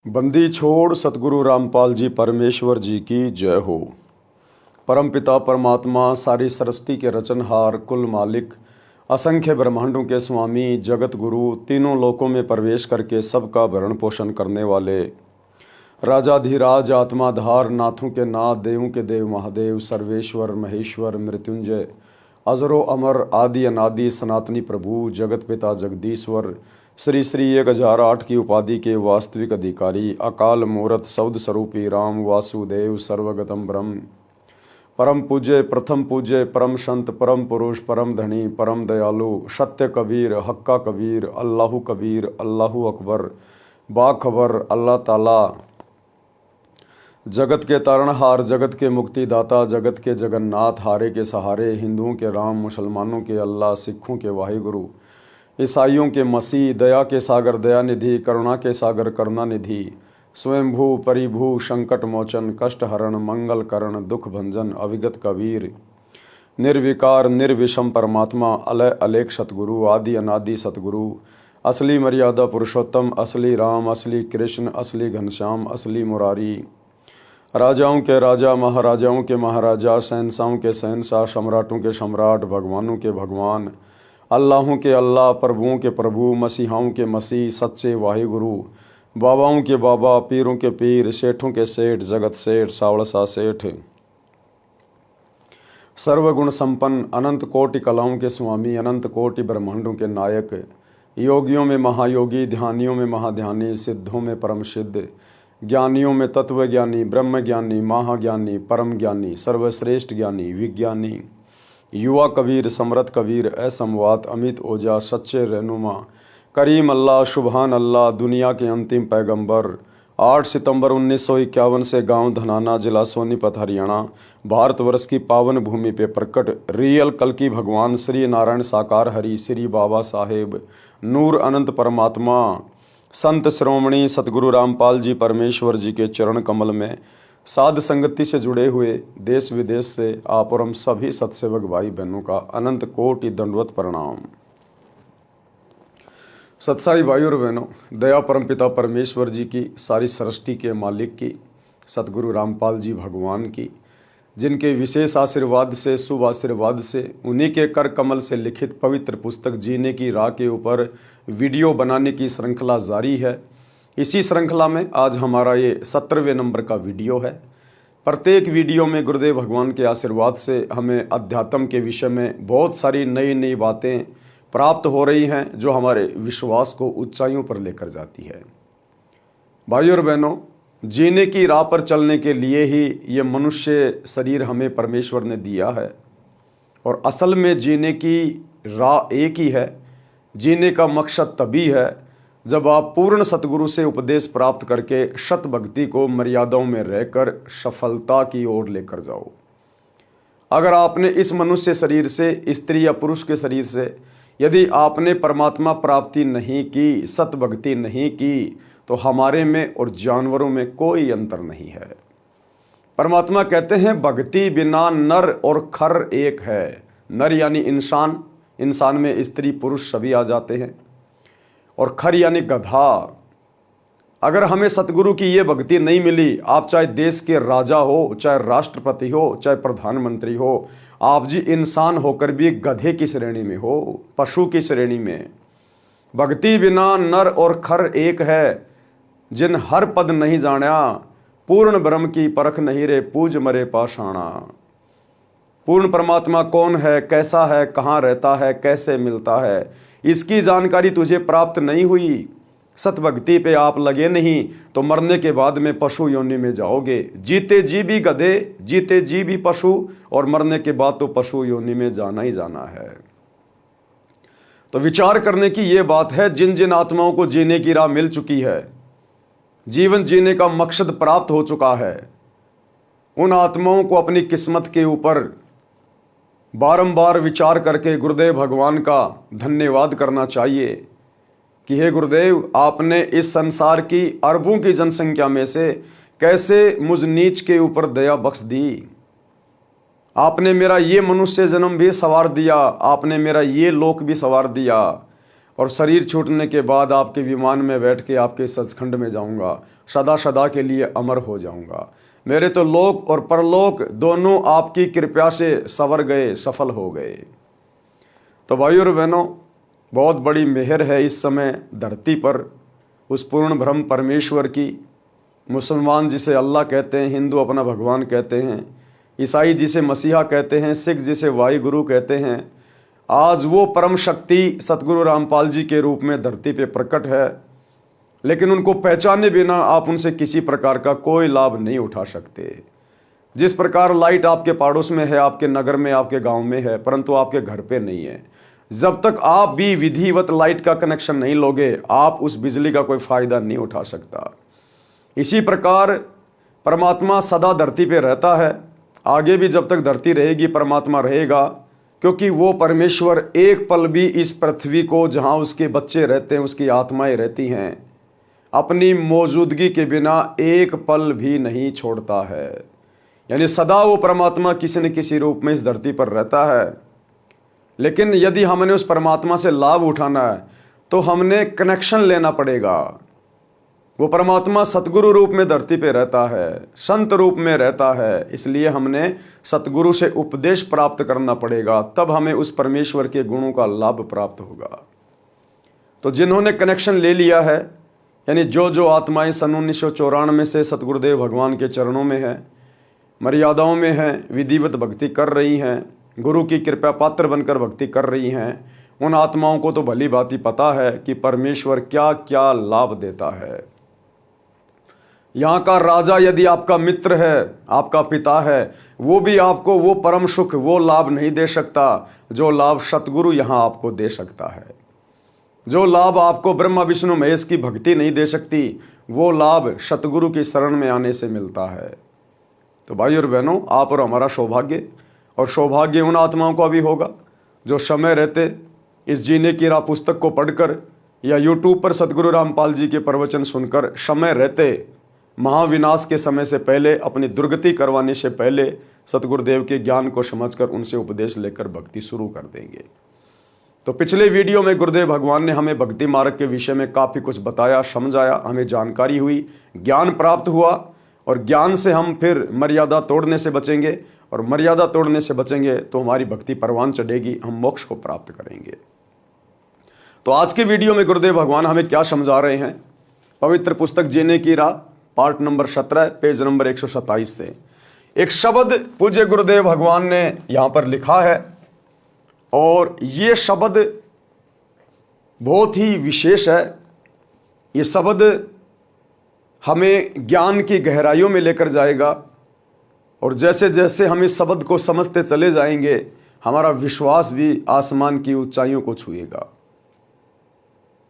बंदी छोड़ सतगुरु रामपाल जी परमेश्वर जी की जय हो। परमपिता परमात्मा सारी सृष्टि के रचनहार कुल मालिक असंख्य ब्रह्मांडों के स्वामी जगत गुरु तीनों लोकों में प्रवेश करके सबका भरण पोषण करने वाले राजाधिराज आत्माधार नाथों के नाथ देवों के देव महादेव सर्वेश्वर महेश्वर मृत्युंजय अजरो अमर आदि अनादि सनातनी प्रभु जगत पिता जगदीश्वर श्री श्री 1008 की उपाधि के वास्तविक अधिकारी अकाल मूर्त सौद स्वरूपी राम वासुदेव सर्वगतम ब्रह्म परम पूज्य प्रथम पूज्य परम संत परम पुरुष परम धनी परम दयालु सत्य कबीर हक्का कबीर अल्लाहु अकबर बाखबर अल्लाह ताला जगत के तारणहार जगत के मुक्तिदाता जगत के जगन्नाथ हारे के सहारे हिंदुओं के राम मुसलमानों के अल्लाह सिखों के वाहिगुरु ईसाइयों के मसीह दया के सागर दया निधि करुणा के सागर करुणा निधि स्वयंभू परिभू संकट मोचन कष्ट हरण मंगल करण दुख भंजन अविगत कबीर निर्विकार निर्विषम परमात्मा अलय अलेख सतगुरु आदि अनादि सतगुरु असली मर्यादा पुरुषोत्तम असली राम असली कृष्ण असली घनश्याम असली मुरारी राजाओं के राजा महाराजाओं के महाराजा शहंशाहों के शहंशाह सम्राटों के सम्राट भगवानों के भगवान अल्लाहों के अल्लाह प्रभुओं के प्रभु मसीहाओं के मसीह सच्चे वाहिगुरु बाबाओं के बाबा पीरों के पीर सेठों के सेठ जगत सेठ सावड़सा सेठ सर्वगुण संपन्न अनंत कोटि कलाओं के स्वामी अनंत कोटि ब्रह्मांडों के नायक योगियों में महायोगी ध्यानियों में महाध्यानी सिद्धों में परम सिद्ध ज्ञानियों में तत्व ज्ञानी ब्रह्म ज्ञानी महाज्ञानी परम ज्ञानी सर्वश्रेष्ठ ज्ञानी विज्ञानी युवा कबीर समरथ कबीर असमवात अमित ओजा सच्चे रहनुमा करीम अल्लाह शुभान अल्लाह दुनिया के अंतिम पैगंबर 8 सितंबर 1951 से गांव धनाना जिला सोनीपत हरियाणा भारतवर्ष की पावन भूमि पे प्रकट रियल कल्कि भगवान श्री नारायण साकार हरि श्री बाबा साहेब नूर अनंत परमात्मा संत श्रोमणी सतगुरु रामपाल जी परमेश्वर जी के चरण कमल में साध संगति से जुड़े हुए देश विदेश से आप और हम सभी सत्सेवक भाई बहनों का अनंत कोटि दंडवत प्रणाम। सत्साई भाई और बहनों, दया परमपिता परमेश्वर जी की सारी सृष्टि के मालिक की सतगुरु रामपाल जी भगवान की जिनके विशेष आशीर्वाद से शुभ आशीर्वाद से उन्हीं के कर कमल से लिखित पवित्र पुस्तक जीने की राह के ऊपर वीडियो बनाने की श्रृंखला जारी है। इसी श्रृंखला में आज हमारा ये 17वें नंबर का वीडियो है। प्रत्येक वीडियो में गुरुदेव भगवान के आशीर्वाद से हमें अध्यात्म के विषय में बहुत सारी नई नई बातें प्राप्त हो रही हैं जो हमारे विश्वास को ऊंचाइयों पर लेकर जाती है। भाइयों और बहनों, जीने की राह पर चलने के लिए ही ये मनुष्य शरीर हमें परमेश्वर ने दिया है और असल में जीने की राह एक ही है। जीने का मकसद तभी है जब आप पूर्ण सतगुरु से उपदेश प्राप्त करके शत भक्ति को मर्यादाओं में रहकर सफलता की ओर लेकर जाओ। अगर आपने इस मनुष्य शरीर से स्त्री या पुरुष के शरीर से यदि आपने परमात्मा प्राप्ति नहीं की सत भक्ति नहीं की तो हमारे में और जानवरों में कोई अंतर नहीं है। परमात्मा कहते हैं भक्ति बिना नर और खर एक है। नर यानी इंसान, इंसान में स्त्री पुरुष सभी आ जाते हैं, और खर यानी गधा। अगर हमें सतगुरु की ये भक्ति नहीं मिली, आप चाहे देश के राजा हो, चाहे राष्ट्रपति हो, चाहे प्रधानमंत्री हो, आप जी इंसान होकर भी गधे की श्रेणी में हो, पशु की श्रेणी में। भक्ति बिना नर और खर एक है, जिन हर पद नहीं जाना, पूर्ण ब्रह्म की परख नहीं रे पूज मरे पाषाणा। पूर्ण परमात्मा कौन है, कैसा है, कहाँ रहता है, कैसे मिलता है, इसकी जानकारी तुझे प्राप्त नहीं हुई, सतभक्ति पे आप लगे नहीं तो मरने के बाद में पशु योनि में जाओगे। जीते जी भी गधे, जीते जी भी पशु, और मरने के बाद तो पशु योनि में जाना ही जाना है। तो विचार करने की ये बात है, जिन जिन आत्माओं को जीने की राह मिल चुकी है, जीवन जीने का मकसद प्राप्त हो चुका है, उन आत्माओं को अपनी किस्मत के ऊपर बारंबार विचार करके गुरुदेव भगवान का धन्यवाद करना चाहिए कि हे गुरुदेव, आपने इस संसार की अरबों की जनसंख्या में से कैसे मुझ नीच के ऊपर दया बख्श दी। आपने मेरा ये मनुष्य जन्म भी सवार दिया, आपने मेरा ये लोक भी सवार दिया, और शरीर छूटने के बाद आपके विमान में बैठ के आपके सचखंड में जाऊंगा, सदा सदा के लिए अमर हो जाऊंगा। मेरे तो लोक और परलोक दोनों आपकी कृपा से संवर गए, सफल हो गए। तो भाइयों और बहनों, बहुत बड़ी मेहर है इस समय धरती पर उस पूर्ण ब्रह्म परमेश्वर की। मुसलमान जिसे अल्लाह कहते हैं, हिंदू अपना भगवान कहते हैं, ईसाई जिसे मसीहा कहते हैं, सिख जिसे वाहिगुरु कहते हैं, आज वो परम शक्ति सतगुरु रामपाल जी के रूप में धरती पे प्रकट है। लेकिन उनको पहचाने बिना आप उनसे किसी प्रकार का कोई लाभ नहीं उठा सकते। जिस प्रकार लाइट आपके पड़ोस में है, आपके नगर में, आपके गांव में है, परंतु आपके घर पे नहीं है, जब तक आप भी विधिवत लाइट का कनेक्शन नहीं लोगे, आप उस बिजली का कोई फायदा नहीं उठा सकता। इसी प्रकार परमात्मा सदा धरती पे रहता है, आगे भी जब तक धरती रहेगी परमात्मा रहेगा, क्योंकि वो परमेश्वर एक पल भी इस पृथ्वी को, जहाँ उसके बच्चे रहते हैं, उसकी आत्माएं रहती हैं, अपनी मौजूदगी के बिना एक पल भी नहीं छोड़ता है। यानी सदा वो परमात्मा किसी न किसी रूप में इस धरती पर रहता है। लेकिन यदि हमने उस परमात्मा से लाभ उठाना है तो हमने कनेक्शन लेना पड़ेगा। वो परमात्मा सतगुरु रूप में धरती पे रहता है, संत रूप में रहता है, इसलिए हमने सतगुरु से उपदेश प्राप्त करना पड़ेगा, तब हमें उस परमेश्वर के गुणों का लाभ प्राप्त होगा। तो जिन्होंने कनेक्शन ले लिया है, यानी जो आत्माएं सन 1994 से सतगुरुदेव भगवान के चरणों में हैं, मर्यादाओं में हैं, विधिवत भक्ति कर रही हैं, गुरु की कृपा पात्र बनकर भक्ति कर रही हैं, उन आत्माओं को तो भली भांति पता है कि परमेश्वर क्या क्या लाभ देता है। यहाँ का राजा यदि आपका मित्र है, आपका पिता है, वो भी आपको वो परम सुख, वो लाभ नहीं दे सकता जो लाभ सतगुरु यहाँ आपको दे सकता है। जो लाभ आपको ब्रह्मा विष्णु महेश की भक्ति नहीं दे सकती, वो लाभ सतगुरु की शरण में आने से मिलता है। तो भाई और बहनों, आप और हमारा सौभाग्य, और सौभाग्य उन आत्माओं का भी होगा जो समय रहते इस जीने की राह पुस्तक को पढ़कर या यूट्यूब पर सतगुरु रामपाल जी के प्रवचन सुनकर समय रहते, महाविनाश के समय से पहले, अपनी दुर्गति करवाने से पहले सतगुरुदेव के ज्ञान को समझकर उनसे उपदेश लेकर भक्ति शुरू कर देंगे। तो पिछले वीडियो में गुरुदेव भगवान ने हमें भक्ति मार्ग के विषय में काफ़ी कुछ बताया, समझाया, हमें जानकारी हुई, ज्ञान प्राप्त हुआ, और ज्ञान से हम फिर मर्यादा तोड़ने से बचेंगे, और मर्यादा तोड़ने से बचेंगे तो हमारी भक्ति परवान चढ़ेगी, हम मोक्ष को प्राप्त करेंगे। तो आज के वीडियो में गुरुदेव भगवान हमें क्या समझा रहे हैं, पवित्र पुस्तक जीने की राह पार्ट नंबर 17 पेज नंबर 127 से एक शब्द पूज्य गुरुदेव भगवान ने यहाँ पर लिखा है, और ये शब्द बहुत ही विशेष है। ये शब्द हमें ज्ञान की गहराइयों में लेकर जाएगा, और जैसे जैसे हम इस शब्द को समझते चले जाएंगे, हमारा विश्वास भी आसमान की ऊंचाइयों को छुएगा।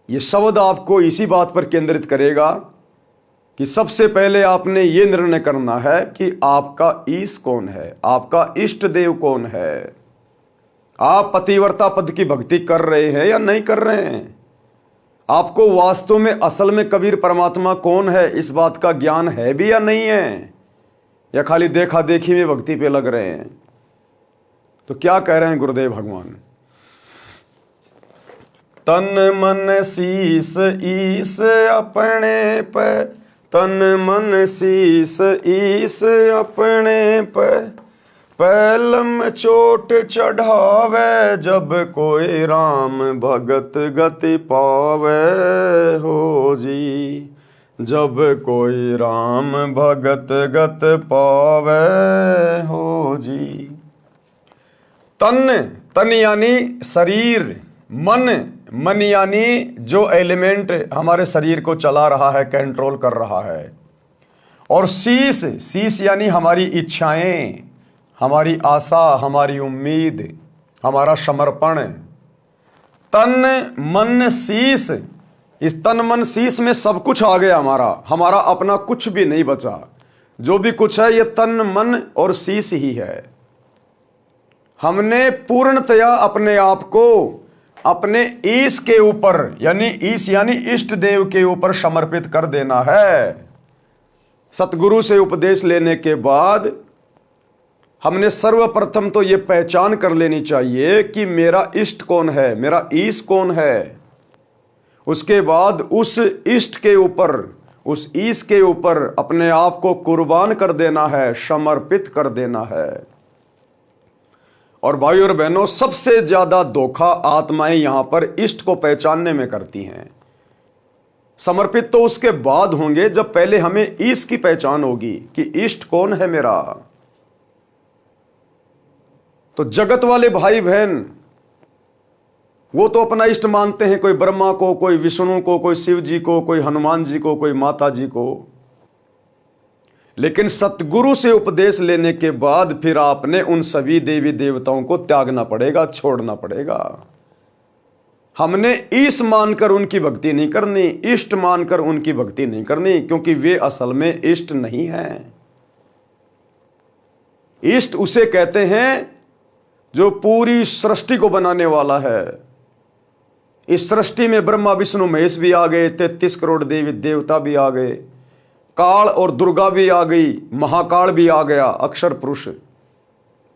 ये शब्द आपको इसी बात पर केंद्रित करेगा कि सबसे पहले आपने ये निर्णय करना है कि आपका ईश कौन है, आपका इष्ट देव कौन है। आप पतिव्रता पद की भक्ति कर रहे हैं या नहीं कर रहे हैं? आपको वास्तव में असल में कबीर परमात्मा कौन है, इस बात का ज्ञान है भी या नहीं है, या खाली देखा देखी में भक्ति पे लग रहे हैं? तो क्या कह रहे हैं गुरुदेव भगवान, तन मन शीस ईस अपने पे, तन मन शीस ईस अपने पे, पैलम चोट चढ़ावे, जब कोई राम भगत गति पावे हो जी, जब कोई राम भगत गत पावे हो जी। तन, तन यानी शरीर, मन, मन यानी जो एलिमेंट हमारे शरीर को चला रहा है, कंट्रोल कर रहा है, और शीस, शीस यानी हमारी इच्छाएं, हमारी आशा, हमारी उम्मीद, हमारा समर्पण। तन मन शीस, इस तन मन शीस में सब कुछ आ गया, हमारा अपना कुछ भी नहीं बचा। जो भी कुछ है ये तन मन और शीस ही है। हमने पूर्णतया अपने आप को अपने ईश के ऊपर, यानी ईश यानी इष्ट देव के ऊपर समर्पित कर देना है। सतगुरु से उपदेश लेने के बाद हमने सर्वप्रथम तो ये पहचान कर लेनी चाहिए कि मेरा इष्ट कौन है, मेरा ईश कौन है। उसके बाद उस इष्ट के ऊपर, उस ईश के ऊपर अपने आप को कुर्बान कर देना है, समर्पित कर देना है। और भाई और बहनों, सबसे ज्यादा धोखा आत्माएं यहां पर इष्ट को पहचानने में करती हैं। समर्पित तो उसके बाद होंगे जब पहले हमें ईश की पहचान होगी कि इष्ट कौन है मेरा। तो जगत वाले भाई बहन वो तो अपना इष्ट मानते हैं, कोई ब्रह्मा को, कोई विष्णु को, कोई शिव जी को, कोई हनुमान जी को, कोई माता जी को। लेकिन सतगुरु से उपदेश लेने के बाद फिर आपने उन सभी देवी देवताओं को त्यागना पड़ेगा, छोड़ना पड़ेगा। हमने ईश मानकर उनकी भक्ति नहीं करनी, इष्ट मानकर उनकी भक्ति नहीं करनी, क्योंकि वे असल में इष्ट नहीं हैं। इष्ट उसे कहते हैं जो पूरी सृष्टि को बनाने वाला है। इस सृष्टि में ब्रह्मा विष्णु महेश भी आ गए, 33 करोड़ देवी देवता भी आ गए, काल और दुर्गा भी आ गई, महाकाल भी आ गया, अक्षर पुरुष।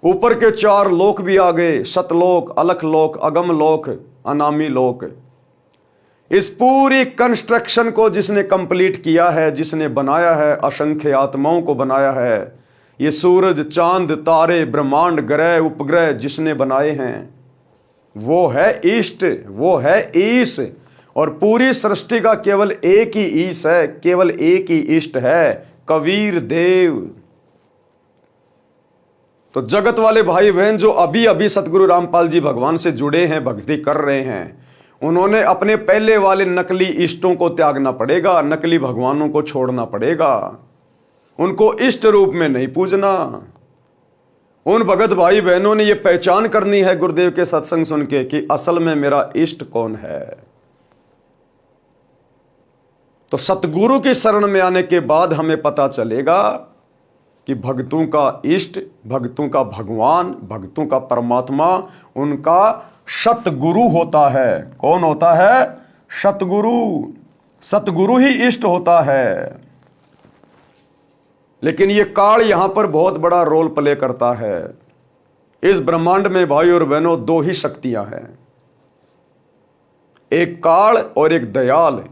ऊपर के 4 लोक भी आ गए, सतलोक, अलख लोक, अगम लोक, अनामी लोक। इस पूरी कंस्ट्रक्शन को जिसने कंप्लीट किया है, जिसने बनाया है, असंख्य आत्माओं को बनाया है, ये सूरज, चांद, तारे, ब्रह्मांड, ग्रह, उपग्रह जिसने बनाए हैं, वो है इष्ट, वो है ईश। और पूरी सृष्टि का केवल एक ही ईश है, केवल एक ही इष्ट है, कबीर देव। तो जगत वाले भाई बहन जो अभी अभी सतगुरु रामपाल जी भगवान से जुड़े हैं, भक्ति कर रहे हैं, उन्होंने अपने पहले वाले नकली इष्टों को त्यागना पड़ेगा, नकली भगवानों को छोड़ना पड़ेगा, उनको इष्ट रूप में नहीं पूजना। उन भगत भाई बहनों ने यह पहचान करनी है गुरुदेव के सत्संग सुन के कि असल में मेरा इष्ट कौन है। तो सतगुरु की शरण में आने के बाद हमें पता चलेगा कि भक्तों का इष्ट, भक्तों का भगवान, भक्तों का परमात्मा उनका सतगुरु होता है। कौन होता है? सतगुरु। सतगुरु ही इष्ट होता है। लेकिन ये काल यहां पर बहुत बड़ा रोल प्ले करता है। इस ब्रह्मांड में भाई और बहनों 2 ही शक्तियां हैं, एक काल और एक दयाल।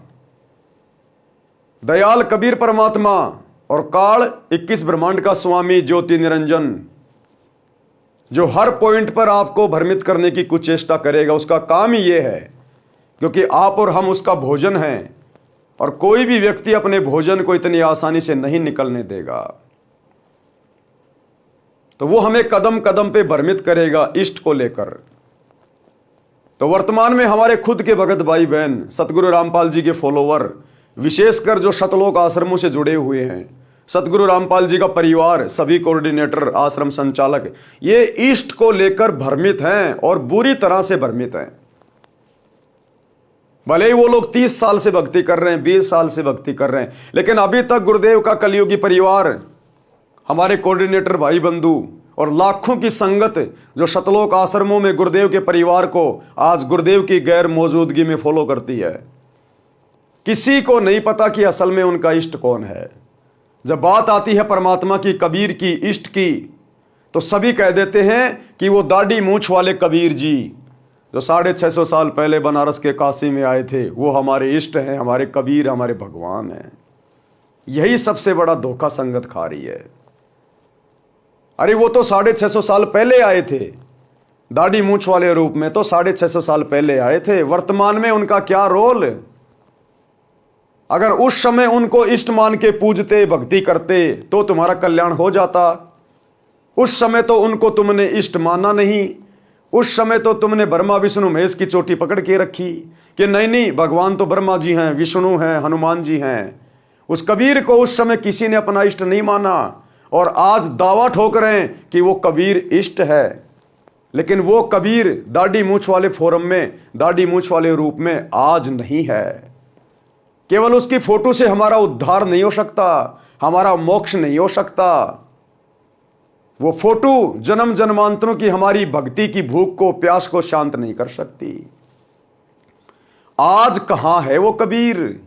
दयाल कबीर परमात्मा और काल 21 ब्रह्मांड का स्वामी ज्योति निरंजन, जो हर पॉइंट पर आपको भ्रमित करने की कुचेष्टा करेगा। उसका काम ही यह है, क्योंकि आप और हम उसका भोजन हैं, और कोई भी व्यक्ति अपने भोजन को इतनी आसानी से नहीं निकलने देगा। तो वो हमें कदम कदम पे भ्रमित करेगा इष्ट को लेकर। तो वर्तमान में हमारे खुद के भगत भाई बहन, सतगुरु रामपाल जी के फॉलोवर, विशेषकर जो शतलोक आश्रमों से जुड़े हुए हैं, सतगुरु रामपाल जी का परिवार, सभी कोऑर्डिनेटर, आश्रम संचालक, ये इष्ट को लेकर भ्रमित हैं और बुरी तरह से भ्रमित हैं। भले ही वो लोग 30 साल से भक्ति कर रहे हैं, 20 साल से भक्ति कर रहे हैं, लेकिन अभी तक गुरुदेव का कलियुगी परिवार, हमारे कोऑर्डिनेटर भाई बंधु और लाखों की संगत जो शतलोक आश्रमों में गुरुदेव के परिवार को आज गुरुदेव की गैर मौजूदगी में फॉलो करती है, किसी को नहीं पता कि असल में उनका इष्ट कौन है। जब बात आती है परमात्मा की, कबीर की, इष्ट की, तो सभी कह देते हैं कि वो दाढ़ी मूंछ वाले कबीर जी जो 650 साल पहले बनारस के काशी में आए थे, वो हमारे इष्ट हैं, हमारे कबीर, हमारे भगवान हैं। यही सबसे बड़ा धोखा संगत खा रही है। अरे वो तो 650 साल पहले आए थे, दाढ़ी मूंछ वाले रूप में तो 650 साल पहले आए थे। वर्तमान में उनका क्या रोल? अगर उस समय उनको इष्ट मान के पूजते, भक्ति करते, तो तुम्हारा कल्याण हो जाता। उस समय तो उनको तुमने इष्ट माना नहीं। उस समय तो तुमने ब्रह्मा विष्णु महेश की चोटी पकड़ के रखी कि नहीं नहीं, भगवान तो ब्रह्मा जी हैं, विष्णु हैं, हनुमान जी हैं। उस कबीर को उस समय किसी ने अपना इष्ट नहीं माना, और आज दावा ठोक रहे हैं कि वो कबीर इष्ट है। लेकिन वो कबीर दाढ़ी मूंछ वाले फोरम में, दाढ़ी मूंछ वाले रूप में आज नहीं है। केवल उसकी फोटो से हमारा उद्धार नहीं हो सकता, हमारा मोक्ष नहीं हो सकता। वो फोटो जन्म जन्मांतरों की हमारी भक्ति की भूख को, प्यास को शांत नहीं कर सकती। आज कहां है वो कबीर?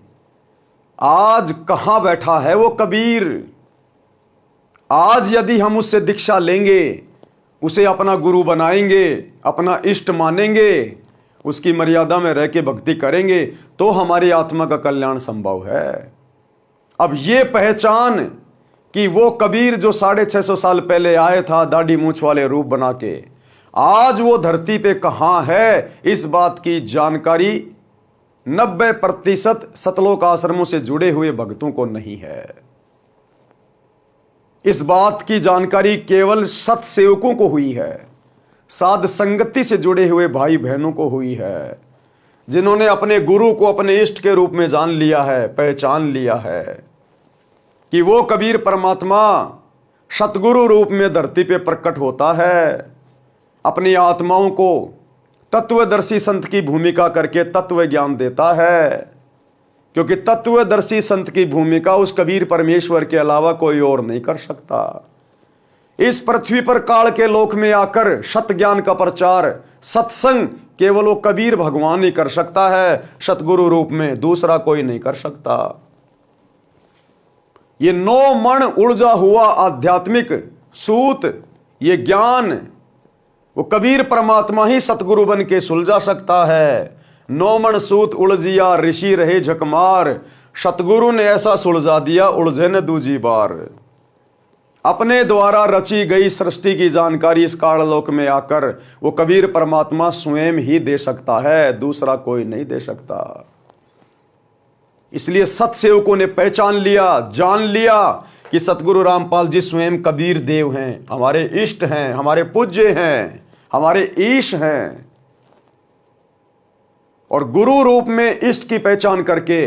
आज कहां बैठा है वो कबीर? आज यदि हम उससे दीक्षा लेंगे, उसे अपना गुरु बनाएंगे, अपना इष्ट मानेंगे, उसकी मर्यादा में रह के भक्ति करेंगे तो हमारी आत्मा का कल्याण संभव है। अब ये पहचान कि वो कबीर जो 650 साल पहले आए था दाढ़ी मूंछ वाले रूप बना के, आज वो धरती पे कहां है, इस बात की जानकारी 90% सतलोक आश्रमों से जुड़े हुए भक्तों को नहीं है। इस बात की जानकारी केवल सत्सेवकों को हुई है, साध संगति से जुड़े हुए भाई बहनों को हुई है, जिन्होंने अपने गुरु को अपने इष्ट के रूप में जान लिया है, पहचान लिया है कि वो कबीर परमात्मा सतगुरु रूप में धरती पे प्रकट होता है, अपनी आत्माओं को तत्वदर्शी संत की भूमिका करके तत्व ज्ञान देता है, क्योंकि तत्वदर्शी संत की भूमिका उस कबीर परमेश्वर के अलावा कोई और नहीं कर सकता। इस पृथ्वी पर काल के लोक में आकर सत ज्ञान का प्रचार, सत्संग केवल वो कबीर भगवान ही कर सकता है, सतगुरु रूप में दूसरा कोई नहीं कर सकता। ये 9 मण उलझा हुआ आध्यात्मिक सूत, ये ज्ञान वो कबीर परमात्मा ही सतगुरु बन के सुलझा सकता है। 9 मण सूत उलझिया ऋषि रहे झकमार, सतगुरु ने ऐसा सुलझा दिया उलझे न दूजी बार। अपने द्वारा रची गई सृष्टि की जानकारी इस काललोक में आकर वो कबीर परमात्मा स्वयं ही दे सकता है, दूसरा कोई नहीं दे सकता। इसलिए सत्सेवकों ने पहचान लिया, जान लिया कि सतगुरु रामपाल जी स्वयं कबीर देव हैं, हमारे इष्ट हैं, हमारे पूज्य हैं, हमारे ईश हैं। और गुरु रूप में इष्ट की पहचान करके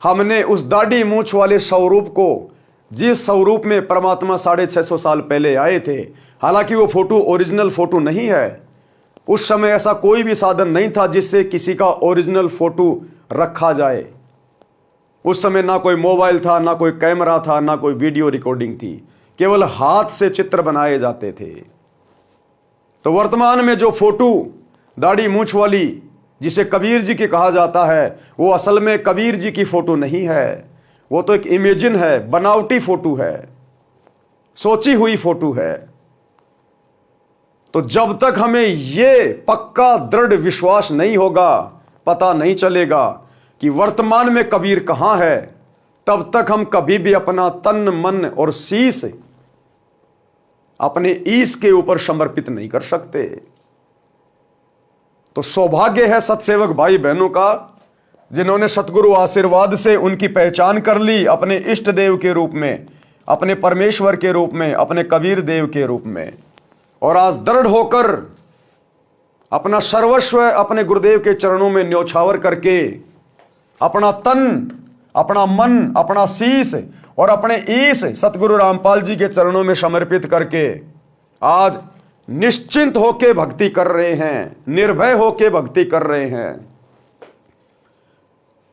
हमने उस दाढ़ी मूंछ वाले स्वरूप को, जिस स्वरूप में परमात्मा 650 साल पहले आए थे, हालांकि वो फोटो ओरिजिनल फोटो नहीं है, उस समय ऐसा कोई भी साधन नहीं था जिससे किसी का ओरिजिनल फोटो रखा जाए। उस समय ना कोई मोबाइल था, ना कोई कैमरा था, ना कोई वीडियो रिकॉर्डिंग थी, केवल हाथ से चित्र बनाए जाते थे। तो वर्तमान में जो फोटो दाढ़ी मूंछ वाली जिसे कबीर जी की कहा जाता है, वो असल में कबीर जी की फोटो नहीं है, वो तो एक इमेजिन है, बनावटी फोटो है, सोची हुई फोटो है। तो जब तक हमें ये पक्का दृढ़ विश्वास नहीं होगा, पता नहीं चलेगा कि वर्तमान में कबीर कहां है, तब तक हम कभी भी अपना तन मन और शीश अपने ईश के ऊपर समर्पित नहीं कर सकते। तो सौभाग्य है सत्सेवक भाई बहनों का, जिन्होंने सतगुरु आशीर्वाद से उनकी पहचान कर ली अपने इष्ट देव के रूप में, अपने परमेश्वर के रूप में, अपने कबीर देव के रूप में, और आज दृढ़ होकर अपना सर्वस्व अपने गुरुदेव के चरणों में न्योछावर करके अपना तन, अपना मन, अपना शीश और अपने ईश सतगुरु रामपाल जी के चरणों में समर्पित करके आज निश्चिंत होके भक्ति कर रहे हैं, निर्भय होके भक्ति कर रहे हैं।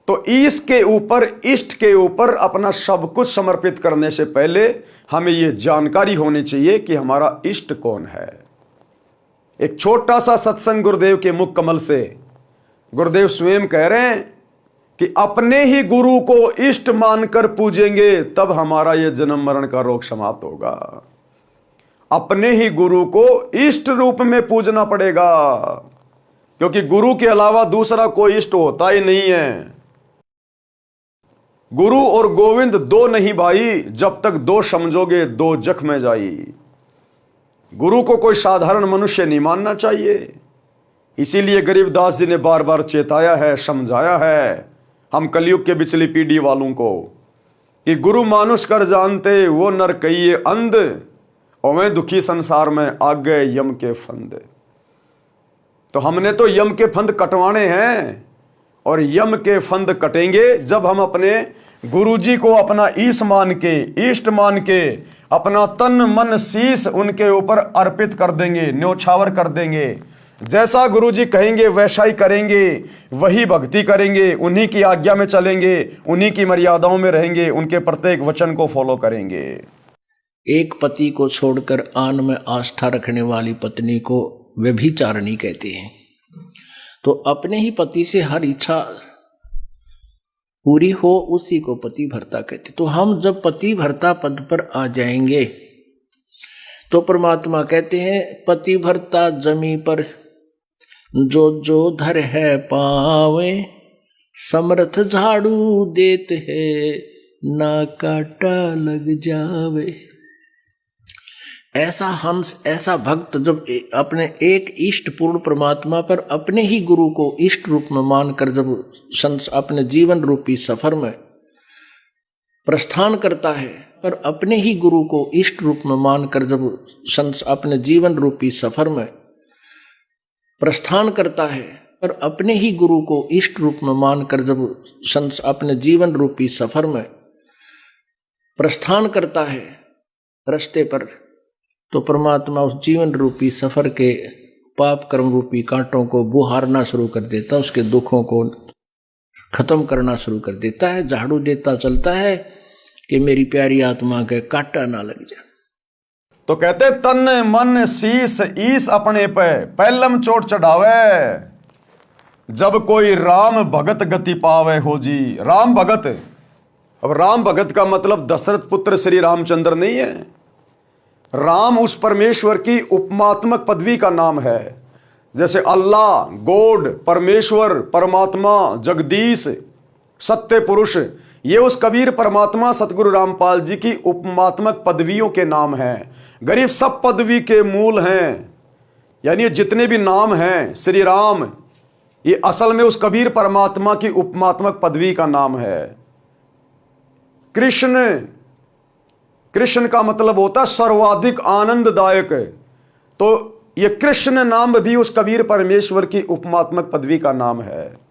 तो ईश के ऊपर, इष्ट के ऊपर अपना सब कुछ समर्पित करने से पहले हमें यह जानकारी होनी चाहिए कि हमारा इष्ट कौन है। एक छोटा सा सत्संग गुरुदेव के मुख कमल से गुरुदेव स्वयं कह रहे हैं कि अपने ही गुरु को इष्ट मानकर पूजेंगे तब हमारा यह जन्म मरण का रोग समाप्त होगा। अपने ही गुरु को इष्ट रूप में पूजना पड़ेगा, क्योंकि गुरु के अलावा दूसरा कोई इष्ट होता ही नहीं है। गुरु और गोविंद दो नहीं भाई, जब तक दो समझोगे दो जख में जाई। गुरु को कोई साधारण मनुष्य नहीं मानना चाहिए। इसीलिए गरीबदास जी ने बार बार चेताया है, समझाया है हम कलयुग के बिचली पीढ़ी वालों को कि गुरु मानुष कर जानते वो नर कहिए अंध, और मैं दुखी संसार में आ गए यम के फंद। तो हमने तो यम के फंद कटवाने हैं, और यम के फंद कटेंगे जब हम अपने गुरुजी को अपना ईश मान के, इष्ट मान के, अपना तन मन शीश उनके ऊपर अर्पित कर देंगे, न्योछावर कर देंगे। जैसा गुरुजी कहेंगे वैसा ही करेंगे, वही भक्ति करेंगे, उन्हीं की आज्ञा में चलेंगे, उन्हीं की मर्यादाओं में रहेंगे, उनके प्रत्येक वचन को फॉलो करेंगे। एक पति को छोड़कर आन में आस्था रखने वाली पत्नी को व्यभिचारिणी कहते हैं। तो अपने ही पति से हर इच्छा पूरी हो उसी को पति भर्ता कहते। तो हम जब पति भर्ता पद पर आ जाएंगे तो परमात्मा कहते हैं पति भर्ता जमी पर जो जो धर है पावे, समर्थ झाड़ू देते है, ना काटा लग जावे। ऐसा हंस, ऐसा भक्त जब अपने एक इष्ट पूर्ण परमात्मा पर अपने ही गुरु को इष्ट रूप में मानकर जब अपने जीवन रूपी सफर में प्रस्थान करता है, पर अपने ही गुरु को इष्ट रूप में मानकर जब अपने जीवन रूपी सफर में प्रस्थान करता है, पर अपने ही गुरु को इष्ट रूप में मानकर जब अपने जीवन रूपी सफर में प्रस्थान करता है रास्ते पर, तो परमात्मा उस जीवन रूपी सफर के पाप कर्म रूपी कांटों को बुहारना शुरू कर देता, उसके दुखों को खत्म करना शुरू कर देता है, झाड़ू देता चलता है कि मेरी प्यारी आत्मा के कांटा ना लग जाए। तो कहते तन मन शीस ईस अपने पे पहलम चोट चढ़ावे, जब कोई राम भगत गति पावे हो जी। राम भगत, अब राम भगत का मतलब दशरथ पुत्र श्री रामचंद्र नहीं है। राम उस परमेश्वर की उपमात्मक पदवी का नाम है। जैसे अल्लाह, गॉड, परमेश्वर, परमात्मा, जगदीश, सत्य पुरुष, ये उस कबीर परमात्मा सतगुरु रामपाल जी की उपमात्मक पदवियों के नाम हैं। गरीब सब पदवी के मूल हैं, यानी जितने भी नाम हैं श्री राम, ये असल में उस कबीर परमात्मा की उपमात्मक पदवी का नाम है। कृष्ण, कृष्ण का मतलब होता है सर्वाधिक आनंददायक, तो ये कृष्ण नाम भी उस कबीर परमेश्वर की उपमात्मक पदवी का नाम है।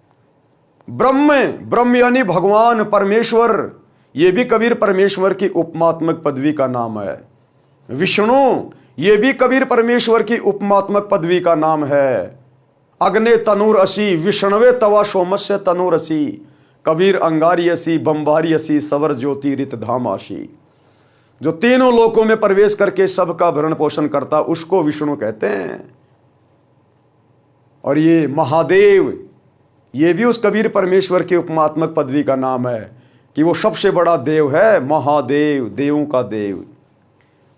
ब्रह्म, ब्रह्म यानी भगवान परमेश्वर, ये भी कबीर परमेश्वर की उपमात्मक पदवी का नाम है। विष्णु, ये भी कबीर परमेश्वर की उपमात्मक पदवी का नाम है। अग्ने तनुर असी विष्णवे तवा सोमस्य तनुर असी, कबीर अंगारी असी बंबारी असी सवर ज्योति रित धाम आशी। जो तीनों लोकों में प्रवेश करके सबका भरण पोषण करता, उसको विष्णु कहते हैं। और ये महादेव, ये भी उस कबीर परमेश्वर की उपमात्मक पदवी का नाम है कि वो सबसे बड़ा देव है, महादेव, देवों का देव।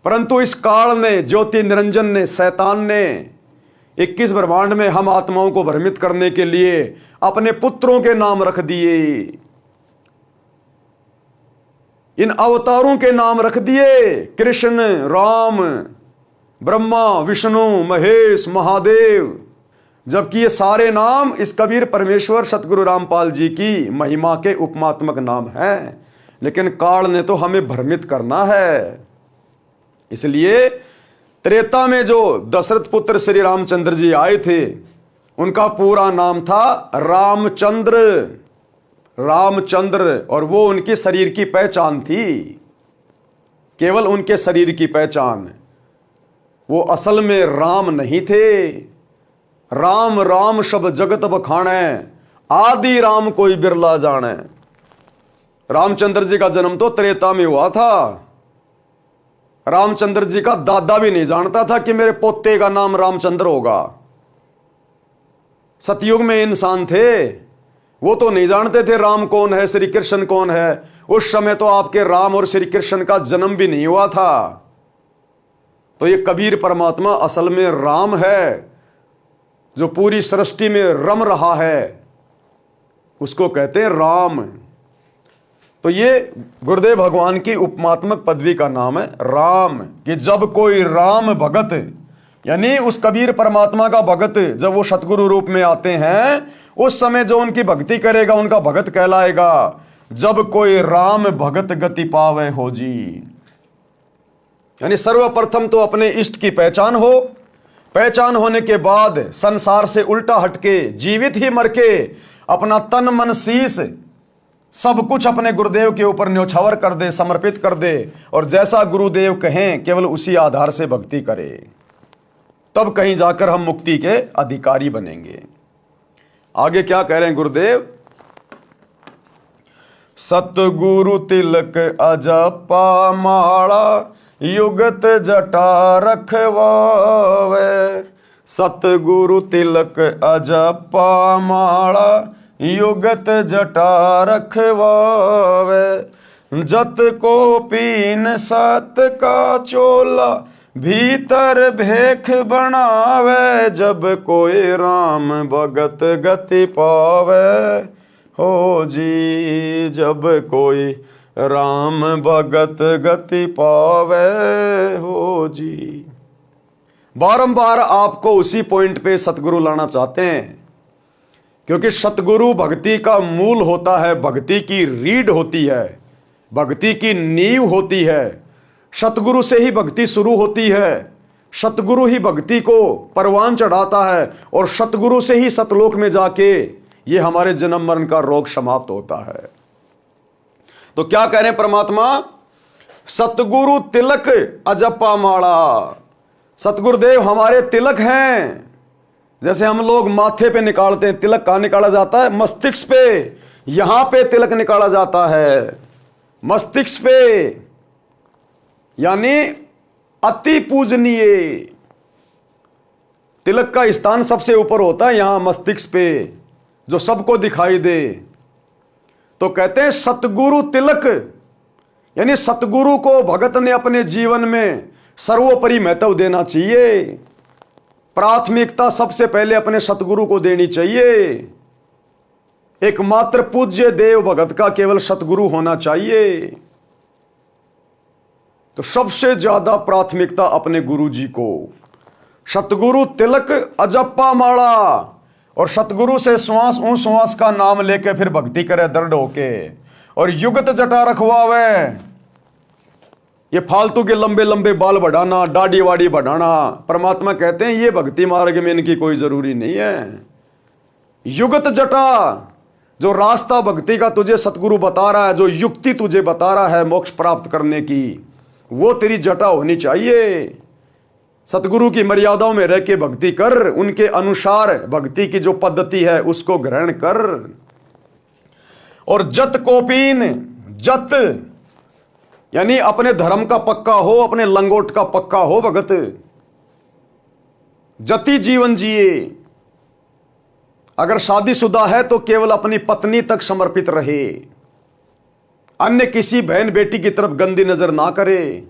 परंतु इस काल ने, ज्योति निरंजन ने, शैतान ने 21 ब्रह्मांड में हम आत्माओं को भ्रमित करने के लिए अपने पुत्रों के नाम रख दिए, इन अवतारों के नाम रख दिए, कृष्ण, राम, ब्रह्मा, विष्णु, महेश, महादेव, जबकि ये सारे नाम इस कबीर परमेश्वर सतगुरु रामपाल जी की महिमा के उपमात्मक नाम हैं। लेकिन काल ने तो हमें भ्रमित करना है। इसलिए त्रेता में जो दशरथ पुत्र श्री रामचंद्र जी आए थे, उनका पूरा नाम था रामचंद्र, रामचंद्र, और वो उनके शरीर की पहचान थी, केवल उनके शरीर की पहचान। वो असल में राम नहीं थे। राम राम सब जगत बखाने, आदि राम कोई बिरला जाने। रामचंद्र जी का जन्म तो त्रेता में हुआ था। रामचंद्र जी का दादा भी नहीं जानता था कि मेरे पोते का नाम रामचंद्र होगा। सतयुग में इंसान थे, वो तो नहीं जानते थे राम कौन है, श्री कृष्ण कौन है। उस समय तो आपके राम और श्री कृष्ण का जन्म भी नहीं हुआ था। तो ये कबीर परमात्मा असल में राम है, जो पूरी सृष्टि में रम रहा है, उसको कहते हैं राम। तो ये गुरुदेव भगवान की उपमात्मक पदवी का नाम है राम, कि जब कोई राम भगत, यानी उस कबीर परमात्मा का भगत, जब वो सतगुरु रूप में आते हैं, उस समय जो उनकी भक्ति करेगा उनका भगत कहलाएगा। जब कोई राम भगत गति पावे हो जी, यानी सर्वप्रथम तो अपने इष्ट की पहचान हो, पहचान होने के बाद संसार से उल्टा हटके, जीवित ही मर के अपना तन मन शीस सब कुछ अपने गुरुदेव के ऊपर न्यौछावर कर दे, समर्पित कर दे, और जैसा गुरुदेव कहें केवल उसी आधार से भक्ति करे, तब कहीं जाकर हम मुक्ति के अधिकारी बनेंगे। आगे क्या कह रहे हैं गुरुदेव? सतगुरु तिलक अजपा माला, युगत जटा रखवावे। सतगुरु तिलक अजपा माला, युगत जटा रखवावे। जत को पीन सत का चोला, भीतर भेख बनावे, जब कोई राम भगत गति पावे। हो जी, जब कोई राम भगत गति पावे। हो जी। बारंबार आपको उसी पॉइंट पे सतगुरु लाना चाहते हैं, क्योंकि सतगुरु भक्ति का मूल होता है, भक्ति की रीढ़ होती है, भक्ति की नींव होती है। सतगुरु से ही भक्ति शुरू होती है, सतगुरु ही भक्ति को परवान चढ़ाता है, और सतगुरु से ही सतलोक में जाके ये हमारे जन्म मरण का रोग समाप्त होता है। तो क्या कह रहे हैं परमात्मा? सतगुरु तिलक अजप्पा माला। सतगुरुदेव हमारे तिलक हैं। जैसे हम लोग माथे पे निकालते हैं, तिलक कहां निकाला जाता है? मस्तिष्क पे। यहां पे तिलक निकाला जाता है, मस्तिष्क पे, यानी अति पूजनीय। तिलक का स्थान सबसे ऊपर होता है, यहां मस्तिष्क पे, जो सबको दिखाई दे। तो कहते हैं सतगुरु तिलक, यानी सतगुरु को भगत ने अपने जीवन में सर्वोपरि महत्व देना चाहिए। प्राथमिकता सबसे पहले अपने सतगुरु को देनी चाहिए। एकमात्र पूज्य देव भगत का केवल सतगुरु होना चाहिए। तो सबसे ज्यादा प्राथमिकता अपने गुरु जी को। सतगुरु तिलक अजप्पा माला, और सतगुरु से श्वास उस श्वास का नाम लेके फिर भक्ति करे दृढ़ होके, और युगत जटा रखवावे। ये फालतू के लंबे लंबे बाल बढ़ाना, दाढ़ी वाड़ी बढ़ाना, परमात्मा कहते हैं ये भक्ति मार्ग में इनकी कोई जरूरी नहीं है। युगत जटा, जो रास्ता भक्ति का तुझे सतगुरु बता रहा है, जो युक्ति तुझे बता रहा है मोक्ष प्राप्त करने की, वो तेरी जटा होनी चाहिए। सतगुरु की मर्यादाओं में रह के भक्ति कर, उनके अनुसार भक्ति की जो पद्धति है उसको ग्रहण कर। और जत कोपीन, जत यानी अपने धर्म का पक्का हो, अपने लंगोट का पक्का हो भगत। जति जीवन जिए। अगर शादीशुदा है तो केवल अपनी पत्नी तक समर्पित रहे, अन्य किसी बहन बेटी की तरफ गंदी नजर ना करे,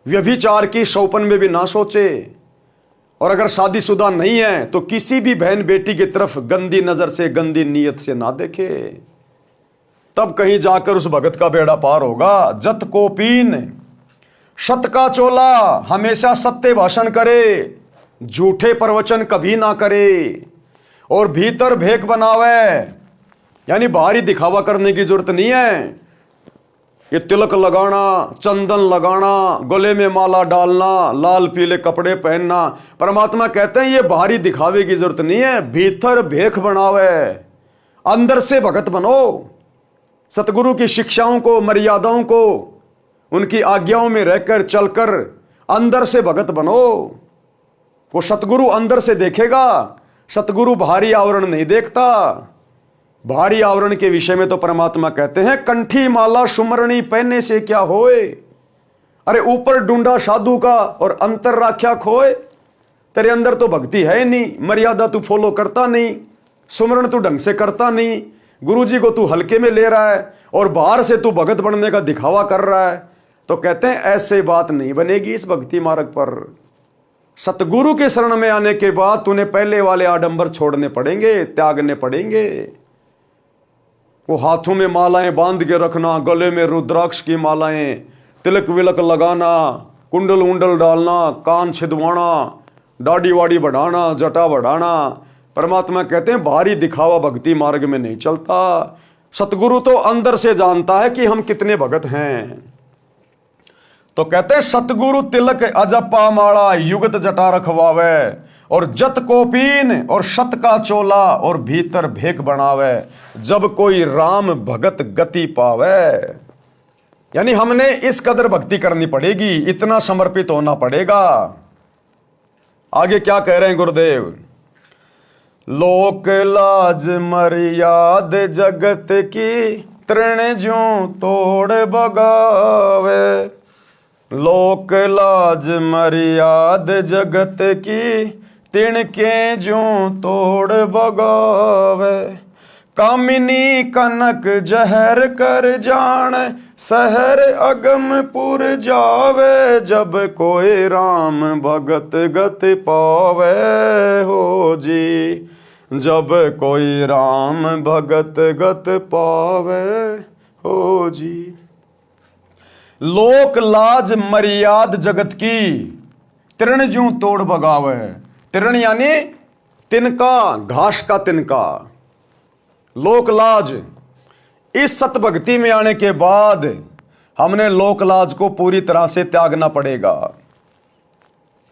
व्यभिचार की शौपन में भी ना सोचे। और अगर शादीशुदा नहीं है तो किसी भी बहन बेटी की तरफ गंदी नजर से, गंदी नीयत से ना देखे, तब कहीं जाकर उस भगत का बेड़ा पार होगा। जत कोपीन, सत का चोला, हमेशा सत्य भाषण करे, झूठे प्रवचन कभी ना करे। और भीतर भेक बनावे, यानी बाहरी दिखावा करने की जरूरत नहीं है। ये तिलक लगाना, चंदन लगाना, गले में माला डालना, लाल पीले कपड़े पहनना, परमात्मा कहते हैं ये बाहरी दिखावे की जरूरत नहीं है। भीतर भेख बनावे, अंदर से भगत बनो। सतगुरु की शिक्षाओं को, मर्यादाओं को, उनकी आज्ञाओं में रहकर चलकर अंदर से भगत बनो। वो सतगुरु अंदर से देखेगा, सतगुरु बाहरी आवरण नहीं देखता। बाहरी आवरण के विषय में तो परमात्मा कहते हैं कंठी माला सुमरणी पहनने से क्या होए। अरे ऊपर ढूंढा साधु का और अंतर राख्या खोए। तेरे अंदर तो भक्ति है नहीं, मर्यादा तू फॉलो करता नहीं, सुमरण तू ढंग से करता नहीं, गुरु जी को तू हल्के में ले रहा है, और बाहर से तू भगत बनने का दिखावा कर रहा है। तो कहते हैं ऐसे बात नहीं बनेगी इस भक्ति मार्ग पर। सतगुरु के शरण में आने के बाद तूने पहले वाले आडंबर छोड़ने पड़ेंगे, त्यागने पड़ेंगे। वो हाथों में मालाएं बांध के रखना, गले में रुद्राक्ष की मालाएं, तिलक विलक लगाना, कुंडल उंडल डालना, कान छिदवाना, दाढ़ी वाड़ी बढ़ाना, जटा बढ़ाना, परमात्मा कहते हैं बाहरी दिखावा भक्ति मार्ग में नहीं चलता। सतगुरु तो अंदर से जानता है कि हम कितने भगत हैं। तो कहते हैं सतगुरु तिलक अजप्पा माला, युगत जटा रखवावे, और जत कोपीन, और सत का चोला, और भीतर भेक बनावे, जब कोई राम भगत गति पावे। यानी हमने इस कदर भक्ति करनी पड़ेगी, इतना समर्पित होना पड़ेगा। आगे क्या कह रहे हैं गुरुदेव? लोक लाज मर्याद जगत की, तृण ज्यों तोड़ बगावे। लोक लाज मर्याद जगत की, तिण के ज्यों तोड़ बगावे। कामिनी कनक जहर कर जान, शहर अगमपुर जावे, जब कोई राम भगत गत पावे हो जी, जब कोई राम भगत गत पावे हो जी। लोक लाज मर्याद जगत की, तृण ज्यों तोड़ बगावे। तृण यानी तिनका, घास का तिनका। लोक लाज, इस सतभक्ति में आने के बाद हमने लोक लाज को पूरी तरह से त्यागना पड़ेगा।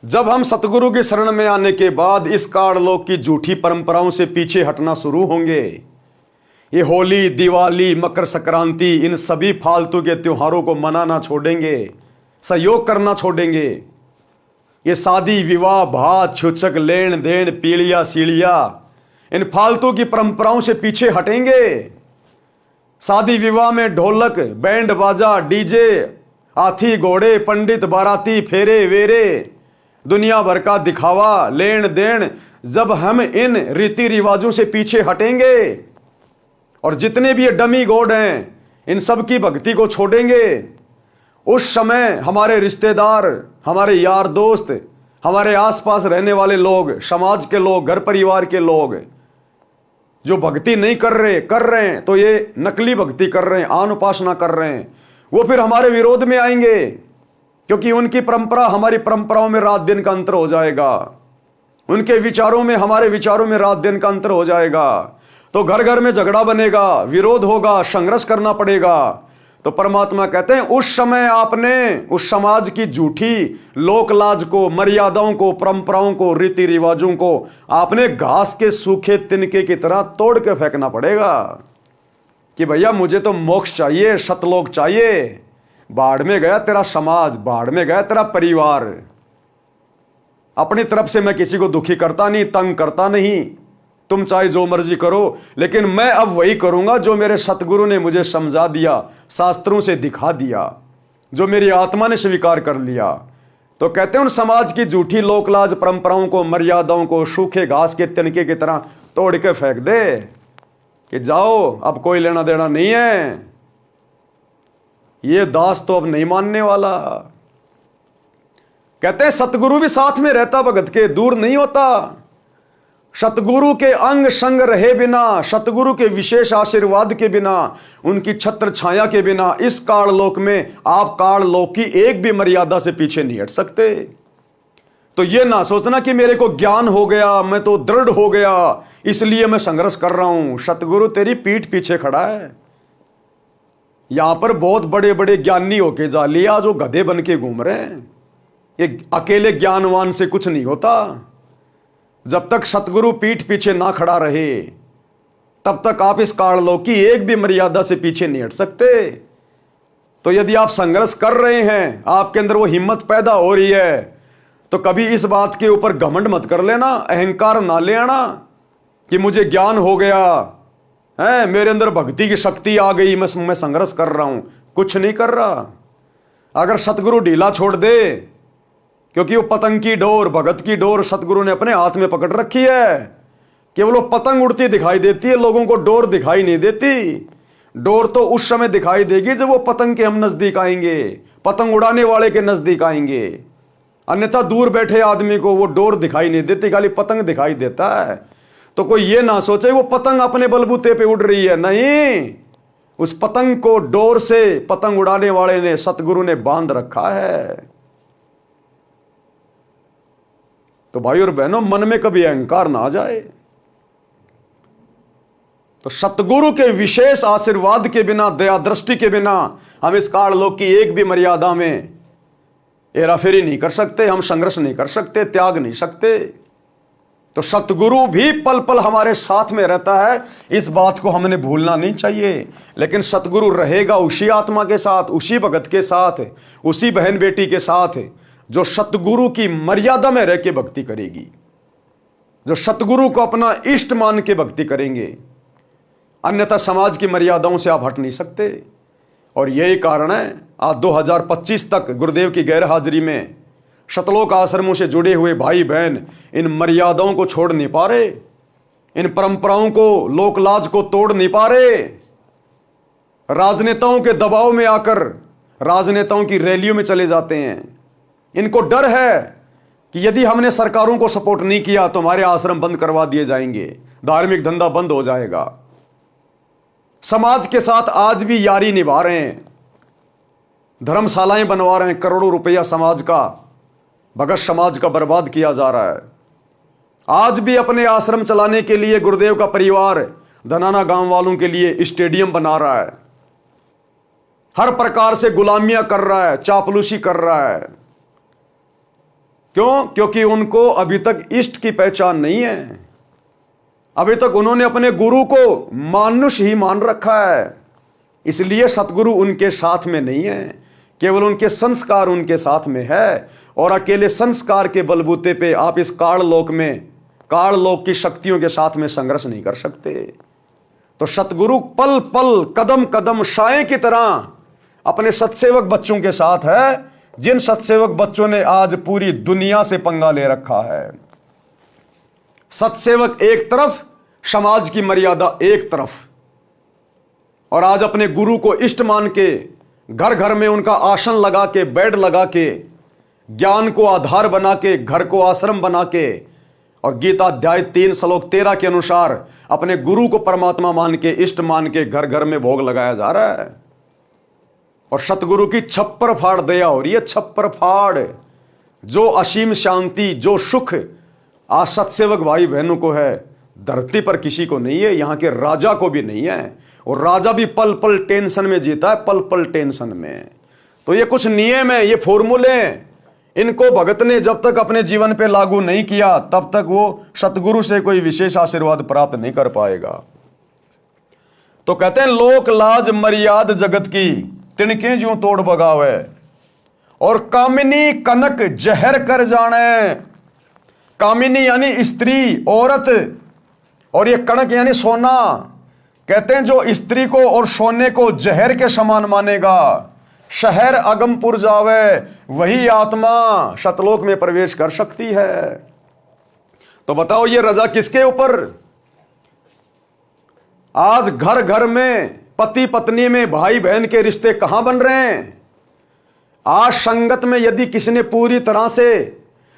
जब हम सतगुरु की शरण में आने के बाद इस काललोक की झूठी परंपराओं से पीछे हटना शुरू होंगे, ये होली, दिवाली, मकर संक्रांति, इन सभी फालतू के त्योहारों को मनाना छोड़ेंगे, सहयोग करना छोड़ेंगे। ये शादी, विवाह, भात, छूछक, लेन देन, पीलिया सीढ़िया, इन फालतू की परंपराओं से पीछे हटेंगे। शादी विवाह में ढोलक, बैंड बाजा, डीजे, हाथी घोड़े, पंडित बाराती, फेरे वेरे, दुनिया भर का दिखावा, लेन देन, जब हम इन रीति रिवाजों से पीछे हटेंगे और जितने भी ये डमी गॉड हैं इन सब की भक्ति को छोड़ेंगे, उस समय हमारे रिश्तेदार, हमारे यार दोस्त, हमारे आसपास रहने वाले लोग, समाज के लोग, घर परिवार के लोग जो भक्ति नहीं कर रहे हैं तो ये नकली भक्ति कर रहे हैं, आन उपासना कर रहे हैं, वो फिर हमारे विरोध में आएंगे, क्योंकि उनकी परंपरा हमारी परंपराओं में रात दिन का अंतर हो जाएगा, उनके विचारों में हमारे विचारों में रात दिन का अंतर हो जाएगा। तो घर घर में झगड़ा बनेगा, विरोध होगा, संघर्ष करना पड़ेगा। तो परमात्मा कहते हैं उस समय आपने उस समाज की झूठी लोक लाज को, मर्यादाओं को, परंपराओं को, रीति रिवाजों को आपने घास के सूखे तिनके की तरह तोड़ के फेंकना पड़ेगा कि भैया मुझे तो मोक्ष चाहिए, सतलोक चाहिए। बाढ़ में गया तेरा समाज, बाढ़ में गया तेरा परिवार। अपनी तरफ से मैं किसी को दुखी करता नहीं, तंग करता नहीं, तुम चाहे जो मर्जी करो, लेकिन मैं अब वही करूंगा जो मेरे सतगुरु ने मुझे समझा दिया, शास्त्रों से दिखा दिया, जो मेरी आत्मा ने स्वीकार कर लिया। तो कहते हैं उन समाज की झूठी लोकलाज, परंपराओं को, मर्यादाओं को सूखे घास के तिनके की तरह तोड़ के फेंक दे कि जाओ, अब कोई लेना देना नहीं है, ये दास तो अब नहीं मानने वाला। कहते हैं सतगुरु भी साथ में रहता भगत के, दूर नहीं होता। सतगुरु के अंग संग रहे बिना, सतगुरु के विशेष आशीर्वाद के बिना, उनकी छत्र छाया के बिना इस काल लोक में आप काल लोक की एक भी मर्यादा से पीछे नहीं हट सकते। तो ये ना सोचना कि मेरे को ज्ञान हो गया, मैं तो दृढ़ हो गया, इसलिए मैं संघर्ष कर रहा हूं। सतगुरु तेरी पीठ पीछे खड़ा है। यहां पर बहुत बड़े बड़े ज्ञानी होके जा लिया जो गधे बन के घूम रहे हैं। ये अकेले ज्ञानवान से कुछ नहीं होता। जब तक सतगुरु पीठ पीछे ना खड़ा रहे तब तक आप इस काललोक की एक भी मर्यादा से पीछे नहीं हट सकते। तो यदि आप संघर्ष कर रहे हैं, आपके अंदर वो हिम्मत पैदा हो रही है, तो कभी इस बात के ऊपर घमंड मत कर लेना, अहंकार ना ले आना कि मुझे ज्ञान हो गया है, मेरे अंदर भक्ति की शक्ति आ गई, मैं संघर्ष कर रहा हूं। कुछ नहीं कर रहा। अगर सतगुरु ढीला छोड़ दे, क्योंकि वो पतंग की डोर, भगत की डोर सतगुरु ने अपने हाथ में पकड़ रखी है, केवल वो पतंग उड़ती दिखाई देती है, लोगों को डोर दिखाई नहीं देती। डोर तो उस समय दिखाई देगी जब वो पतंग के हम नजदीक आएंगे, पतंग उड़ाने वाले के नजदीक आएंगे। अन्यथा दूर बैठे आदमी को वो डोर दिखाई नहीं देती, खाली पतंग दिखाई देता है। तो कोई ये ना सोचे वो पतंग अपने बलबूते पे उड़ रही है, नहीं, उस पतंग को डोर से पतंग उड़ाने वाले ने, सतगुरु ने बांध रखा है। तो भाई और बहनों, मन में कभी अहंकार ना आ जाए। तो सतगुरु के विशेष आशीर्वाद के बिना, दया दृष्टि के बिना हम इस काललोक की एक भी मर्यादा में हेराफेरी नहीं कर सकते, हम संघर्ष नहीं कर सकते, त्याग नहीं सकते। तो सतगुरु भी पल पल हमारे साथ में रहता है, इस बात को हमने भूलना नहीं चाहिए। लेकिन सतगुरु रहेगा उसी आत्मा के साथ, उसी भगत के साथ, उसी बहन बेटी के साथ जो सतगुरु की मर्यादा में रह के भक्ति करेगी, जो सतगुरु को अपना इष्ट मान के भक्ति करेंगे। अन्यथा समाज की मर्यादाओं से आप हट नहीं सकते। और यही कारण है आज 2025 तक गुरुदेव की गैर हाजिरी में शतलोक आश्रमों से जुड़े हुए भाई बहन इन मर्यादाओं को छोड़ नहीं पा रहे, इन परंपराओं को, लोकलाज को तोड़ नहीं पा रहे। राजनेताओं के दबाव में आकर राजनेताओं की रैलियों में चले जाते हैं। इनको डर है कि यदि हमने सरकारों को सपोर्ट नहीं किया तो हमारे आश्रम बंद करवा दिए जाएंगे, धार्मिक धंधा बंद हो जाएगा। समाज के साथ आज भी यारी निभा रहे हैं, धर्मशालाएं बनवा रहे हैं, करोड़ों रुपया समाज का, भगत समाज का बर्बाद किया जा रहा है। आज भी अपने आश्रम चलाने के लिए गुरुदेव का परिवार धनाना गांव वालों के लिए स्टेडियम बना रहा है, हर प्रकार से गुलामियां कर रहा है, चापलूसी कर रहा है। क्यों? क्योंकि उनको अभी तक इष्ट की पहचान नहीं है। अभी तक उन्होंने अपने गुरु को मानुष ही मान रखा है, इसलिए सतगुरु उनके साथ में नहीं है, केवल उनके संस्कार उनके साथ में है। और अकेले संस्कार के बलबूते पे आप इस काल लोक की शक्तियों के साथ में संघर्ष नहीं कर सकते। तो सतगुरु पल पल कदम कदम साए की तरह अपने सत्सेवक बच्चों के साथ है, जिन सत्सेवक बच्चों ने आज पूरी दुनिया से पंगा ले रखा है। सत्सेवक एक तरफ, समाज की मर्यादा एक तरफ, और आज अपने गुरु को इष्ट मान के घर घर में उनका आसन लगा के, बेड लगा के, ज्ञान को आधार बना के, घर को आश्रम बना के, और गीता अध्याय 3 श्लोक 13 के अनुसार अपने गुरु को परमात्मा मान के, इष्ट मान के घर घर में भोग लगाया जा रहा है। और सतगुरु की छप्पर फाड़ दया हो रही है, छप्पर फाड़। जो असीम शांति, जो सुख आज सत्सेवक भाई बहनों को है, धरती पर किसी को नहीं है, यहाँ के राजा को भी नहीं है। और राजा भी पल पल टेंशन में जीता है, पल पल टेंशन में। तो ये कुछ नियम है, ये फॉर्मूले, इनको भगत ने जब तक अपने जीवन पे लागू नहीं किया तब तक वो सतगुरु से कोई विशेष आशीर्वाद प्राप्त नहीं कर पाएगा। तो कहते हैं लोक लाज मर्याद जगत की तिनके ज्यों तोड़ बगावे, और कामिनी कनक जहर कर जाने। कामिनी यानी स्त्री, औरत, और ये कनक यानी सोना। कहते हैं जो स्त्री को और सोने को जहर के समान मानेगा, शहर अगमपुर जावे, वही आत्मा सतलोक में प्रवेश कर सकती है। तो बताओ ये रजा किसके ऊपर? आज घर घर में, पति पत्नी में, भाई बहन के रिश्ते कहां बन रहे हैं? आज संगत में यदि किसी ने पूरी तरह से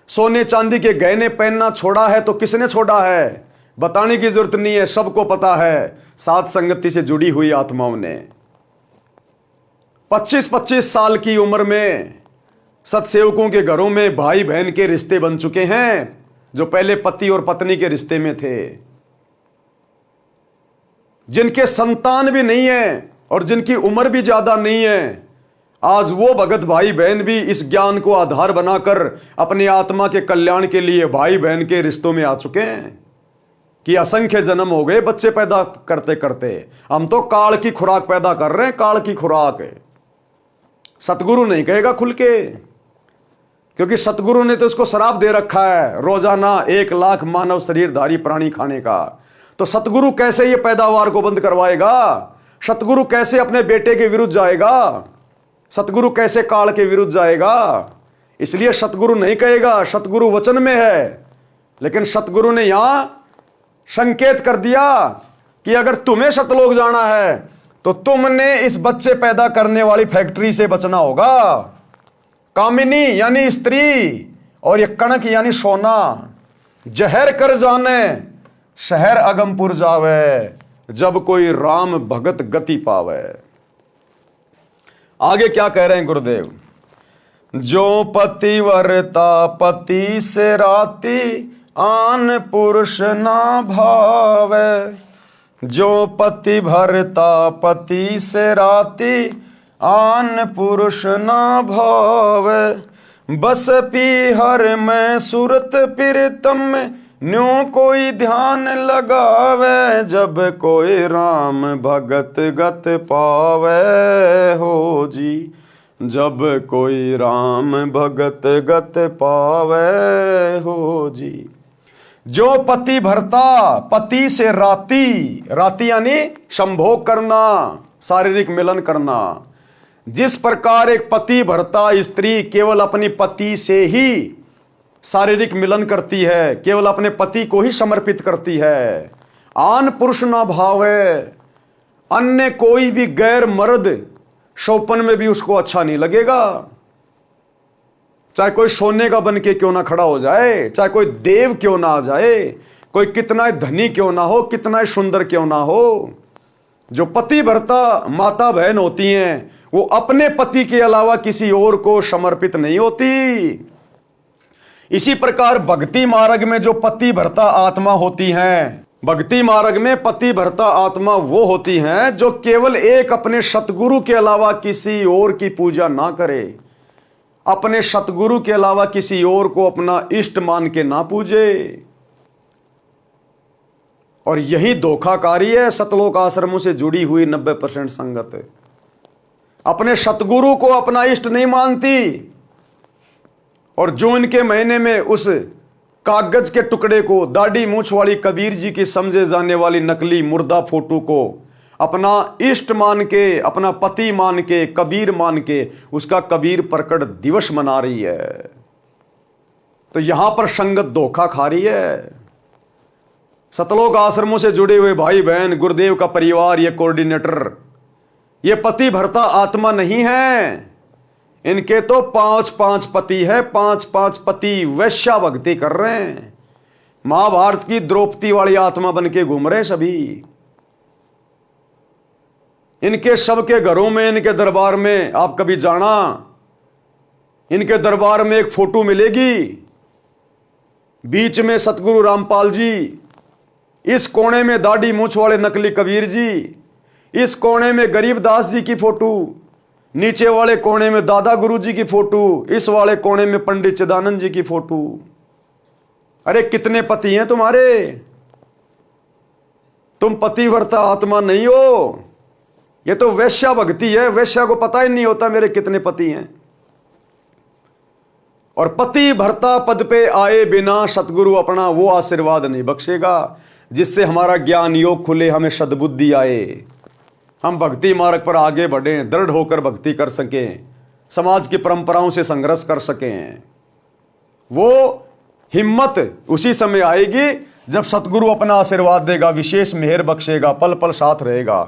सोने चांदी के गहने पहनना छोड़ा है तो किसने छोड़ा है? बताने की जरूरत नहीं है, सबको पता है। साथ संगति से जुड़ी हुई आत्माओं ने 25-25 साल की उम्र में सत्सेवकों के घरों में भाई बहन के रिश्ते बन चुके हैं, जो पहले पति और पत्नी के रिश्ते में थे। जिनके संतान भी नहीं है और जिनकी उम्र भी ज्यादा नहीं है, आज वो भगत भाई बहन भी इस ज्ञान को आधार बनाकर अपनी आत्मा के कल्याण के लिए भाई बहन के रिश्तों में आ चुके हैं कि असंख्य जन्म हो गए बच्चे पैदा करते करते। हम तो काल की खुराक पैदा कर रहे हैं, काल की खुराक। सतगुरु नहीं कहेगा खुल के, क्योंकि सतगुरु ने तो इसको श्राप दे रखा है रोजाना 1 लाख मानव शरीरधारी प्राणी खाने का। तो सतगुरु कैसे ये पैदावार को बंद करवाएगा? सतगुरु कैसे अपने बेटे के विरुद्ध जाएगा? सतगुरु कैसे काल के विरुद्ध जाएगा? इसलिए सतगुरु नहीं कहेगा, सतगुरु वचन में है। लेकिन सतगुरु ने यहां संकेत कर दिया कि अगर तुम्हें सतलोक जाना है तो तुमने इस बच्चे पैदा करने वाली फैक्ट्री से बचना होगा। कामिनी यानी स्त्री, और ये कणक यानी सोना। जहर कर जाने, शहर अगमपुर जावे, जब कोई राम भगत गति पावे। आगे क्या कह रहे हैं गुरुदेव? जो पतिव्रता पति से राती, आन पुरुष ना भावे। जो पति भरता पति से राती, आन पुरुष ना भावे। बस पीहर में सुरत प्रीतम में, न्यों कोई ध्यान लगावे। जब कोई राम भगत गत पावे हो जी, जब कोई राम भगत गत पावे हो जी। जो पति भरता, पति से राती, राती यानी संभोग करना, शारीरिक मिलन करना। जिस प्रकार एक पति भरता स्त्री केवल अपनी पति से ही शारीरिक मिलन करती है, केवल अपने पति को ही समर्पित करती है। आन पुरुष ना भावे, अन्य कोई भी गैर मर्द शौपन में भी उसको अच्छा नहीं लगेगा। चाहे कोई सोने का बन के क्यों ना खड़ा हो जाए, चाहे कोई देव क्यों ना आ जाए, कोई कितना धनी क्यों ना हो, कितना सुंदर क्यों ना हो, जो पति भर्ता माता बहन होती हैं वो अपने पति के अलावा किसी और को समर्पित नहीं होती। इसी प्रकार भक्ति मार्ग में जो पति भर्ता आत्मा होती हैं, भक्ति मार्ग में पति भर्ता आत्मा वो होती हैं जो केवल एक अपने सतगुरु के अलावा किसी और की पूजा ना करे, अपने सतगुरु के अलावा किसी और को अपना इष्ट मान के ना पूजे। और यही धोखाकारी है सतलोक आश्रमों से जुड़ी हुई 90% संगत। अपने सतगुरु को अपना इष्ट नहीं मानती, और जो इनके महीने में उस कागज के टुकड़े को, दाढ़ी मूछ वाली कबीर जी की समझे जाने वाली नकली मुर्दा फोटो को अपना इष्ट मान के, अपना पति मान के, कबीर मान के उसका कबीर प्रकट दिवस मना रही है। तो यहां पर संगत धोखा खा रही है। सतलोक आश्रमों से जुड़े हुए भाई बहन, गुरुदेव का परिवार, ये कोऑर्डिनेटर, ये पति भर्ता आत्मा नहीं है। इनके तो 5-5 पति है, 5-5 पति वैश्या भक्ति कर रहे हैं। महाभारत की द्रौपदी वाली आत्मा बन के घूम रहे सभी। इनके सबके घरों में, इनके दरबार में आप कभी जाना, इनके दरबार में एक फोटो मिलेगी, बीच में सतगुरु रामपाल जी, इस कोने में दाढ़ी मूछ वाले नकली कबीर जी, इस कोने में गरीबदास जी की फोटो, नीचे वाले कोने में दादा गुरु जी की फोटो, इस वाले कोने में पंडित चिदानंद जी की फोटो। अरे कितने पति हैं तुम्हारे? तुम पतिव्रता आत्मा नहीं हो, ये तो वैश्या भक्ति है। वैश्या को पता ही नहीं होता मेरे कितने पति हैं। और पति भर्ता पद पे आए बिना सतगुरु अपना वो आशीर्वाद नहीं बख्शेगा जिससे हमारा ज्ञान योग खुले, हमें सद्बुद्धि आए, हम भक्ति मार्ग पर आगे बढ़ें, दृढ़ होकर भक्ति कर सकें, समाज की परंपराओं से संघर्ष कर सकें। वो हिम्मत उसी समय आएगी जब सतगुरु अपना आशीर्वाद देगा, विशेष मेहर बख्शेगा, पल पल साथ रहेगा।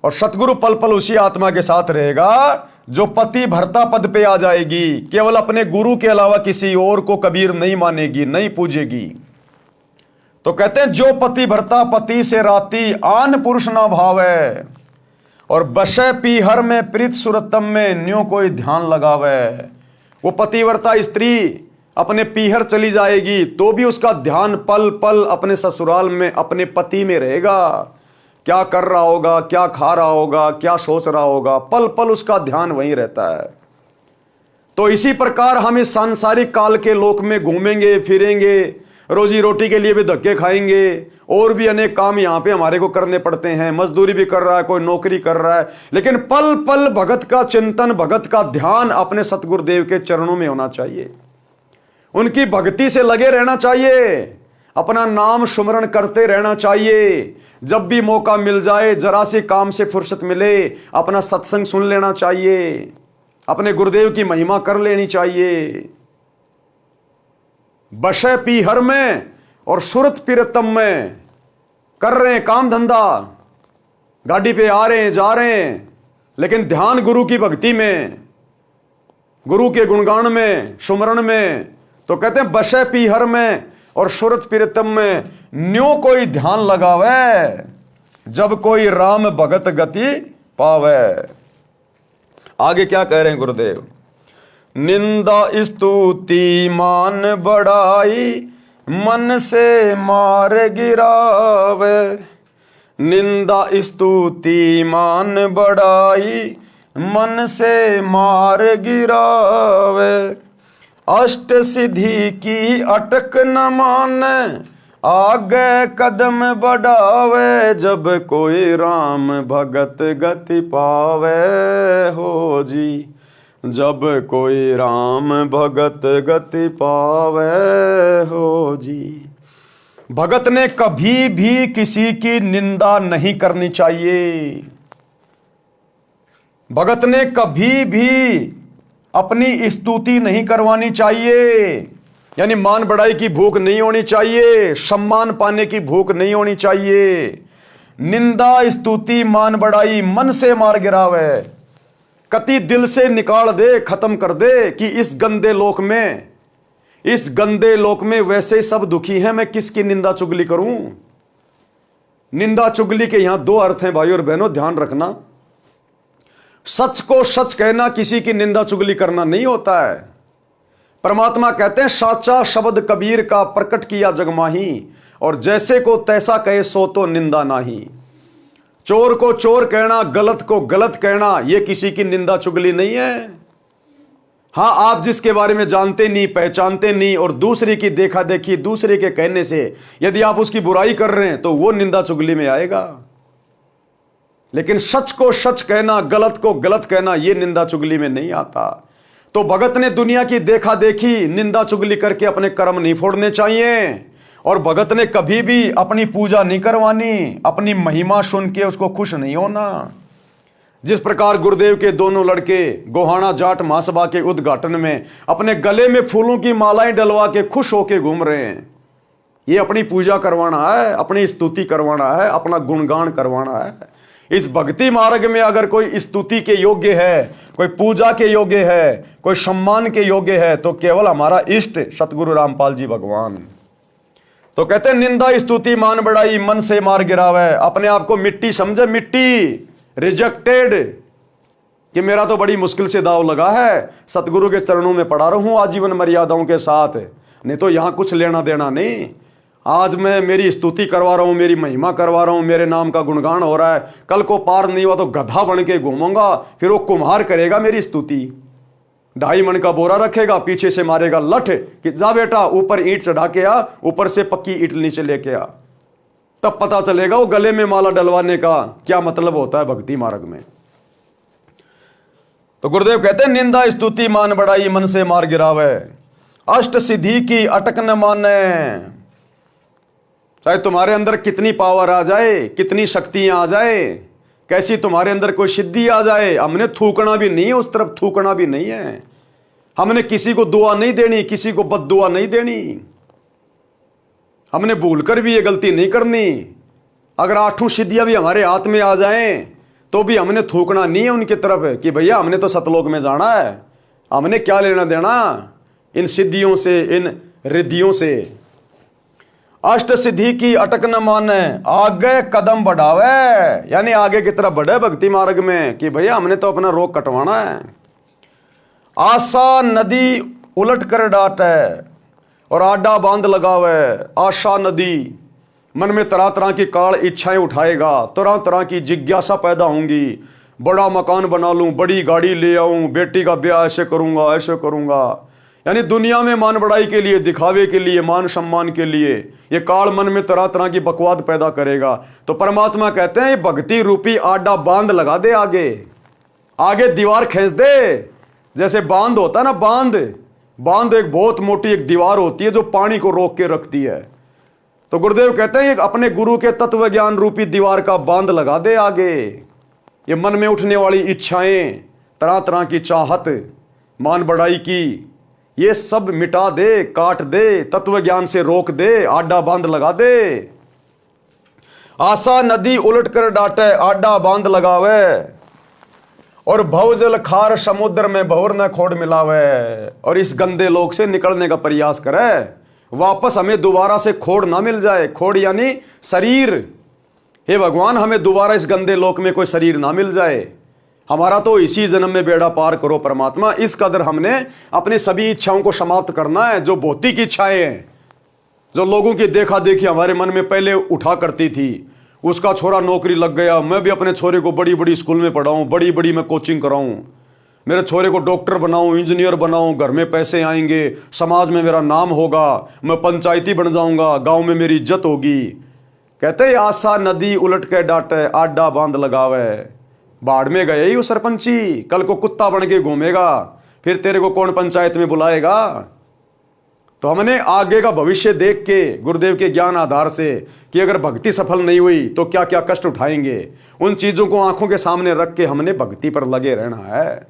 और सतगुरु पल पल उसी आत्मा के साथ रहेगा जो पति भर्ता पद पे आ जाएगी, केवल अपने गुरु के अलावा किसी और को कबीर नहीं मानेगी, नहीं पूजेगी। तो कहते हैं जो पति भर्ता पति से राती आन पुरुष ना भावे, और बशे पीहर में प्रीत सुरतम में न्यों कोई ध्यान लगावे। वो पतिव्रता स्त्री अपने पीहर चली जाएगी तो भी उसका ध्यान पल पल अपने ससुराल में, अपने पति में रहेगा। क्या कर रहा होगा, क्या खा रहा होगा, क्या सोच रहा होगा, पल पल उसका ध्यान वहीं रहता है। तो इसी प्रकार हम इस सांसारिक काल के लोक में घूमेंगे फिरेंगे, रोजी रोटी के लिए भी धक्के खाएंगे, और भी अनेक काम यहां पे हमारे को करने पड़ते हैं। मजदूरी भी कर रहा है, कोई नौकरी कर रहा है, लेकिन पल पल भगत का चिंतन, भगत का ध्यान अपने सतगुरुदेव के चरणों में होना चाहिए। उनकी भक्ति से लगे रहना चाहिए, अपना नाम सुमरण करते रहना चाहिए। जब भी मौका मिल जाए, जरा सी काम से फुर्सत मिले, अपना सत्संग सुन लेना चाहिए, अपने गुरुदेव की महिमा कर लेनी चाहिए। बशे पीहर में और सुरत पीरतम में कर रहे हैं काम धंधा, गाड़ी पे आ रहे हैं जा रहे हैं, लेकिन ध्यान गुरु की भक्ति में, गुरु के गुणगान में, सुमरण में। तो कहते हैं बशे पीहर में और सुरत पीरतम में न्यों कोई ध्यान लगावे, जब कोई राम भगत गति पावे। आगे क्या कह रहे हैं गुरुदेव? निंदा स्तुति मान बढ़ाई मन से मार गिरावे। निंदा स्तुति मान बढ़ाई मन से मार गिरावे। अष्ट सिद्धि की अटक न माने आगे कदम बढ़ावे। जब कोई राम भगत गति पावे हो जी, जब कोई राम भगत गति पावे हो जी। भगत ने कभी भी किसी की निंदा नहीं करनी चाहिए। भगत ने कभी भी अपनी स्तुति नहीं करवानी चाहिए, यानी मान बढ़ाई की भूख नहीं होनी चाहिए, सम्मान पाने की भूख नहीं होनी चाहिए। निंदा स्तुति मान बढ़ाई मन से मार गिरावे। कति दिल से निकाल दे, खत्म कर दे कि इस गंदे लोक में वैसे सब दुखी हैं, मैं किसकी निंदा चुगली करूं। निंदा चुगली के यहां दो अर्थ हैं भाई और बहनों, ध्यान रखना। सच को सच कहना किसी की निंदा चुगली करना नहीं होता है। परमात्मा कहते हैं साचा शब्द कबीर का प्रकट किया जगमाही, और जैसे को तैसा कहे सो तो निंदा नाही। चोर को चोर कहना, गलत को गलत कहना, यह किसी की निंदा चुगली नहीं है। हां, आप जिसके बारे में जानते नहीं, पहचानते नहीं, और दूसरे की देखा देखी, दूसरे के कहने से यदि आप उसकी बुराई कर रहे हैं तो वो निंदा चुगली में आएगा। लेकिन सच को सच कहना, गलत को गलत कहना, यह निंदा चुगली में नहीं आता। तो भगत ने दुनिया की देखा देखी, निंदा चुगली करके अपने कर्म नहीं फोड़ने चाहिए, और भगत ने कभी भी अपनी पूजा नहीं करवानी, अपनी महिमा सुन के उसको खुश नहीं होना। जिस प्रकार गुरुदेव के दोनों लड़के गोहाना जाट महासभा के उद्घाटन में अपने गले में फूलों की मालाएं डलवा के खुश होके घूम रहे हैं, ये अपनी पूजा करवाना है, अपनी स्तुति करवाना है, अपना गुणगान करवाना है। इस भक्ति मार्ग में अगर कोई स्तुति के योग्य है, कोई पूजा के योग्य है, कोई सम्मान के योग्य है, तो केवल हमारा इष्ट सतगुरु रामपाल जी भगवान। तो कहते हैं निंदा स्तुति मान बढ़ाई मन से मार गिरावे। अपने आप को मिट्टी समझे, मिट्टी, रिजेक्टेड, कि मेरा तो बड़ी मुश्किल से दाव लगा है, सतगुरु के चरणों में पड़ा रहूं आजीवन मर्यादाओं के साथ, नहीं तो यहां कुछ लेना देना नहीं। आज मैं मेरी स्तुति करवा रहा हूं, मेरी महिमा करवा रहा हूं, मेरे नाम का गुणगान हो रहा है, कल को पार नहीं हुआ तो गधा बन के घूमूंगा, फिर वो कुम्हार करेगा मेरी स्तुति। 2.5 मन का बोरा रखेगा, पीछे से मारेगा लठ कि जा बेटा ऊपर ईंट चढ़ा के आ, ऊपर से पक्की ईंट नीचे लेके आ। तब पता चलेगा वो गले में माला डलवाने का क्या मतलब होता है भक्ति मार्ग में। तो गुरुदेव कहते हैं निंदा स्तुति मान बढ़ाई मन से मार गिरावे। अष्ट सिद्धि की अटक न माने। चाहे तुम्हारे अंदर कितनी पावर आ जाए, कितनी शक्तियां आ जाए, कैसी तुम्हारे अंदर कोई सिद्धि आ जाए, हमने थूकना भी नहीं है, उस तरफ थूकना भी नहीं है। हमने किसी को दुआ नहीं देनी, किसी को बद्दुआ नहीं देनी, हमने भूलकर भी ये गलती नहीं करनी। अगर 8 सिद्धियां भी हमारे हाथ में आ जाएं तो भी हमने थूकना नहीं है उनकी तरफ कि भैया हमने तो सतलोक में जाना है, हमने क्या लेना देना इन सिद्धियों से, इन रिद्धियों से। अष्ट सिद्धि की अटक न माने, आगे कदम बढ़ावे, यानी आगे की तरफ बढ़े भक्ति मार्ग में कि भैया हमने तो अपना रोग कटवाना है। आशा नदी उलट कर डाटे और आडा बांध लगावे। आशा नदी, मन में तरह तरह की काल इच्छाएं उठाएगा, तरह तरह की जिज्ञासा पैदा होंगी। बड़ा मकान बना लूं, बड़ी गाड़ी ले आऊं, बेटी का ब्याह ऐसे करूंगा, ऐसे करूंगा, यानी दुनिया में मान बढ़ाई के लिए, दिखावे के लिए, मान सम्मान के लिए ये काल मन में तरह तरह की बकवाद पैदा करेगा। तो परमात्मा कहते हैं ये भक्ति रूपी आडा बांध लगा दे, आगे दीवार खींच दे। जैसे बांध होता है ना, बांध एक बहुत मोटी एक दीवार होती है जो पानी को रोक के रखती है। तो गुरुदेव कहते हैं अपने गुरु के तत्व ज्ञान रूपी दीवार का बांध लगा दे आगे। ये मन में उठने वाली इच्छाएं, तरह तरह की चाहत, मान बढ़ाई की, ये सब मिटा दे, काट दे, तत्व ज्ञान से रोक दे, आडा बांध लगा दे। आशा नदी उलट कर डाटे, आडा बांध लगावे, और भवजल खार समुद्र में भौर न खोड़ मिलावे। और इस गंदे लोक से निकलने का प्रयास करे, वापस हमें दोबारा से खोड़ ना मिल जाए। खोड़ यानी शरीर। हे भगवान हमें दोबारा इस गंदे लोक में कोई शरीर ना मिल जाए, हमारा तो इसी जन्म में बेड़ा पार करो परमात्मा। इस कदर हमने अपनी सभी इच्छाओं को समाप्त करना है, जो भौतिक इच्छाएं हैं, जो लोगों की देखा देखी हमारे मन में पहले उठा करती थी। उसका छोरा नौकरी लग गया, मैं भी अपने छोरे को बड़ी बड़ी स्कूल में पढ़ाऊं, बड़ी बड़ी मैं कोचिंग कराऊं, मेरे छोरे को डॉक्टर बनाऊं, इंजीनियर बनाऊं, घर में पैसे आएंगे, समाज में मेरा नाम होगा, मैं पंचायती बन जाऊंगा, गांव में मेरी इज्जत होगी। कहते आशा नदी उलट के डाटे, आडा बांध लगावे। बाढ़ में गए ही वो सरपंची, कल को कुत्ता बन के घूमेगा, फिर तेरे को कौन पंचायत में बुलाएगा। तो हमने आगे का भविष्य देख के गुरुदेव के ज्ञान आधार से कि अगर भक्ति सफल नहीं हुई तो क्या क्या कष्ट उठाएंगे, उन चीजों को आंखों के सामने रख के हमने भक्ति पर लगे रहना है।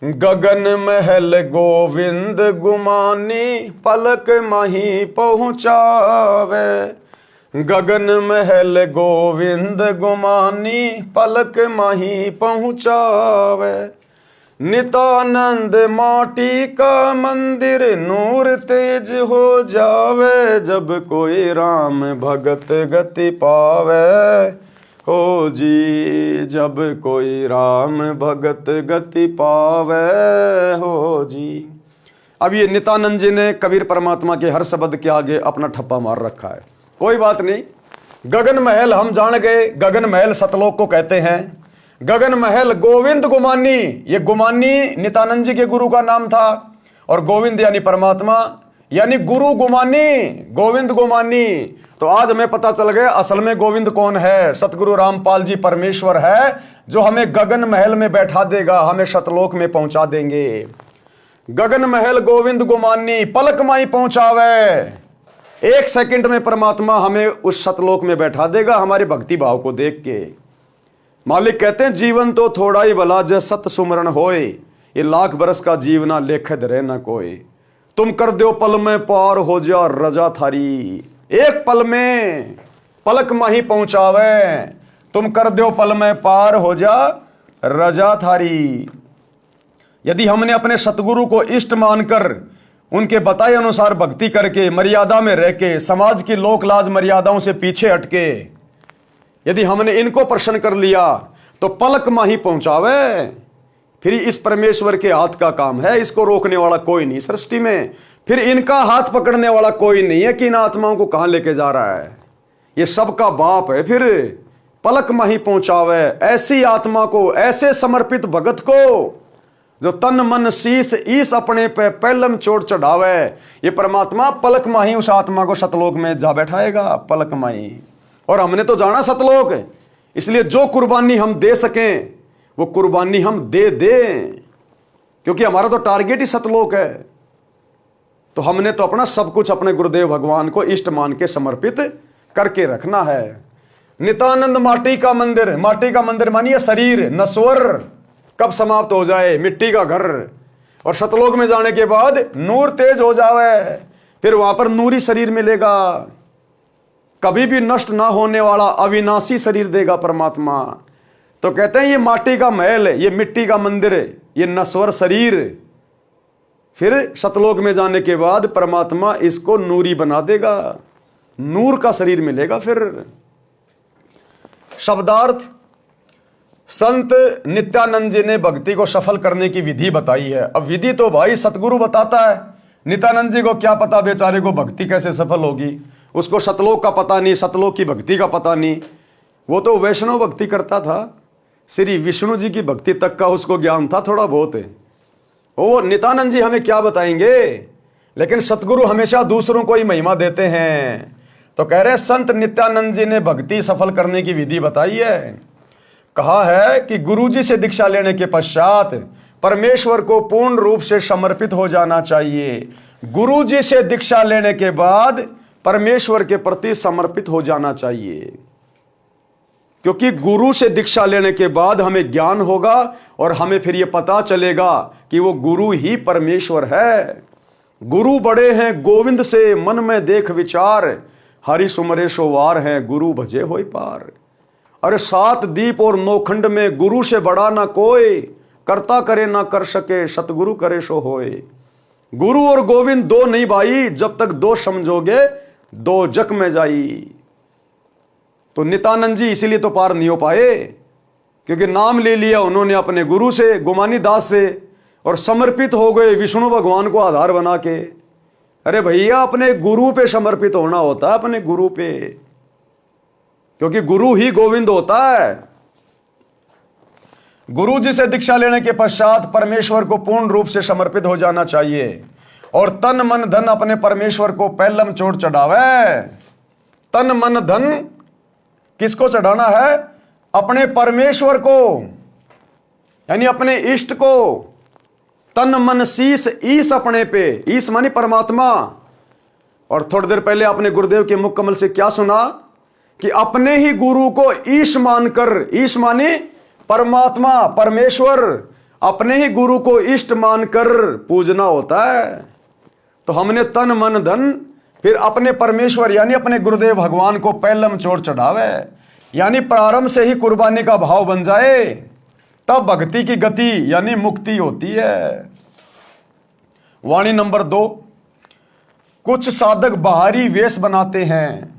गगन महल गोविंद गुमानी, पलक माही पहुंचावे। गगन महल गोविंद गुमानी, पलक माही पहुँचावे। नितानंद माटी का मंदिर, नूर तेज हो जावे। जब कोई राम भगत गति पावे, हो जी जब कोई राम भगत गति पावे, हो जी। अब ये नित्यानंद जी ने कबीर परमात्मा के हर शब्द के आगे अपना ठप्पा मार रखा है। कोई बात नहीं, गगन महल हम जान गए, गगन महल सतलोक को कहते हैं। गगन महल गोविंद गुमानी, ये गुमानी नित्यानंद जी के गुरु का नाम था, और गोविंद यानी परमात्मा, यानी गुरु गुमानी, गोविंद गुमानी। तो आज हमें पता चल गया असल में गोविंद कौन है। सतगुरु रामपाल जी परमेश्वर है, जो हमें गगन महल में बैठा देगा, हमें सतलोक में पहुंचा देंगे। गगन महल गोविंद गुमानी, पलक माई पहुंचावे। 1 सेकंड में परमात्मा हमें उस सतलोक में बैठा देगा, हमारे भक्ति भाव को देख के। मालिक कहते हैं जीवन तो थोड़ा ही भला, जय सत सुमरण होए। ये 1,00,000 बरस का जीवना लेखे धरे न कोई। तुम कर दो पल में पार हो जा रजा थारी। 1 पल में पलक माही पहुंचावे। तुम कर दो पल में पार हो जा रजा थारी। यदि हमने अपने सतगुरु को इष्ट मानकर उनके बताए अनुसार भक्ति करके, मर्यादा में रह के, समाज की लोक लाज मर्यादाओं से पीछे हटके यदि हमने इनको प्रसन्न कर लिया, तो पलक माही पहुंचावे। फिर इस परमेश्वर के हाथ का काम है, इसको रोकने वाला कोई नहीं सृष्टि में। फिर इनका हाथ पकड़ने वाला कोई नहीं है कि इन आत्माओं को कहां लेके जा रहा है। ये सबका बाप है। फिर पलक माही पहुंचावे ऐसी आत्मा को, ऐसे समर्पित भगत को, जो तन मन शीस ईस अपने पे पहलम चोट चढ़ावे। ये परमात्मा पलक माही उस आत्मा को सतलोक में जा बैठाएगा, पलक माही। और हमने तो जाना सतलोक, इसलिए जो कुर्बानी हम दे सकें वो कुर्बानी हम दे दें, क्योंकि हमारा तो टारगेट ही सतलोक है। तो हमने तो अपना सब कुछ अपने गुरुदेव भगवान को इष्ट मान के समर्पित करके रखना है। नित्यानंद माटी का मंदिर, माटी का मंदिर मानिए शरीर, नश्वर कब समाप्त हो जाए, मिट्टी का घर। और सतलोक में जाने के बाद नूर तेज हो जावे, फिर वहां पर नूरी शरीर मिलेगा, कभी भी नष्ट ना होने वाला अविनाशी शरीर देगा परमात्मा। तो कहते हैं ये माटी का महल, ये मिट्टी का मंदिर, ये नश्वर शरीर, फिर सतलोक में जाने के बाद परमात्मा इसको नूरी बना देगा, नूर का शरीर मिलेगा। फिर शब्दार्थ, संत नित्यानंद जी ने भक्ति को सफल करने की विधि बताई है। अब विधि तो भाई सतगुरु बताता है, नित्यानंद जी को क्या पता बेचारे को भक्ति कैसे सफल होगी। उसको सतलोक का पता नहीं, सतलोक की भक्ति का पता नहीं। वो तो वैष्णव भक्ति करता था, श्री विष्णु जी की भक्ति तक का उसको ज्ञान था थोड़ा बहुत है। वो नित्यानंद जी हमें क्या बताएंगे। लेकिन सतगुरु हमेशा दूसरों को ही महिमा देते हैं। तो कह रहे संत नित्यानंद जी ने भक्ति सफल करने की विधि बताई है। कहा है कि गुरु जी से दीक्षा लेने के पश्चात परमेश्वर को पूर्ण रूप से समर्पित हो जाना चाहिए। गुरु जी से दीक्षा लेने के बाद परमेश्वर के प्रति समर्पित हो जाना चाहिए, क्योंकि गुरु से दीक्षा लेने के बाद हमें ज्ञान होगा और हमें फिर यह पता चलेगा कि वो गुरु ही परमेश्वर है। गुरु बड़े हैं गोविंद से मन में देख विचार, हरि सुमरे सो वार हैं गुरु भजे होई पार। अरे 7 दीप और 9 खंड में गुरु से बड़ा ना कोई, करता करे ना कर सके सतगुरु करे सो होए। गुरु और गोविंद 2 नहीं भाई, जब तक 2 समझोगे 2 जग में जाई। तो नित्यानंद जी इसीलिए तो पार नहीं हो पाए, क्योंकि नाम ले लिया उन्होंने अपने गुरु से, गुमानी दास से, और समर्पित हो गए विष्णु भगवान को आधार बना के। अरे भैया अपने गुरु पे समर्पित होना होता है, अपने गुरु पे, क्योंकि गुरु ही गोविंद होता है। गुरु जी से दीक्षा लेने के पश्चात परमेश्वर को पूर्ण रूप से समर्पित हो जाना चाहिए और तन मन धन अपने परमेश्वर को पहलम चोट चढ़ावे। तन मन धन किसको चढ़ाना है? अपने परमेश्वर को, यानी अपने इष्ट को। तन मन शीस ईस अपने पे, ईस मानी परमात्मा। और थोड़ी देर पहले आपने गुरुदेव के मुख कमल से क्या सुना कि अपने ही गुरु को ईश मानकर, ईश माने परमात्मा परमेश्वर, अपने ही गुरु को इष्ट मानकर पूजना होता है। तो हमने तन मन धन फिर अपने परमेश्वर यानी अपने गुरुदेव भगवान को पहलम चोर चढ़ावे, यानी प्रारंभ से ही कुर्बानी का भाव बन जाए, तब भक्ति की गति यानी मुक्ति होती है। वाणी नंबर 2, कुछ साधक बाहरी वेश बनाते हैं,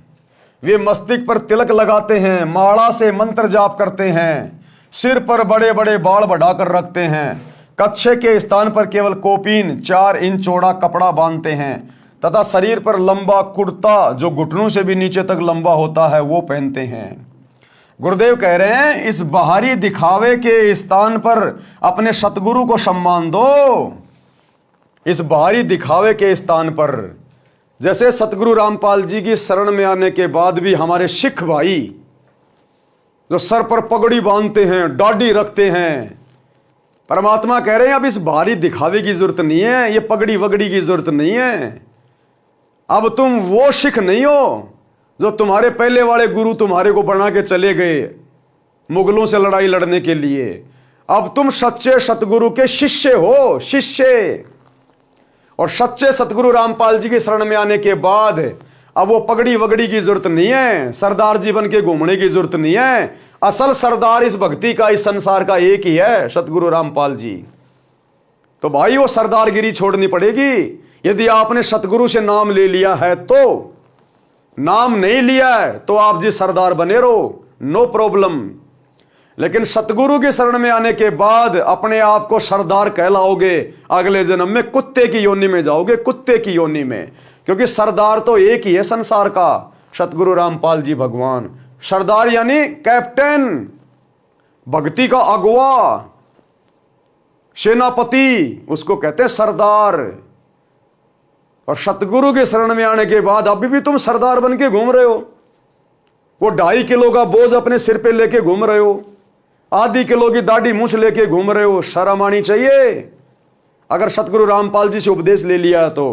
वे मस्तिष्क पर तिलक लगाते हैं, माला से मंत्र जाप करते हैं, सिर पर बड़े बड़े बाल बढ़ाकर रखते हैं, कच्छे के स्थान पर केवल कोपीन 4 इंच चौड़ा कपड़ा बांधते हैं तथा शरीर पर लंबा कुर्ता जो घुटनों से भी नीचे तक लंबा होता है वो पहनते हैं। गुरुदेव कह रहे हैं इस बाहरी दिखावे के स्थान पर अपने सतगुरु को सम्मान दो। इस बाहरी दिखावे के स्थान पर, जैसे सतगुरु रामपाल जी की शरण में आने के बाद भी हमारे सिख भाई जो सर पर पगड़ी बांधते हैं, दाढ़ी रखते हैं, परमात्मा कह रहे हैं अब इस बाहरी दिखावे की जरूरत नहीं है, ये पगड़ी वगड़ी की जरूरत नहीं है। अब तुम वो सिख नहीं हो जो तुम्हारे पहले वाले गुरु तुम्हारे को बना के चले गए मुगलों से लड़ाई लड़ने के लिए। अब तुम सच्चे सतगुरु के शिष्य हो, शिष्य। और सच्चे सतगुरु रामपाल जी की शरण में आने के बाद अब वो पगड़ी वगड़ी की जरूरत नहीं है, सरदार जी बन के घूमने की जरूरत नहीं है। असल सरदार इस भक्ति का, इस संसार का एक ही है, सतगुरु रामपाल जी। तो भाई वो सरदारगिरी छोड़नी पड़ेगी। यदि आपने सतगुरु से नाम ले लिया है तो, नाम नहीं लिया है तो आप जी सरदार बने रहो, नो प्रॉब्लम। लेकिन सतगुरु की शरण में आने के बाद अपने आप को सरदार कहलाओगे, अगले जन्म में कुत्ते की योनि में जाओगे, कुत्ते की योनि में। क्योंकि सरदार तो एक ही है संसार का, सतगुरु रामपाल जी भगवान। सरदार यानी कैप्टन, भक्ति का अगुवा, सेनापति, उसको कहते हैं सरदार। और सतगुरु के शरण में आने के बाद अभी भी तुम सरदार बन के घूम रहे हो। वो 2.5 किलो का बोझ अपने सिर पे लेके घूम रहे हो, आधी किलो की दाढ़ी मूछ लेके घूम रहे हो। शर्म आनी चाहिए। अगर सतगुरु रामपाल जी से उपदेश ले लिया तो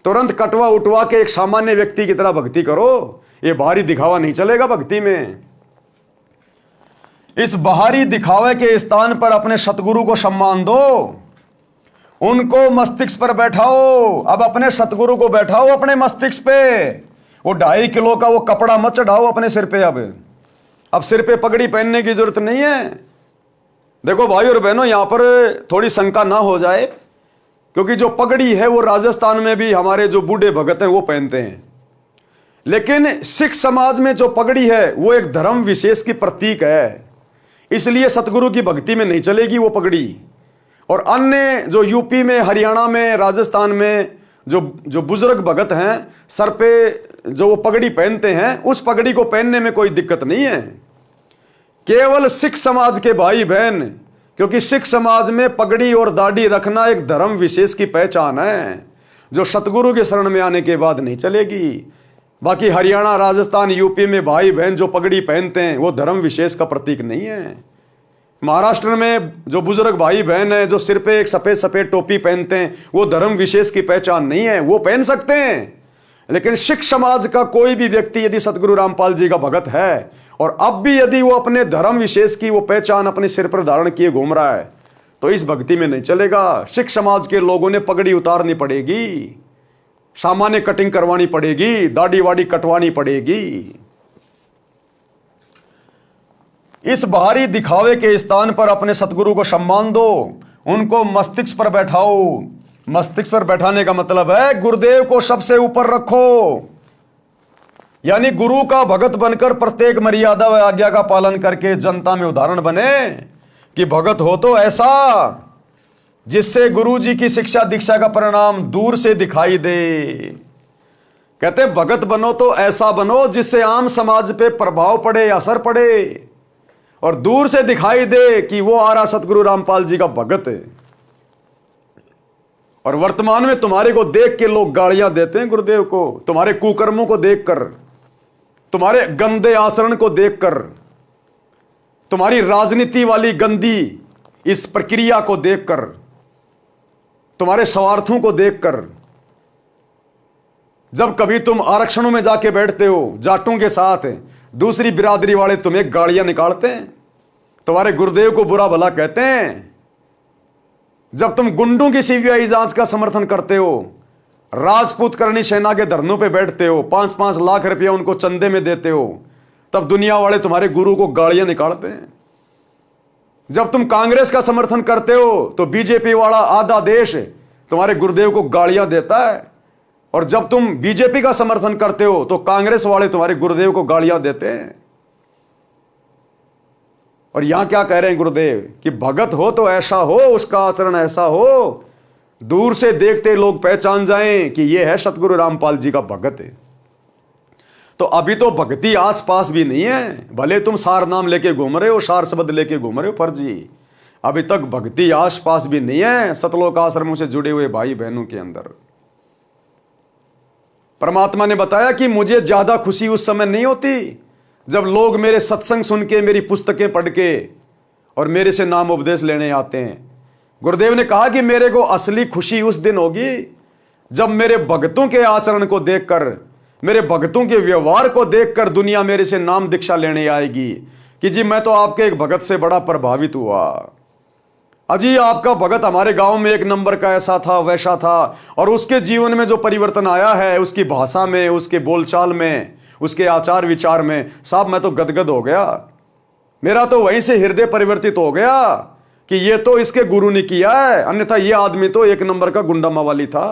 तुरंत कटवा उठवा के एक सामान्य व्यक्ति की तरह भक्ति करो। ये बाहरी दिखावा नहीं चलेगा भक्ति में। इस बाहरी दिखावे के स्थान पर अपने सतगुरु को सम्मान दो, उनको मस्तिष्क पर बैठाओ। अब अपने सतगुरु को बैठाओ अपने मस्तिष्क पे। वो 2.5 किलो का वो कपड़ा मत चढ़ाओ अपने सिर पे। अब सिर पे पगड़ी पहनने की जरूरत नहीं है। देखो भाई और बहनों, यहां पर थोड़ी शंका ना हो जाए, क्योंकि जो पगड़ी है वो राजस्थान में भी हमारे जो बूढ़े भगत हैं वो पहनते हैं। लेकिन सिख समाज में जो पगड़ी है वो एक धर्म विशेष की प्रतीक है, इसलिए सतगुरु की भक्ति में नहीं चलेगी वो पगड़ी। और अन्य जो यूपी में, हरियाणा में, राजस्थान में जो बुजुर्ग भगत हैं, सर पे जो वो पगड़ी पहनते हैं, उस पगड़ी को पहनने में कोई दिक्कत नहीं है। केवल सिख समाज के भाई बहन, क्योंकि सिख समाज में पगड़ी और दाढ़ी रखना एक धर्म विशेष की पहचान है, जो सतगुरु के शरण में आने के बाद नहीं चलेगी। बाकी हरियाणा, राजस्थान, यूपी में भाई बहन जो पगड़ी पहनते हैं वो धर्म विशेष का प्रतीक नहीं है। महाराष्ट्र में जो बुजुर्ग भाई बहन है जो सिर पे एक सफेद सफेद टोपी पहनते हैं, वो धर्म विशेष की पहचान नहीं है, वो पहन सकते हैं। लेकिन सिख समाज का कोई भी व्यक्ति यदि सतगुरु रामपाल जी का भगत है और अब भी यदि वो अपने धर्म विशेष की वो पहचान अपने सिर पर धारण किए घूम रहा है, तो इस भक्ति में नहीं चलेगा। सिख समाज के लोगों ने पगड़ी उतारनी पड़ेगी, सामान्य कटिंग करवानी पड़ेगी, दाढ़ी वाड़ी कटवानी पड़ेगी। इस बाहरी दिखावे के स्थान पर अपने सतगुरु को सम्मान दो, उनको मस्तिष्क पर बैठाओ। मस्तिष्क पर बैठाने का मतलब है गुरुदेव को सबसे ऊपर रखो, यानी गुरु का भगत बनकर प्रत्येक मर्यादा व आज्ञा का पालन करके जनता में उदाहरण बने कि भगत हो तो ऐसा जिससे गुरु जी की शिक्षा दीक्षा का परिणाम दूर से दिखाई दे। कहते भगत बनो तो ऐसा बनो जिससे आम समाज पे प्रभाव पड़े, असर पड़े और दूर से दिखाई दे कि वो आ रहा सतगुरु रामपाल जी का भगत है। और वर्तमान में तुम्हारे को देख के लोग गालियां देते हैं गुरुदेव को, तुम्हारे कुकर्मों को देखकर, तुम्हारे गंदे आचरण को देखकर, तुम्हारी राजनीति वाली गंदी इस प्रक्रिया को देखकर, तुम्हारे स्वार्थों को देखकर। जब कभी तुम आरक्षणों में जाके बैठते हो जाटों के साथ, दूसरी बिरादरी वाले तुम्हें गालियां निकालते हैं, तुम्हारे गुरुदेव को बुरा भला कहते हैं। जब तुम गुंडों की सीबीआई जांच का समर्थन करते हो राजपूत करनी सेना के धरनों पे बैठते हो, 5-5 लाख रुपया उनको चंदे में देते हो, तब दुनिया वाले तुम्हारे गुरु को गालियां निकालते हैं। जब तुम कांग्रेस का समर्थन करते हो तो बीजेपी वाला आधा देश तुम्हारे गुरुदेव को गालियां देता है, और जब तुम बीजेपी का समर्थन करते हो तो कांग्रेस वाले तुम्हारे गुरुदेव को गालियां देते हैं। और यहां क्या कह रहे हैं गुरुदेव कि भगत हो तो ऐसा हो, उसका आचरण ऐसा हो, दूर से देखते लोग पहचान जाएं कि यह है सतगुरु रामपाल जी का भगत है। तो अभी तो भक्ति आसपास भी नहीं है, भले तुम सार नाम लेके घूम रहे हो, सार शब्द लेके घूम रहे हो फर्जी, अभी तक भक्ति आसपास भी नहीं है सतलोक आश्रमों से जुड़े हुए भाई बहनों के अंदर। परमात्मा ने बताया कि मुझे ज्यादा खुशी उस समय नहीं होती जब लोग मेरे सत्संग सुन के, मेरी पुस्तकें पढ़ के और मेरे से नाम उपदेश लेने आते हैं। गुरुदेव ने कहा कि मेरे को असली खुशी उस दिन होगी जब मेरे भक्तों के आचरण को देखकर, मेरे भक्तों के व्यवहार को देखकर दुनिया मेरे से नाम दीक्षा लेने आएगी कि जी मैं तो आपके एक भगत से बड़ा प्रभावित हुआ, अजी आपका भगत हमारे गांव में एक नंबर का ऐसा था वैसा था, और उसके जीवन में जो परिवर्तन आया है, उसकी भाषा में, उसके बोलचाल में, उसके आचार विचार में, साहब मैं तो गदगद हो गया। मेरा तो वहीं से हृदय परिवर्तित हो गया कि ये तो इसके गुरु ने किया है, अन्यथा ये आदमी तो एक नंबर का गुंडा मवाली था।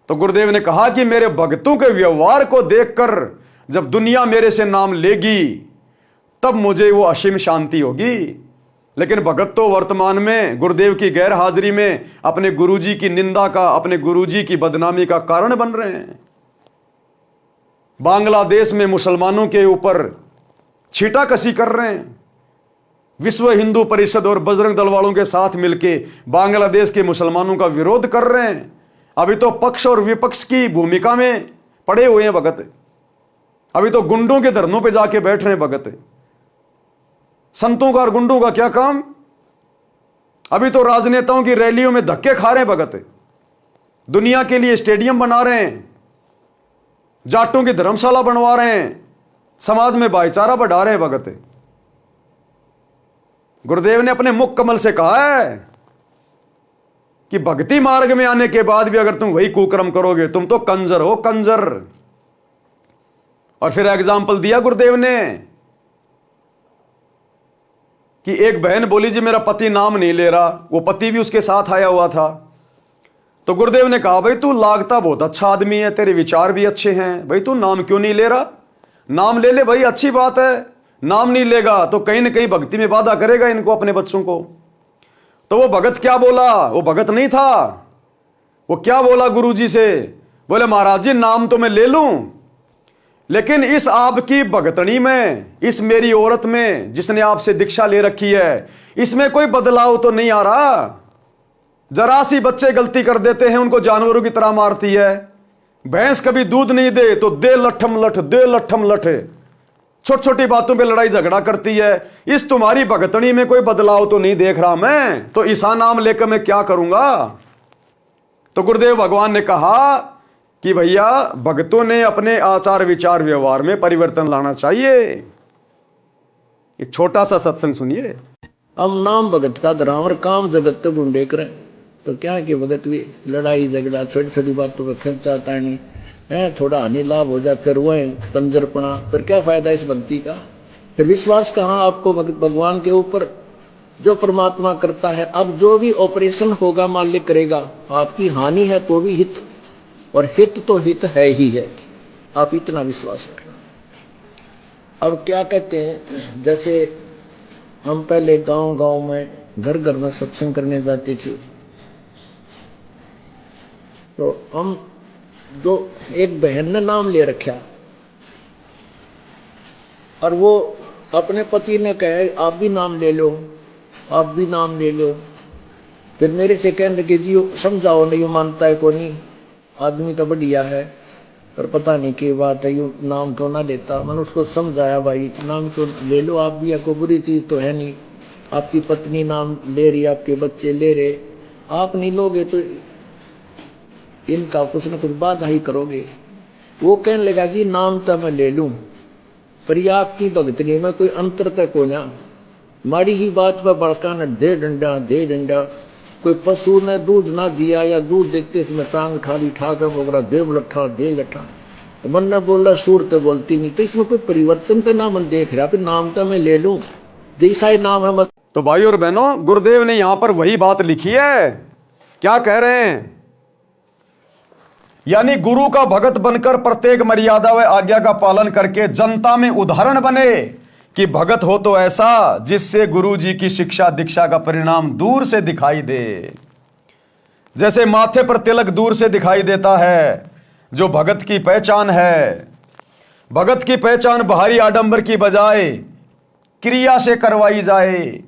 तो गुरुदेव ने कहा कि मेरे भक्तों के व्यवहार को देखकर जब दुनिया मेरे से नाम लेगी तब मुझे वो असीम शांति होगी। लेकिन भगत तो वर्तमान में गुरुदेव की गैर हाजिरी में अपने गुरुजी की निंदा का, अपने गुरुजी की बदनामी का कारण बन रहे हैं। बांग्लादेश में मुसलमानों के ऊपर छीटाकशी कर रहे हैं। विश्व हिंदू परिषद और बजरंग दल वालों के साथ मिलके बांग्लादेश के मुसलमानों का विरोध कर रहे हैं। अभी तो पक्ष और विपक्ष की भूमिका में पड़े हुए हैं भगत। अभी तो गुंडों के धरनों पे जाके बैठ रहे हैं भगत। संतों का और गुंडों का क्या काम? अभी तो राजनेताओं की रैलियों में धक्के खा रहे हैं भगत, दुनिया के लिए स्टेडियम बना रहे हैं, जाटों की धर्मशाला बनवा रहे हैं, समाज में भाईचारा बढ़ा रहे हैं भगत। गुरुदेव ने अपने मुख कमल से कहा है कि भक्ति मार्ग में आने के बाद भी अगर तुम वही कुकर्म करोगे तुम तो कंजर हो, कंजर। और फिर एग्जाम्पल दिया गुरुदेव ने कि एक बहन बोली जी मेरा पति नाम नहीं ले रहा, वो पति भी उसके साथ आया हुआ था। तो गुरुदेव ने कहा भाई तू लागता बहुत अच्छा आदमी है, तेरे विचार भी अच्छे हैं, भाई तू नाम क्यों नहीं ले रहा? नाम ले ले भाई, अच्छी बात है। नाम नहीं लेगा तो कहीं ना कहीं भक्ति में बाधा करेगा इनको, अपने बच्चों को। तो वो भगत क्या बोला? वो भगत नहीं था। वो क्या बोला गुरुजी से? बोले महाराज जी नाम तो मैं ले लूं, लेकिन इस आपकी भगतनी में, इस मेरी औरत में जिसने आपसे दीक्षा ले रखी है, इसमें कोई बदलाव तो नहीं आ रहा। जरा सी बच्चे गलती कर देते हैं उनको जानवरों की तरह मारती है। भैंस कभी दूध नहीं दे तो दे लठम लठ, दे लठम लठ, छोटी छोटी बातों पे लड़ाई झगड़ा करती है। इस तुम्हारी भगतनी में कोई बदलाव तो नहीं देख रहा मैं, तो ईसा नाम लेकर मैं क्या करूंगा? तो गुरुदेव भगवान ने कहा कि भैया भक्तों ने अपने आचार विचार व्यवहार में परिवर्तन लाना चाहिए। एक छोटा सा सत्संग सुनिए। अब नाम भगत का धरावर काम जगत तो गुंडे करें, तो क्या कि भगत भी लड़ाई झगड़ा छोटी छोटी बातों पर खर्चाता नहीं है, थोड़ा हानि लाभ हो जाए फिर वो कंजरपना, फिर क्या फायदा इस भक्ति का? फिर विश्वास कहाँ आपको भगवान के ऊपर? जो परमात्मा करता है, अब जो भी ऑपरेशन होगा मालिक करेगा, आपकी हानि है तो भी हित, और हित तो हित है ही है, आप इतना विश्वास रखना। अब क्या कहते हैं, जैसे हम पहले गांव गांव में घर घर में सत्संग करने जाते थे, तो हम जो एक बहन ने नाम ले रखा और वो अपने पति ने कहे आप भी नाम ले लो, आप भी नाम ले लो। फिर मेरे से कहने लगे जी समझाओ, नहीं मानता है को नहीं, आदमी तो बढ़िया है पर पता नहीं क्या बात है, यू नाम क्यों ना लेता। मैंने उसको समझाया भाई नाम क्यों ले लो, आप भी, कोई बुरी चीज तो है नहीं, आपकी पत्नी नाम ले रही, आपके बच्चे ले रहे, आप नहीं लोगे तो इनका कुछ न कुछ बाधा ही करोगे। वो कहने लगा जी नाम तो मैं ले लूं पर ये आपकी भगतनी में कोई अंतर तक हो ना, माड़ी ही बात पर बड़का न दे डंडा दे डंडा। कोई पशु ने दूध ना दिया या दूध देखते इसमें टांग ठाली ठाकर वगैरह देव लट्ठा दे लट्ठा, तो मन ने बोला सूरत बोलती नहीं, तो इसमें कोई परिवर्तन तो ना मन देख रहा, फिर नाम तो मैं ले लूं, जैसा ही नाम है मत। तो भाई और बहनों, गुरुदेव ने यहां पर वही बात लिखी है। क्या कह रहे हैं? यानी गुरु का भगत बनकर प्रत्येक मर्यादा व आज्ञा का पालन करके जनता में उदाहरण बने कि भगत हो तो ऐसा जिससे गुरु जी की शिक्षा दीक्षा का परिणाम दूर से दिखाई दे। जैसे माथे पर तिलक दूर से दिखाई देता है, जो भगत की पहचान है। भगत की पहचान बाहरी आडंबर की बजाय क्रिया से करवाई जाए।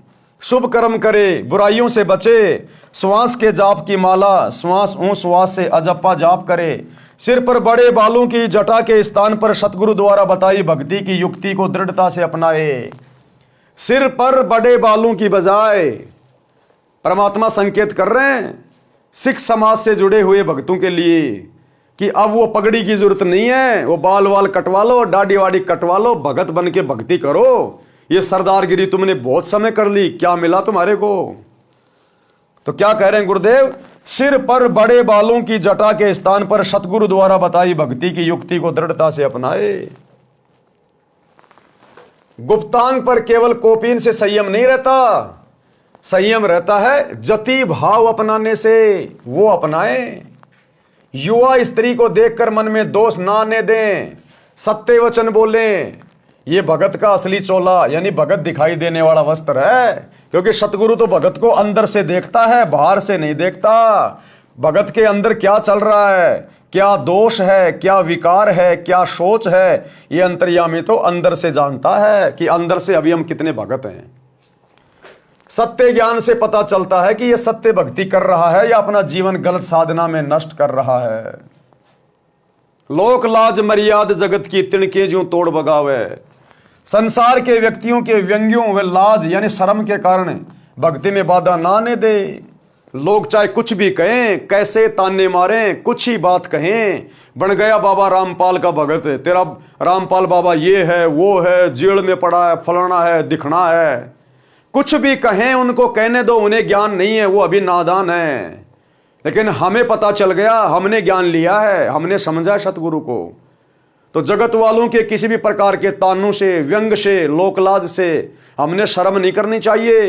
शुभ कर्म करे, बुराइयों से बचे, श्वास के जाप की माला श्वास श्वास से अजप्पा जाप करे। सिर पर बड़े बालों की जटा के स्थान पर सतगुरु द्वारा बताई भक्ति की युक्ति को दृढ़ता से अपनाए। सिर पर बड़े बालों की बजाय परमात्मा संकेत कर रहे हैं सिख समाज से जुड़े हुए भक्तों के लिए कि अब वो पगड़ी की जरूरत नहीं है, वो बाल वाल कटवा लो, दाढ़ी वाड़ी कटवा लो, भगत बन के भक्ति करो। ये सरदारगिरी तुमने बहुत समय कर ली, क्या मिला तुम्हारे को? तो क्या कह रहे हैं गुरुदेव? सिर पर बड़े बालों की जटा के स्थान पर सतगुरु द्वारा बताई भक्ति की युक्ति को दृढ़ता से अपनाए। गुप्तांग पर केवल कोपीन से संयम नहीं रहता, संयम रहता है जति भाव अपनाने से, वो अपनाए। युवा स्त्री को देखकर मन में दोष ना आने दें, सत्य वचन बोलें। ये भगत का असली चोला यानी भगत दिखाई देने वाला वस्त्र है, क्योंकि सतगुरु तो भगत को अंदर से देखता है, बाहर से नहीं देखता। भगत के अंदर क्या चल रहा है, क्या दोष है, क्या विकार है, क्या सोच है, ये अंतर्यामी तो अंदर से जानता है कि अंदर से अभी हम कितने भगत हैं। सत्य ज्ञान से पता चलता है कि ये सत्य भक्ति कर रहा है या अपना जीवन गलत साधना में नष्ट कर रहा है। लोक लाज मर्याद जगत की तिणके जो तोड़ बगावे। संसार के व्यक्तियों के व्यंग्यों व लाज यानी शर्म के कारण भक्ति में बाधा ना आने दे। लोग चाहे कुछ भी कहें, कैसे ताने मारें, कुछ ही बात कहें, बन गया बाबा रामपाल का भगत, तेरा रामपाल बाबा ये है वो है, जेल में पड़ा है, फलाना है, दिखना है, कुछ भी कहें उनको कहने दो, उन्हें ज्ञान नहीं है, वो अभी नादान है। लेकिन हमें पता चल गया, हमने ज्ञान लिया है, हमने समझा सतगुरु को। तो जगत वालों के किसी भी प्रकार के तानों से, व्यंग से, लोकलाज से हमने शर्म नहीं करनी चाहिए,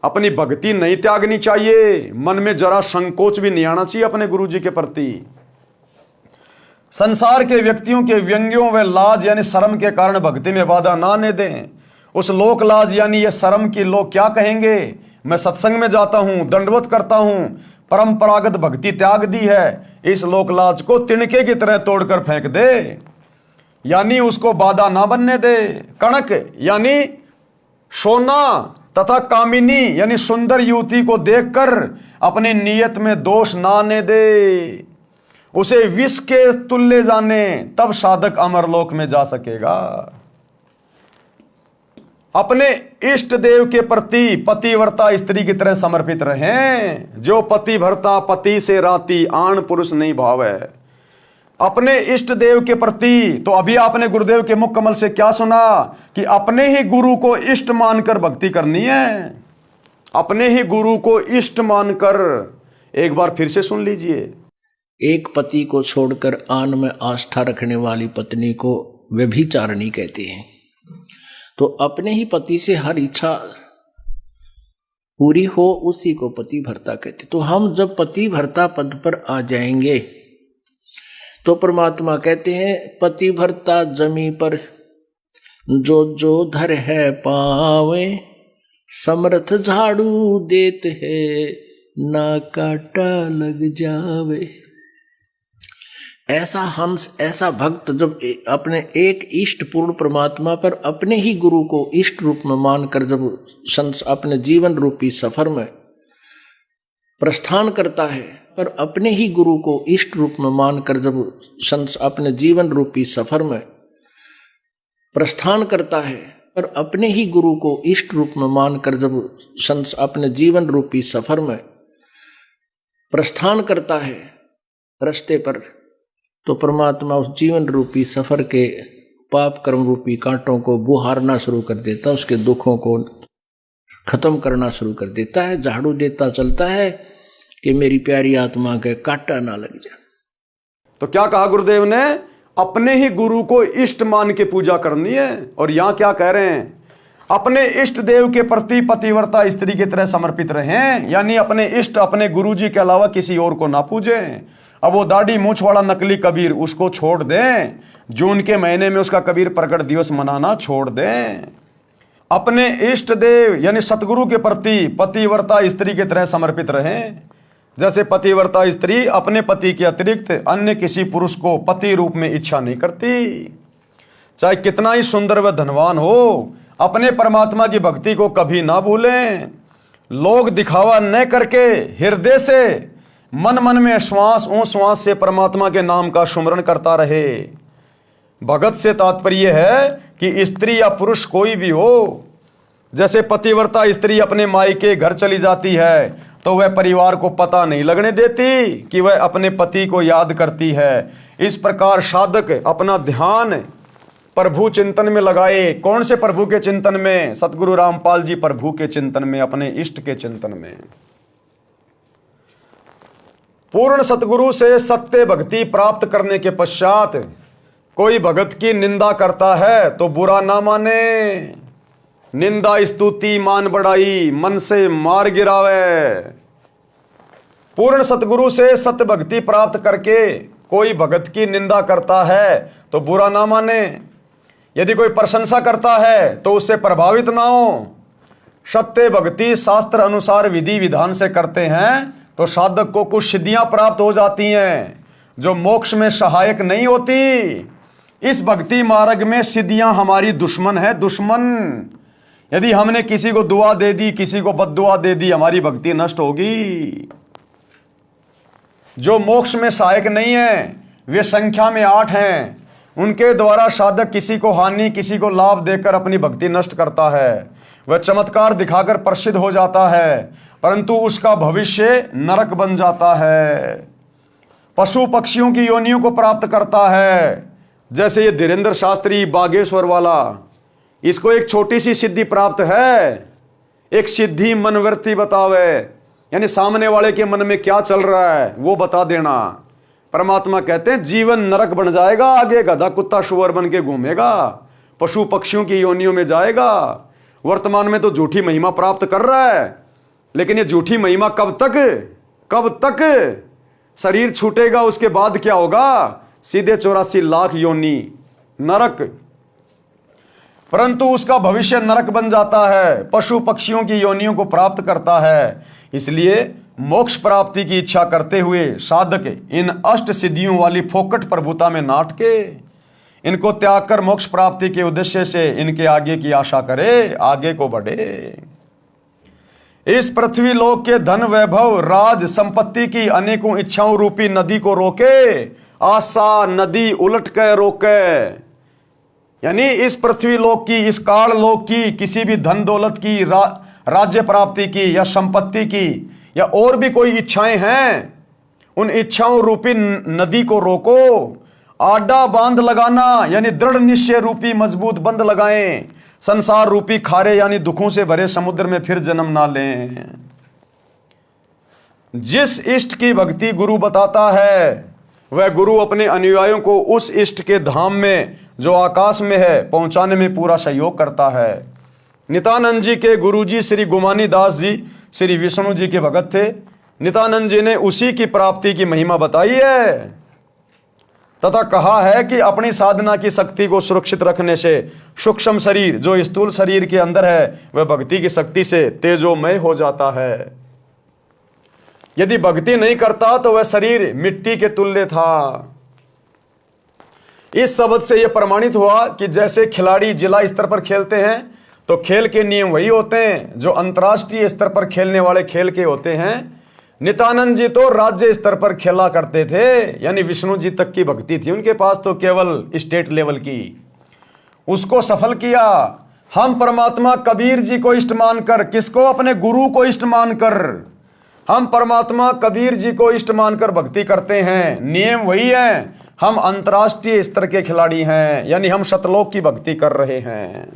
अपनी भक्ति नहीं त्यागनी चाहिए, मन में जरा संकोच भी नहीं आना चाहिए अपने गुरु जी के प्रति। संसार के व्यक्तियों के व्यंग्यों व लाज यानी शर्म के कारण भक्ति में बाधा ना आने दें। उस लोक लाज यानी ये शर्म की लोग क्या कहेंगे, मैं सत्संग में जाता हूं, दंडवत करता हूं, परंपरागत भक्ति त्याग दी है, इस लोक लाज को तिनके की तरह तोड़कर फेंक दे, यानी उसको बाधा ना बनने दे। कणक यानी सोना तथा कामिनी यानी सुंदर युवती को देखकर अपनी नियत में दोष ना आने दे, उसे विष के तुल्य जाने, तब साधक अमरलोक में जा सकेगा। अपने इष्ट देव के प्रति पतिव्रता स्त्री की तरह समर्पित रहें। जो पतिव्रता पति से राती आन पुरुष नहीं भाव है। अपने इष्ट देव के प्रति, तो अभी आपने गुरुदेव के मुख कमल से क्या सुना कि अपने ही गुरु को इष्ट मानकर भक्ति करनी है, अपने ही गुरु को इष्ट मानकर। एक बार फिर से सुन लीजिए। एक पति को छोड़कर आन में आस्था रखने वाली पत्नी को व्यभिचारिणी कहते हैं। तो अपने ही पति से हर इच्छा पूरी हो, उसी को पतिव्रता कहते। तो हम जब पतिव्रता पद पर आ जाएंगे तो परमात्मा कहते हैं पतिव्रता जमी पर जो जो धर है पावे, समर्थ झाड़ू देत है ना काटा लग जावे। ऐसा हंस, ऐसा भक्त जब अपने एक इष्ट पूर्ण परमात्मा पर अपने ही गुरु को इष्ट रूप में मानकर जब अपने जीवन रूपी सफर में प्रस्थान करता है, पर अपने ही गुरु को इष्ट रूप में मानकर जब अपने जीवन रूपी सफर में प्रस्थान करता है, पर अपने ही गुरु को इष्ट रूप में मानकर जब अपने जीवन रूपी सफर में प्रस्थान करता है रास्ते पर, तो परमात्मा उस जीवन रूपी सफर के पाप कर्म रूपी कांटों को बुहारना शुरू कर देता, उसके दुखों को खत्म करना शुरू कर देता है, झाड़ू देता चलता है कि मेरी प्यारी आत्मा के कांटा ना लग जाए। तो क्या कहा गुरुदेव ने, अपने ही गुरु को इष्ट मान के पूजा करनी है। और यहां क्या कह रहे हैं, अपने इष्ट देव के प्रति पतिव्रता स्त्री की तरह समर्पित रहें, यानी अपने इष्ट अपने गुरु जी के अलावा किसी और को ना पूजें। अब वो दाढ़ी मूछ वाला नकली कबीर, उसको छोड़ दें। जून के महीने में उसका कबीर प्रकट दिवस मनाना छोड़ दें। अपने इष्ट देव यानी सतगुरु के प्रति पतिव्रता स्त्री की तरह समर्पित रहें, जैसे पतिव्रता स्त्री अपने पति के अतिरिक्त अन्य किसी पुरुष को पति रूप में इच्छा नहीं करती। चाहे कितना ही सुंदर व धनवान हो, अपने परमात्मा की भक्ति को कभी ना भूलें। लोग दिखावा न करके हृदय से मन मन में श्वास श्वास से परमात्मा के नाम का सुमरण करता रहे। भगत से तात्पर्य है कि स्त्री या पुरुष कोई भी हो, जैसे पतिव्रता स्त्री अपने मायके घर चली जाती है तो वह परिवार को पता नहीं लगने देती कि वह अपने पति को याद करती है। इस प्रकार साधक अपना ध्यान प्रभु चिंतन में लगाए। कौन से प्रभु के चिंतन में? सतगुरु रामपाल जी प्रभु के चिंतन में, अपने इष्ट के चिंतन में। पूर्ण सतगुरु से सत्य भक्ति प्राप्त करने के पश्चात कोई भगत की निंदा करता है तो बुरा ना माने। निंदा स्तुति मान बढ़ाई, मन से मार गिरावे। पूर्ण सतगुरु से सत्य भक्ति प्राप्त करके कोई भगत की निंदा करता है तो बुरा ना माने। यदि कोई प्रशंसा करता है तो उससे प्रभावित ना हो। सत्य भक्ति शास्त्र अनुसार विधि विधान से करते हैं तो साधक को कुछ सिद्धियां प्राप्त हो जाती हैं जो मोक्ष में सहायक नहीं होती। इस भक्ति मार्ग में सिद्धियां हमारी दुश्मन है, दुश्मन। यदि हमने किसी को दुआ दे दी, किसी को बद्दुआ दे दी, हमारी भक्ति नष्ट होगी। जो मोक्ष में सहायक नहीं है वे संख्या में 8 हैं। उनके द्वारा साधक किसी को हानि किसी को लाभ देकर अपनी भक्ति नष्ट करता है। वह चमत्कार दिखाकर प्रसिद्ध हो जाता है परंतु उसका भविष्य नरक बन जाता है। पशु पक्षियों की योनियों को प्राप्त करता है, जैसे ये धीरेन्द्र शास्त्री बागेश्वर वाला, इसको एक छोटी सी सिद्धि प्राप्त है। एक सिद्धि मनवर्ती बतावे, यानी सामने वाले के मन में क्या चल रहा है वो बता देना। परमात्मा कहते हैं जीवन नरक बन जाएगा, आगे गधा कुत्ता शुअर बन के घूमेगा, पशु पक्षियों की योनियों में जाएगा। वर्तमान में तो झूठी महिमा प्राप्त कर रहा है, लेकिन ये झूठी महिमा कब तक शरीर छूटेगा उसके बाद क्या होगा? सीधे 84 लाख योनि नरक। परंतु उसका भविष्य नरक बन जाता है, पशु पक्षियों की योनियों को प्राप्त करता है। इसलिए मोक्ष प्राप्ति की इच्छा करते हुए साधक इन अष्ट सिद्धियों वाली फोकट प्रभुता में नाट के इनको त्याग कर मोक्ष प्राप्ति के उद्देश्य से इनके आगे की आशा करे, आगे को बढ़े। इस पृथ्वी लोक के धन वैभव राज संपत्ति की अनेकों इच्छाओं रूपी नदी को रोके, आशा नदी उलट कर रोके। यानी इस पृथ्वी लोक की, इस काल लोक की किसी भी धन दौलत की, राज्य प्राप्ति की या संपत्ति की या और भी कोई इच्छाएं हैं, उन इच्छाओं रूपी नदी को रोको। आडा बांध लगाना यानी दृढ़ निश्चय रूपी मजबूत बंद लगाएं। संसार रूपी खारे यानी दुखों से भरे समुद्र में फिर जन्म ना लें। जिस इष्ट की भक्ति गुरु बताता है वह गुरु अपने अनुयायियों को उस इष्ट के धाम में जो आकाश में है पहुंचाने में पूरा सहयोग करता है। नित्यानंद जी के गुरुजी श्री गुमानी दास जी श्री विष्णु जी के भगत थे। नित्यानंद जी ने उसी की प्राप्ति की महिमा बताई है तथा कहा है कि अपनी साधना की शक्ति को सुरक्षित रखने से सूक्ष्म शरीर जो स्थूल शरीर के अंदर है वह भक्ति की शक्ति से तेजोमय हो जाता है। यदि भक्ति नहीं करता तो वह शरीर मिट्टी के तुल्य था। इस शब्द से यह प्रमाणित हुआ कि जैसे खिलाड़ी जिला स्तर पर खेलते हैं तो खेल के नियम वही होते हैं जो अंतर्राष्ट्रीय स्तर पर खेलने वाले खेल के होते हैं। नित्यानंद जी तो राज्य स्तर पर खेला करते थे, यानी विष्णु जी तक की भक्ति थी उनके पास तो केवल स्टेट लेवल की। उसको सफल किया। हम परमात्मा कबीर जी को इष्ट मानकर, किसको? अपने गुरु को इष्ट मानकर, हम परमात्मा कबीर जी को इष्ट मानकर भक्ति करते हैं। नियम वही है, हम अंतर्राष्ट्रीय स्तर के खिलाड़ी हैं, यानी हम सतलोक की भक्ति कर रहे हैं।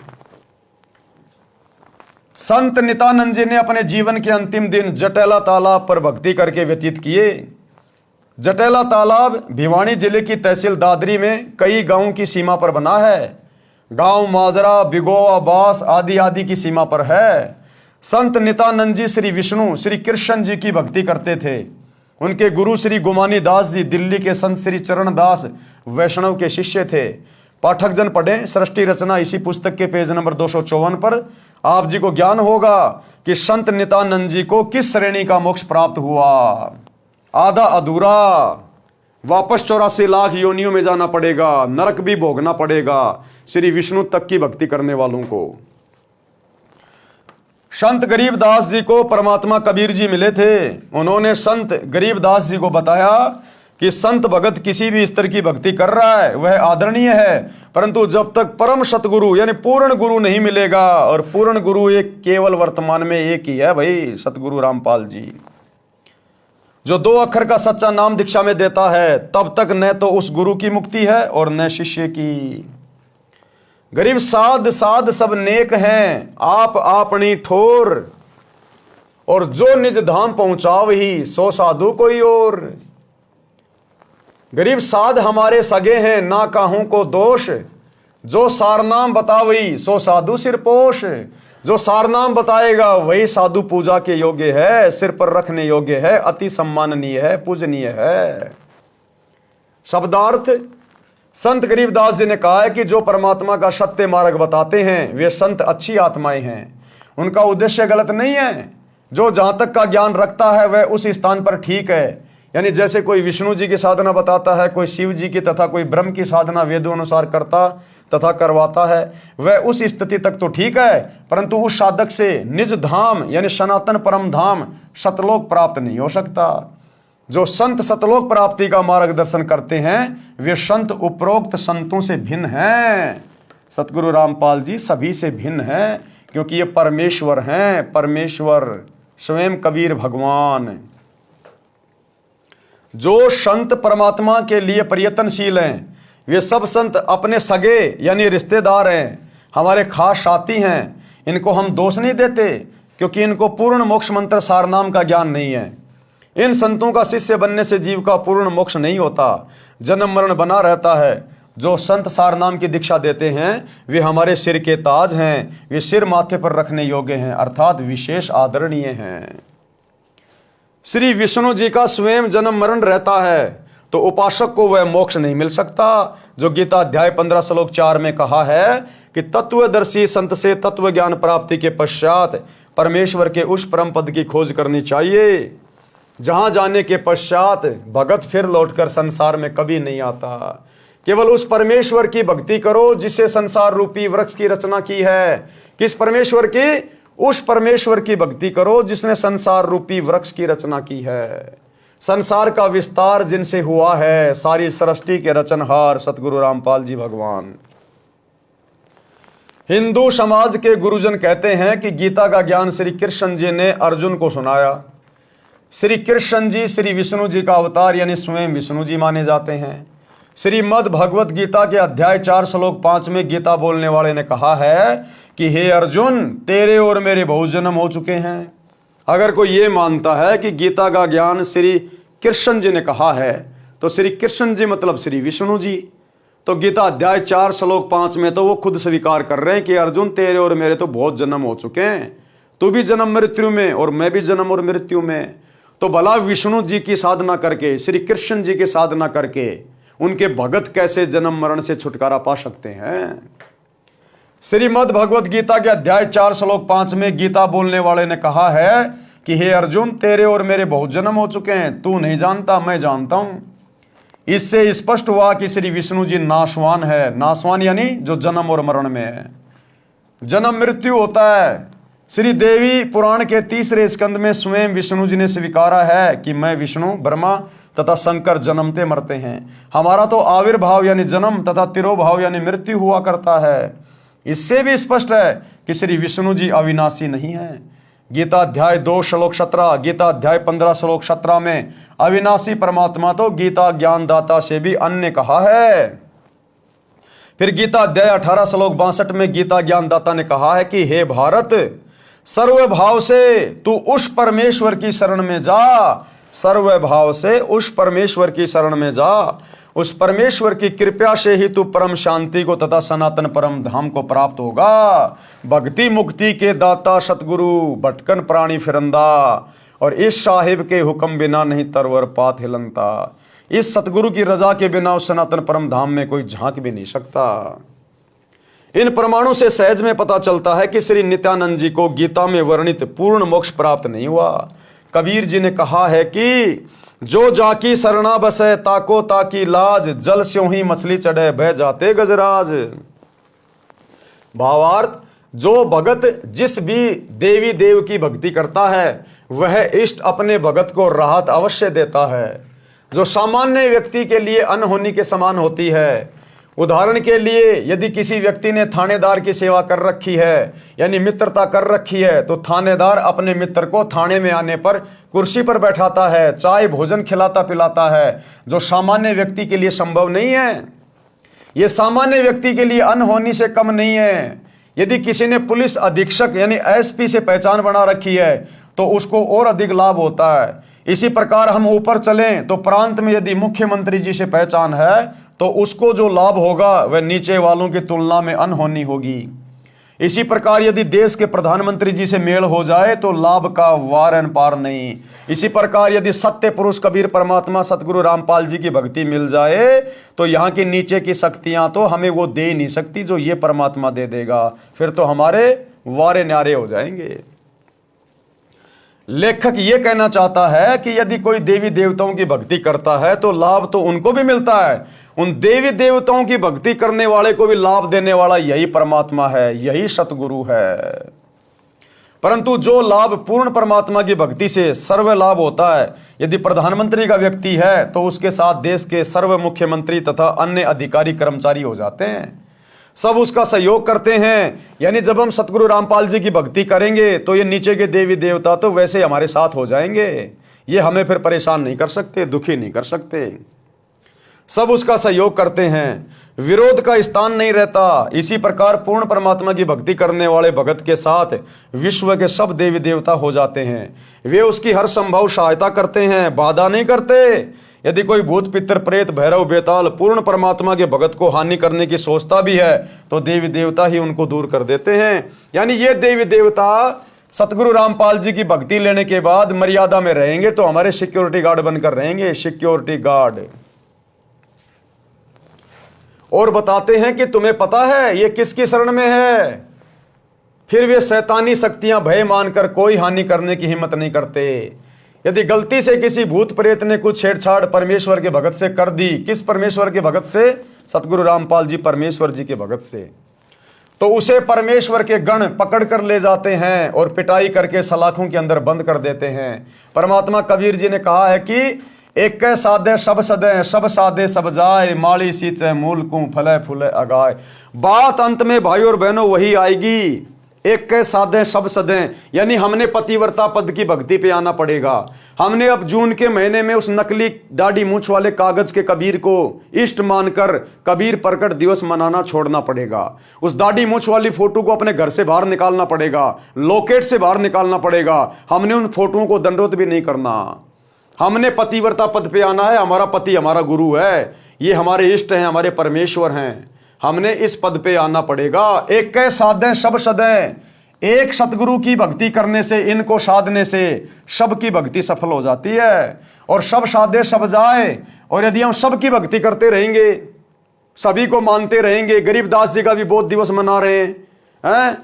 संत नित्यानंद जी ने अपने जीवन के अंतिम दिन जटेला तालाब पर भक्ति करके व्यतीत किए। जटेला तालाब भिवानी जिले की तहसील दादरी में कई गांवों की सीमा पर बना है। गांव माजरा, बिगोवा, बास आदि आदि की सीमा पर है। संत नित्यानंद जी श्री विष्णु श्री कृष्ण जी की भक्ति करते थे। उनके गुरु श्री गुमानी दास जी दिल्ली के संत श्री चरण दास वैष्णव के शिष्य थे। पाठक जन पढ़ें सृष्टि रचना इसी पुस्तक के पेज नंबर 254 पर। आप जी को ज्ञान होगा कि संत नित्यानंद जी को किस श्रेणी का मोक्ष प्राप्त हुआ। आधा अधूरा, वापस 84 लाख योनियों में जाना पड़ेगा, नरक भी भोगना पड़ेगा श्री विष्णु तक की भक्ति करने वालों को। संत गरीबदास जी को परमात्मा कबीर जी मिले थे। उन्होंने संत गरीबदास जी को बताया कि संत भगत किसी भी स्तर की भक्ति कर रहा है वह आदरणीय है, परंतु जब तक परम सतगुरु यानी पूर्ण गुरु नहीं मिलेगा, और पूर्ण गुरु एक केवल वर्तमान में एक ही है भाई, सतगुरु रामपाल जी, जो 2 अक्षर का सच्चा नाम दीक्षा में देता है, तब तक न तो उस गुरु की मुक्ति है और न शिष्य की। गरीब साध साध सब नेक हैं, आप अपनी ठोर, और जो निज धाम पहुंचाव ही सो साधु कोई और। गरीब साध हमारे सगे हैं, ना काहू को दोष, जो सारनाम बतावई सो साधु सिरपोश। जो सारनाम बताएगा वही साधु पूजा के योग्य है, सिर पर रखने योग्य है, अति सम्माननीय है, पूजनीय है। शब्दार्थ, संत गरीबदास जी ने कहा है कि जो परमात्मा का सत्य मार्ग बताते हैं वे संत अच्छी आत्माएं हैं, उनका उद्देश्य गलत नहीं है। जो जहां तक का ज्ञान रखता है वह उस स्थान पर ठीक है। यानी जैसे कोई विष्णु जी की साधना बताता है, कोई शिव जी की तथा कोई ब्रह्म की साधना वेदों अनुसार करता तथा करवाता है, वह उस स्थिति तक तो ठीक है, परंतु उस साधक से निज धाम यानी सनातन परम धाम सतलोक प्राप्त नहीं हो सकता। जो संत सतलोक प्राप्ति का मार्गदर्शन करते हैं वे संत उपरोक्त संतों से भिन्न हैं। सतगुरु रामपाल जी सभी से भिन्न हैं, क्योंकि ये परमेश्वर हैं, परमेश्वर स्वयं कबीर भगवान। जो संत परमात्मा के लिए प्रयत्नशील हैं वे सब संत अपने सगे यानी रिश्तेदार हैं, हमारे खास साथी हैं। इनको हम दोष नहीं देते, क्योंकि इनको पूर्ण मोक्ष मंत्र सारनाम का ज्ञान नहीं है। इन संतों का शिष्य बनने से जीव का पूर्ण मोक्ष नहीं होता, जन्म मरण बना रहता है। जो संत सारनाम की दीक्षा देते हैं वे हमारे सिर के ताज हैं, वे सिर माथे पर रखने योग्य हैं, अर्थात विशेष आदरणीय हैं। श्री विष्णु जी का स्वयं जन्म मरण रहता है, तो उपासक को वह मोक्ष नहीं मिल सकता। जो गीता अध्याय 15 श्लोक 4 में कहा है कि तत्वदर्शी संत से तत्व ज्ञान प्राप्ति के पश्चात परमेश्वर के उस परम पद की खोज करनी चाहिए, जहां जाने के पश्चात भगत फिर लौटकर संसार में कभी नहीं आता। केवल उस परमेश्वर की भक्ति करो जिससे संसार रूपी वृक्ष की रचना की है। किस परमेश्वर की? उस परमेश्वर की भक्ति करो जिसने संसार रूपी वृक्ष की रचना की है। संसार का विस्तार जिनसे हुआ है, सारी सृष्टि के रचनहार सतगुरु रामपाल जी भगवान। हिंदू समाज के गुरुजन कहते हैं कि गीता का ज्ञान श्री कृष्ण जी ने अर्जुन को सुनाया। श्री कृष्ण जी श्री विष्णु जी का अवतार यानी स्वयं विष्णु जी माने जाते हैं। श्रीमद् भगवत गीता के अध्याय 4 श्लोक 5 में गीता बोलने वाले ने कहा है कि हे अर्जुन, तेरे और मेरे बहुत जन्म हो चुके हैं। अगर कोई ये मानता है कि गीता का ज्ञान श्री कृष्ण जी ने कहा है, तो श्री कृष्ण जी मतलब श्री विष्णु जी। तो गीता अध्याय 4 श्लोक 5 में तो वो खुद स्वीकार कर रहे हैं कि अर्जुन तेरे और मेरे तो बहुत जन्म हो चुके हैं, तू भी जन्म मृत्यु में और मैं भी जन्म और मृत्यु में। तो भला विष्णु जी की साधना करके, श्री कृष्ण जी की साधना करके उनके भगत कैसे जन्म मरण से छुटकारा पा सकते हैं? श्रीमद् भगवत गीता के अध्याय 4 श्लोक 5 में गीता बोलने वाले ने कहा है कि हे अर्जुन, तेरे और मेरे बहुत जन्म हो चुके हैं, तू नहीं जानता, मैं जानता हूं। इससे स्पष्ट हुआ कि श्री विष्णु जी नाशवान है। नाशवान यानी जो जन्म और मरण में है। जन्म मृत्यु होता है। श्री देवी पुराण के 3रे स्कंद में स्वयं विष्णु जी ने स्वीकारा है कि मैं विष्णु, ब्रह्मा तथा शंकर जन्मते मरते हैं। हमारा तो आविर्भाव यानी जन्म तथा तिरोभाव यानी मृत्यु हुआ करता है। इससे भी स्पष्ट है कि श्री विष्णु जी अविनाशी नहीं है। गीता अध्याय 2 श्लोक 17, गीता अध्याय 15 श्लोक 17 में अविनाशी परमात्मा तो गीता ज्ञानदाता से भी अन्य कहा है। फिर गीता अध्याय 18 श्लोक 62 में गीता ज्ञानदाता ने कहा है कि हे भारत, सर्व भाव से तू उस परमेश्वर की शरण में जा, सर्व भाव से उस परमेश्वर की शरण में जा। उस परमेश्वर की कृपा से ही तू परम शांति को तथा सनातन परम धाम को प्राप्त होगा। भक्ति मुक्ति के दाता सतगुरु भटकन प्राणी फिरंदा, और इस साहिब के हुक्म बिना नहीं तरवर पात हिलनता। इस सतगुरु की रजा के बिना उस सनातन परम धाम में कोई झांक भी नहीं सकता। इन प्रमाणों से सहज में पता चलता है कि श्री नित्यानंद जी को गीता में वर्णित पूर्ण मोक्ष प्राप्त नहीं हुआ। कबीर जी ने कहा है कि जो जाकी शरणा बसे ताको ताकी लाज, जल स्यों ही मछली चढ़े बह जाते गजराज। भावार्थ, जो भगत जिस भी देवी देव की भक्ति करता है वह इष्ट अपने भगत को राहत अवश्य देता है, जो सामान्य व्यक्ति के लिए अनहोनी के समान होती है। उदाहरण के लिए यदि किसी व्यक्ति ने थानेदार की सेवा कर रखी है यानी मित्रता कर रखी है, तो थानेदार अपने मित्र को थाने में आने पर कुर्सी पर बैठाता है, चाय भोजन खिलाता पिलाता है, जो सामान्य व्यक्ति के लिए संभव नहीं है। यह सामान्य व्यक्ति के लिए अनहोनी से कम नहीं है। यदि किसी ने पुलिस अधीक्षक यानी एसपी से पहचान बना रखी है तो उसको और अधिक लाभ होता है। इसी प्रकार हम ऊपर चलें तो प्रांत में यदि मुख्यमंत्री जी से पहचान है तो उसको जो लाभ होगा वह नीचे वालों की तुलना में अनहोनी होगी। इसी प्रकार यदि देश के प्रधानमंत्री जी से मेल हो जाए तो लाभ का वारन पार नहीं। इसी प्रकार यदि सत्य पुरुष कबीर परमात्मा सतगुरु रामपाल जी की भक्ति मिल जाए तो यहाँ की नीचे की शक्तियां तो हमें वो दे नहीं सकती जो ये परमात्मा दे देगा, फिर तो हमारे वारे न्यारे हो जाएंगे। लेखक ये कहना चाहता है कि यदि कोई देवी देवताओं की भक्ति करता है तो लाभ तो उनको भी मिलता है, उन देवी देवताओं की भक्ति करने वाले को भी लाभ देने वाला यही परमात्मा है, यही सतगुरु है। परंतु जो लाभ पूर्ण परमात्मा की भक्ति से सर्व लाभ होता है, यदि प्रधानमंत्री का व्यक्ति है तो उसके साथ देश के सर्व मुख्यमंत्री तथा अन्य अधिकारी कर्मचारी हो जाते हैं, सब उसका सहयोग करते हैं। यानी जब हम सतगुरु रामपाल जी की भक्ति करेंगे तो ये नीचे के देवी देवता तो वैसे हमारे साथ हो जाएंगे, ये हमें फिर परेशान नहीं कर सकते, दुखी नहीं कर सकते, सब उसका सहयोग करते हैं, विरोध का स्थान नहीं रहता। इसी प्रकार पूर्ण परमात्मा की भक्ति करने वाले भगत के साथ विश्व के सब देवी देवता हो जाते हैं, वे उसकी हर संभव सहायता करते हैं, बाधा नहीं करते। यदि कोई भूत पितर प्रेत भैरव बेताल पूर्ण परमात्मा के भगत को हानि करने की सोचता भी है तो देवी देवता ही उनको दूर कर देते हैं। यानी ये देवी देवता सतगुरु रामपाल जी की भक्ति लेने के बाद मर्यादा में रहेंगे तो हमारे सिक्योरिटी गार्ड बनकर रहेंगे, सिक्योरिटी गार्ड। और बताते हैं कि तुम्हें पता है ये किसकी शरण में है, फिर वे शैतानी शक्तियां भय मानकर कोई हानि करने की हिम्मत नहीं करते। यदि गलती से किसी भूत प्रेत ने कुछ छेड़छाड़ परमेश्वर के भगत से कर दी, किस परमेश्वर के भगत से? सतगुरु रामपाल जी परमेश्वर जी के भगत से, तो उसे परमेश्वर के गण पकड़ कर ले जाते हैं और पिटाई करके सलाखों के अंदर बंद कर देते हैं। परमात्मा कबीर जी ने कहा है कि एक साधे सब सदे, सब साधे सब जाए, माली सींचे मूल को फले फूले अगाए। बात अंत में भाइयों और बहनों वही आएगी, एक के साधे सब सदे, यानी हमने पतिव्रता पद की भक्ति पे आना पड़ेगा। हमने अब जून के महीने में उस नकली दाढ़ी मूंछ वाले कागज के कबीर को इष्ट मानकर कबीर प्रकट दिवस मनाना छोड़ना पड़ेगा। उस दाढ़ी मूंछ वाली फोटो को अपने घर से बाहर निकालना पड़ेगा, लॉकेट से बाहर निकालना पड़ेगा। हमने उन फोटोओं को दंडोत भी नहीं करना। हमने पतिव्रता पद पे आना है, हमारा पति हमारा गुरु है, ये हमारे इष्ट हैं, हमारे परमेश्वर हैं, हमने इस पद पे आना पड़ेगा। एक के साधे सब सदे, एक सतगुरु की भक्ति करने से, इनको साधने से सब की भक्ति सफल हो जाती है। और सब साधे सब जाए, और यदि हम सब की भक्ति करते रहेंगे, सभी को मानते रहेंगे, गरीबदास जी का भी बोध दिवस मना रहे हैं,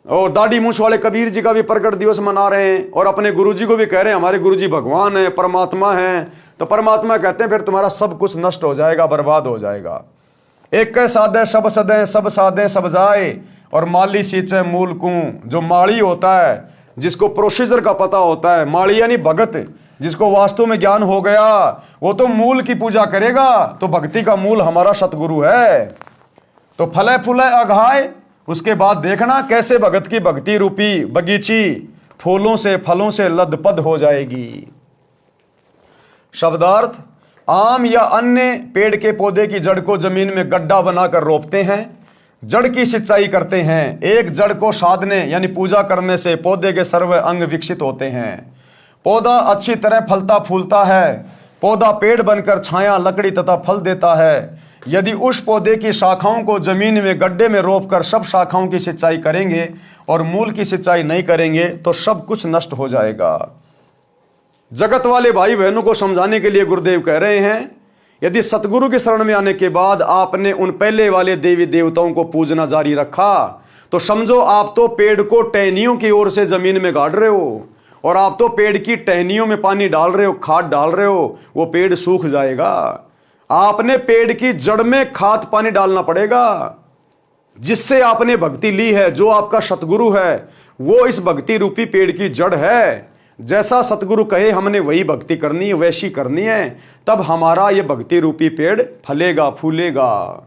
और दाढ़ी मूंछ वाले कबीर जी का भी प्रकट दिवस मना रहे हैं, और अपने गुरु जी को भी कह रहे हैं हमारे गुरु जी भगवान है, परमात्मा है, तो परमात्मा कहते हैं फिर तुम्हारा सब कुछ नष्ट हो जाएगा, बर्बाद हो जाएगा। एक के साधे सब सदे, सब साधे सब जाए, और माली सींचे मूल को, जो माली होता है, जिसको प्रोसीजर का पता होता है, माली यानी भगत, जिसको वास्तु में ज्ञान हो गया, वो तो मूल की पूजा करेगा। तो भक्ति का मूल हमारा सतगुरु है। तो फले फूले अघाए, उसके बाद देखना कैसे भगत की भक्ति रूपी बगीची फूलों से फलों से लदपद हो जाएगी। शब्दार्थ, आम या अन्य पेड़ के पौधे की जड़ को जमीन में गड्ढा बनाकर रोपते हैं, जड़ की सिंचाई करते हैं। एक जड़ को साधने यानी पूजा करने से पौधे के सर्व अंग विकसित होते हैं। पौधा अच्छी तरह फलता फूलता है। पौधा पेड़ बनकर छाया, लकड़ी तथा फल देता है। यदि उस पौधे की शाखाओं को जमीन में गड्ढे में रोपकर सब शाखाओं की सिंचाई करेंगे और मूल की सिंचाई नहीं करेंगे तो सब कुछ नष्ट हो जाएगा। जगत वाले भाई बहनों को समझाने के लिए गुरुदेव कह रहे हैं, यदि सतगुरु की शरण में आने के बाद आपने उन पहले वाले देवी देवताओं को पूजना जारी रखा तो समझो आप तो पेड़ को टहनियों की ओर से जमीन में गाड़ रहे हो, और आप तो पेड़ की टहनियों में पानी डाल रहे हो, खाद डाल रहे हो, वो पेड़ सूख जाएगा। आपने पेड़ की जड़ में खाद पानी डालना पड़ेगा। जिससे आपने भक्ति ली है, जो आपका सतगुरु है, वो इस भक्ति रूपी पेड़ की जड़ है। जैसा सतगुरु कहे हमने वही भक्ति करनी है, वैसी करनी है, तब हमारा ये भक्ति रूपी पेड़ फलेगा फूलेगा।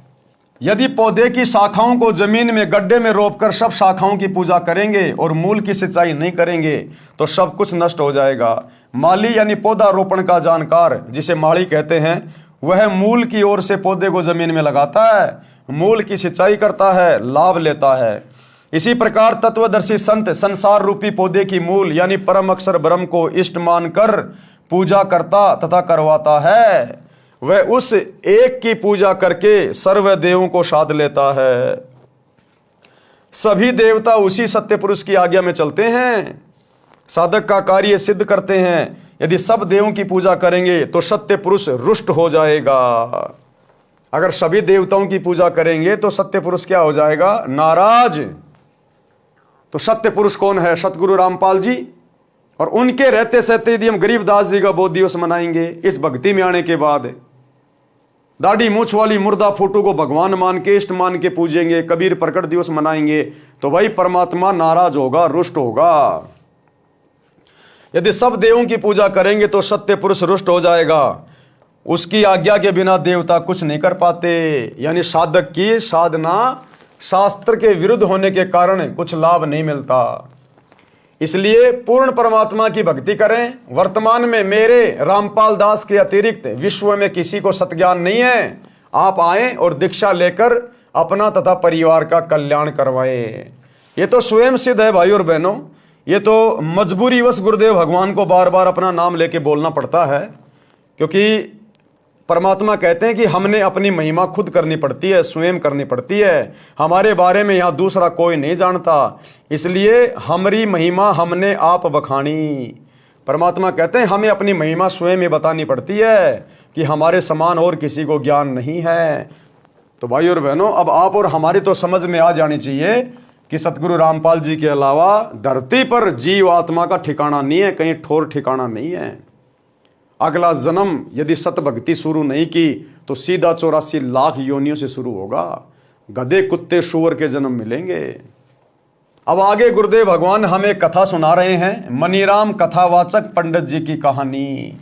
यदि पौधे की शाखाओं को जमीन में गड्ढे में रोपकर सब शाखाओं की पूजा करेंगे और मूल की सिंचाई नहीं करेंगे तो सब कुछ नष्ट हो जाएगा। माली यानी पौधा रोपण का जानकार, जिसे माली कहते हैं, वह मूल की ओर से पौधे को जमीन में लगाता है, मूल की सिंचाई करता है, लाभ लेता है। इसी प्रकार तत्वदर्शी संत संसार रूपी पौधे की मूल यानी परम अक्षर ब्रह्म को इष्ट मानकर पूजा करता तथा करवाता है। वह उस एक की पूजा करके सर्व देवों को साध लेता है। सभी देवता उसी सत्य पुरुष की आज्ञा में चलते हैं, साधक का कार्य सिद्ध करते हैं। यदि सब देवों की पूजा करेंगे तो सत्य पुरुष रुष्ट हो जाएगा। अगर सभी देवताओं की पूजा करेंगे तो सत्य पुरुष क्या हो जाएगा? नाराज। तो सत्य पुरुष कौन है? सतगुरु रामपाल जी। और उनके रहते सहते यदि हम गरीबदास जी का बोध दिवस मनाएंगे इस भक्ति में आने के बाद, दाढ़ी मूछ वाली मुर्दा फोटो को भगवान मान के इष्ट मान के पूजेंगे, कबीर प्रकट दिवस मनाएंगे, तो भाई परमात्मा नाराज होगा, रुष्ट होगा। यदि सब देवों की पूजा करेंगे तो सत्य पुरुष रुष्ट हो जाएगा। उसकी आज्ञा के बिना देवता कुछ नहीं कर पाते। यानी साधक की साधना शास्त्र के विरुद्ध होने के कारण कुछ लाभ नहीं मिलता। इसलिए पूर्ण परमात्मा की भक्ति करें। वर्तमान में मेरे रामपाल दास के अतिरिक्त विश्व में किसी को सतज्ञान नहीं है। आप आएं और दीक्षा लेकर अपना तथा परिवार का कल्याण करवाएं। ये तो स्वयं सिद्ध है भाई और बहनों। ये तो मजबूरीवश गुरुदेव भगवान को बार बार अपना नाम लेके बोलना पड़ता है, क्योंकि परमात्मा कहते हैं कि हमने अपनी महिमा खुद करनी पड़ती है, स्वयं करनी पड़ती है। हमारे बारे में यहाँ दूसरा कोई नहीं जानता, इसलिए हमारी महिमा हमने आप बखानी। परमात्मा कहते हैं हमें अपनी महिमा स्वयं ही बतानी पड़ती है कि हमारे समान और किसी को ज्ञान नहीं है। तो भाई और बहनों, अब आप और हमारी तो समझ में आ जानी चाहिए कि सतगुरु रामपाल जी के अलावा धरती पर जीव आत्मा का ठिकाना नहीं है, कहीं ठोर ठिकाना नहीं है। अगला जन्म यदि सत भक्ति शुरू नहीं की तो सीधा 84 लाख योनियों से शुरू होगा। गधे कुत्ते शुअर के जन्म मिलेंगे। अब आगे गुरुदेव भगवान हमें कथा सुना रहे हैं, मनीराम कथावाचक पंडित जी की कहानी।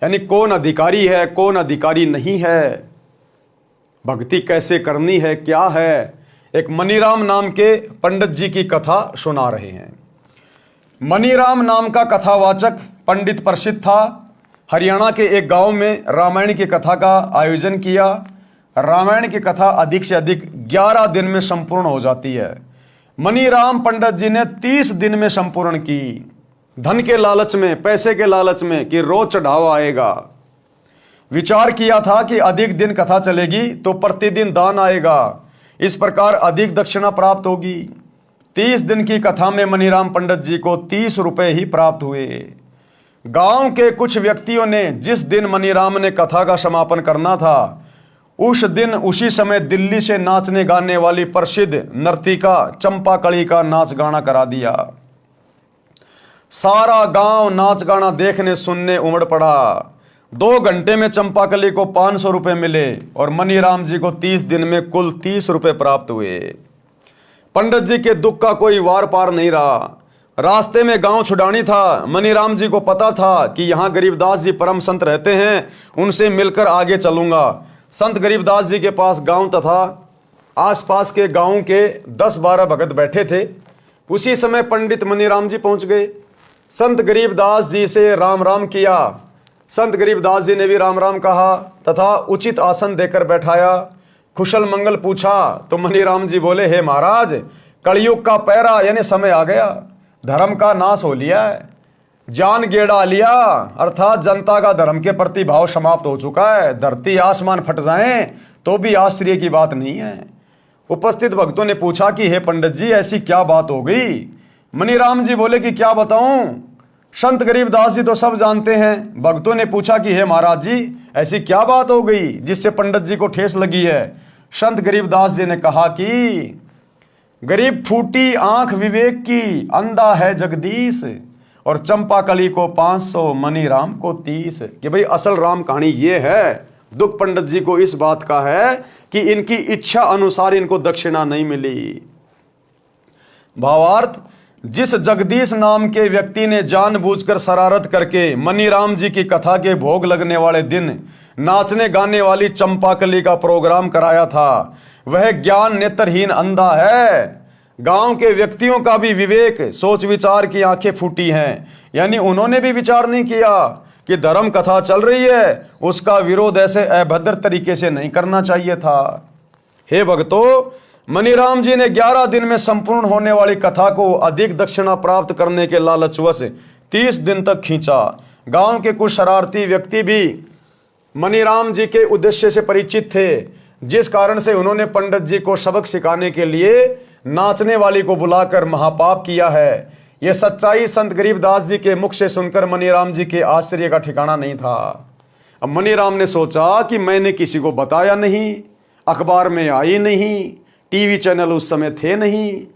यानी कौन अधिकारी है, कौन अधिकारी नहीं है, भक्ति कैसे करनी है, क्या है। एक मनीराम नाम के पंडित जी की कथा सुना रहे हैं। मनीराम नाम का कथावाचक पंडित प्रसिद्ध था। हरियाणा के एक गांव में रामायण की कथा का आयोजन किया। रामायण की कथा अधिक से अधिक 11 दिन में संपूर्ण हो जाती है। मनीराम पंडित जी ने 30 दिन में संपूर्ण की। धन के लालच में, पैसे के लालच में कि रोज चढ़ावा आएगा। विचार किया था कि अधिक दिन कथा चलेगी तो प्रतिदिन दान आएगा, इस प्रकार अधिक दक्षिणा प्राप्त होगी। 30 दिन की कथा में मनीराम पंडित जी को 30 रुपए ही प्राप्त हुए। गांव के कुछ व्यक्तियों ने जिस दिन मनीराम ने कथा का समापन करना था उस दिन उसी समय दिल्ली से नाचने गाने वाली प्रसिद्ध नर्तिका चंपाकली का नाच गाना करा दिया। सारा गांव नाच गाना देखने सुनने उमड़ पड़ा। 2 घंटे में चंपाकली को 500 रुपए मिले और मनीराम जी को 30 दिन में कुल 30 रुपए प्राप्त हुए। पंडित जी के दुख का कोई वार पार नहीं रहा। रास्ते में गांव छुड़ानी था। मनीराम जी को पता था कि यहाँ गरीबदास जी परम संत रहते हैं, उनसे मिलकर आगे चलूंगा। संत गरीबदास जी के पास गांव तथा आसपास के गांव के 10-12 भगत बैठे थे। उसी समय पंडित मनीराम जी पहुंच गए। संत गरीबदास जी से राम राम किया। संत गरीबदास जी ने भी राम राम कहा तथा उचित आसन देकर बैठाया। कुशल मंगल पूछा तो मनीराम जी बोले, हे महाराज, कलयुग का पैरा यानी समय आ गया, धर्म का नाश हो लिया है, जान गेड़ा लिया, अर्थात जनता का धर्म के प्रति भाव समाप्त हो चुका है, धरती आसमान फट जाएं तो भी आश्चर्य की बात नहीं है। उपस्थित भक्तों ने पूछा कि हे पंडित जी, ऐसी क्या बात हो गई? मनीराम जी बोले कि क्या बताऊं, संत गरीबदास जी तो सब जानते हैं। भक्तों ने पूछा कि हे महाराज जी, ऐसी क्या बात हो गई जिससे पंडित जी को ठेस लगी है? संत गरीबदास जी ने कहा कि गरीब फूटी आंख विवेक की, अंधा है जगदीश, और चंपा कली को 500, मनीराम को 30। कि भाई असल राम कहानी ये है। दुख पंडित जी को इस बात का है कि इनकी इच्छा अनुसार इनको दक्षिणा नहीं मिली। भावार्थ, जिस जगदीश नाम के व्यक्ति ने जानबूझकर शरारत करके मनीराम जी की कथा के भोग लगने वाले दिन नाचने गाने वाली चंपाकली का प्रोग्राम कराया था, वह ज्ञान नेत्रहीन अंधा है। गांव के व्यक्तियों का भी विवेक, सोच विचार की आंखें फूटी हैं, यानी उन्होंने भी विचार नहीं किया कि धर्म कथा चल रही है, उसका विरोध ऐसे अभद्र तरीके से नहीं करना चाहिए था। हे भक्तों, मनीराम जी ने 11 दिन में संपूर्ण होने वाली कथा को अधिक दक्षिणा प्राप्त करने के लालचवश 30 दिन तक खींचा। गांव के कुछ शरारती व्यक्ति भी मनीराम जी के उद्देश्य से परिचित थे, जिस कारण से उन्होंने पंडित जी को सबक सिखाने के लिए नाचने वाली को बुलाकर महापाप किया है। यह सच्चाई संत गरीबदास जी के मुख से सुनकर मनीराम जी के आश्चर्य का ठिकाना नहीं था। अब मनीराम ने सोचा कि मैंने किसी को बताया नहीं, अखबार में आई नहीं, टीवी चैनल उस समय थे नहीं,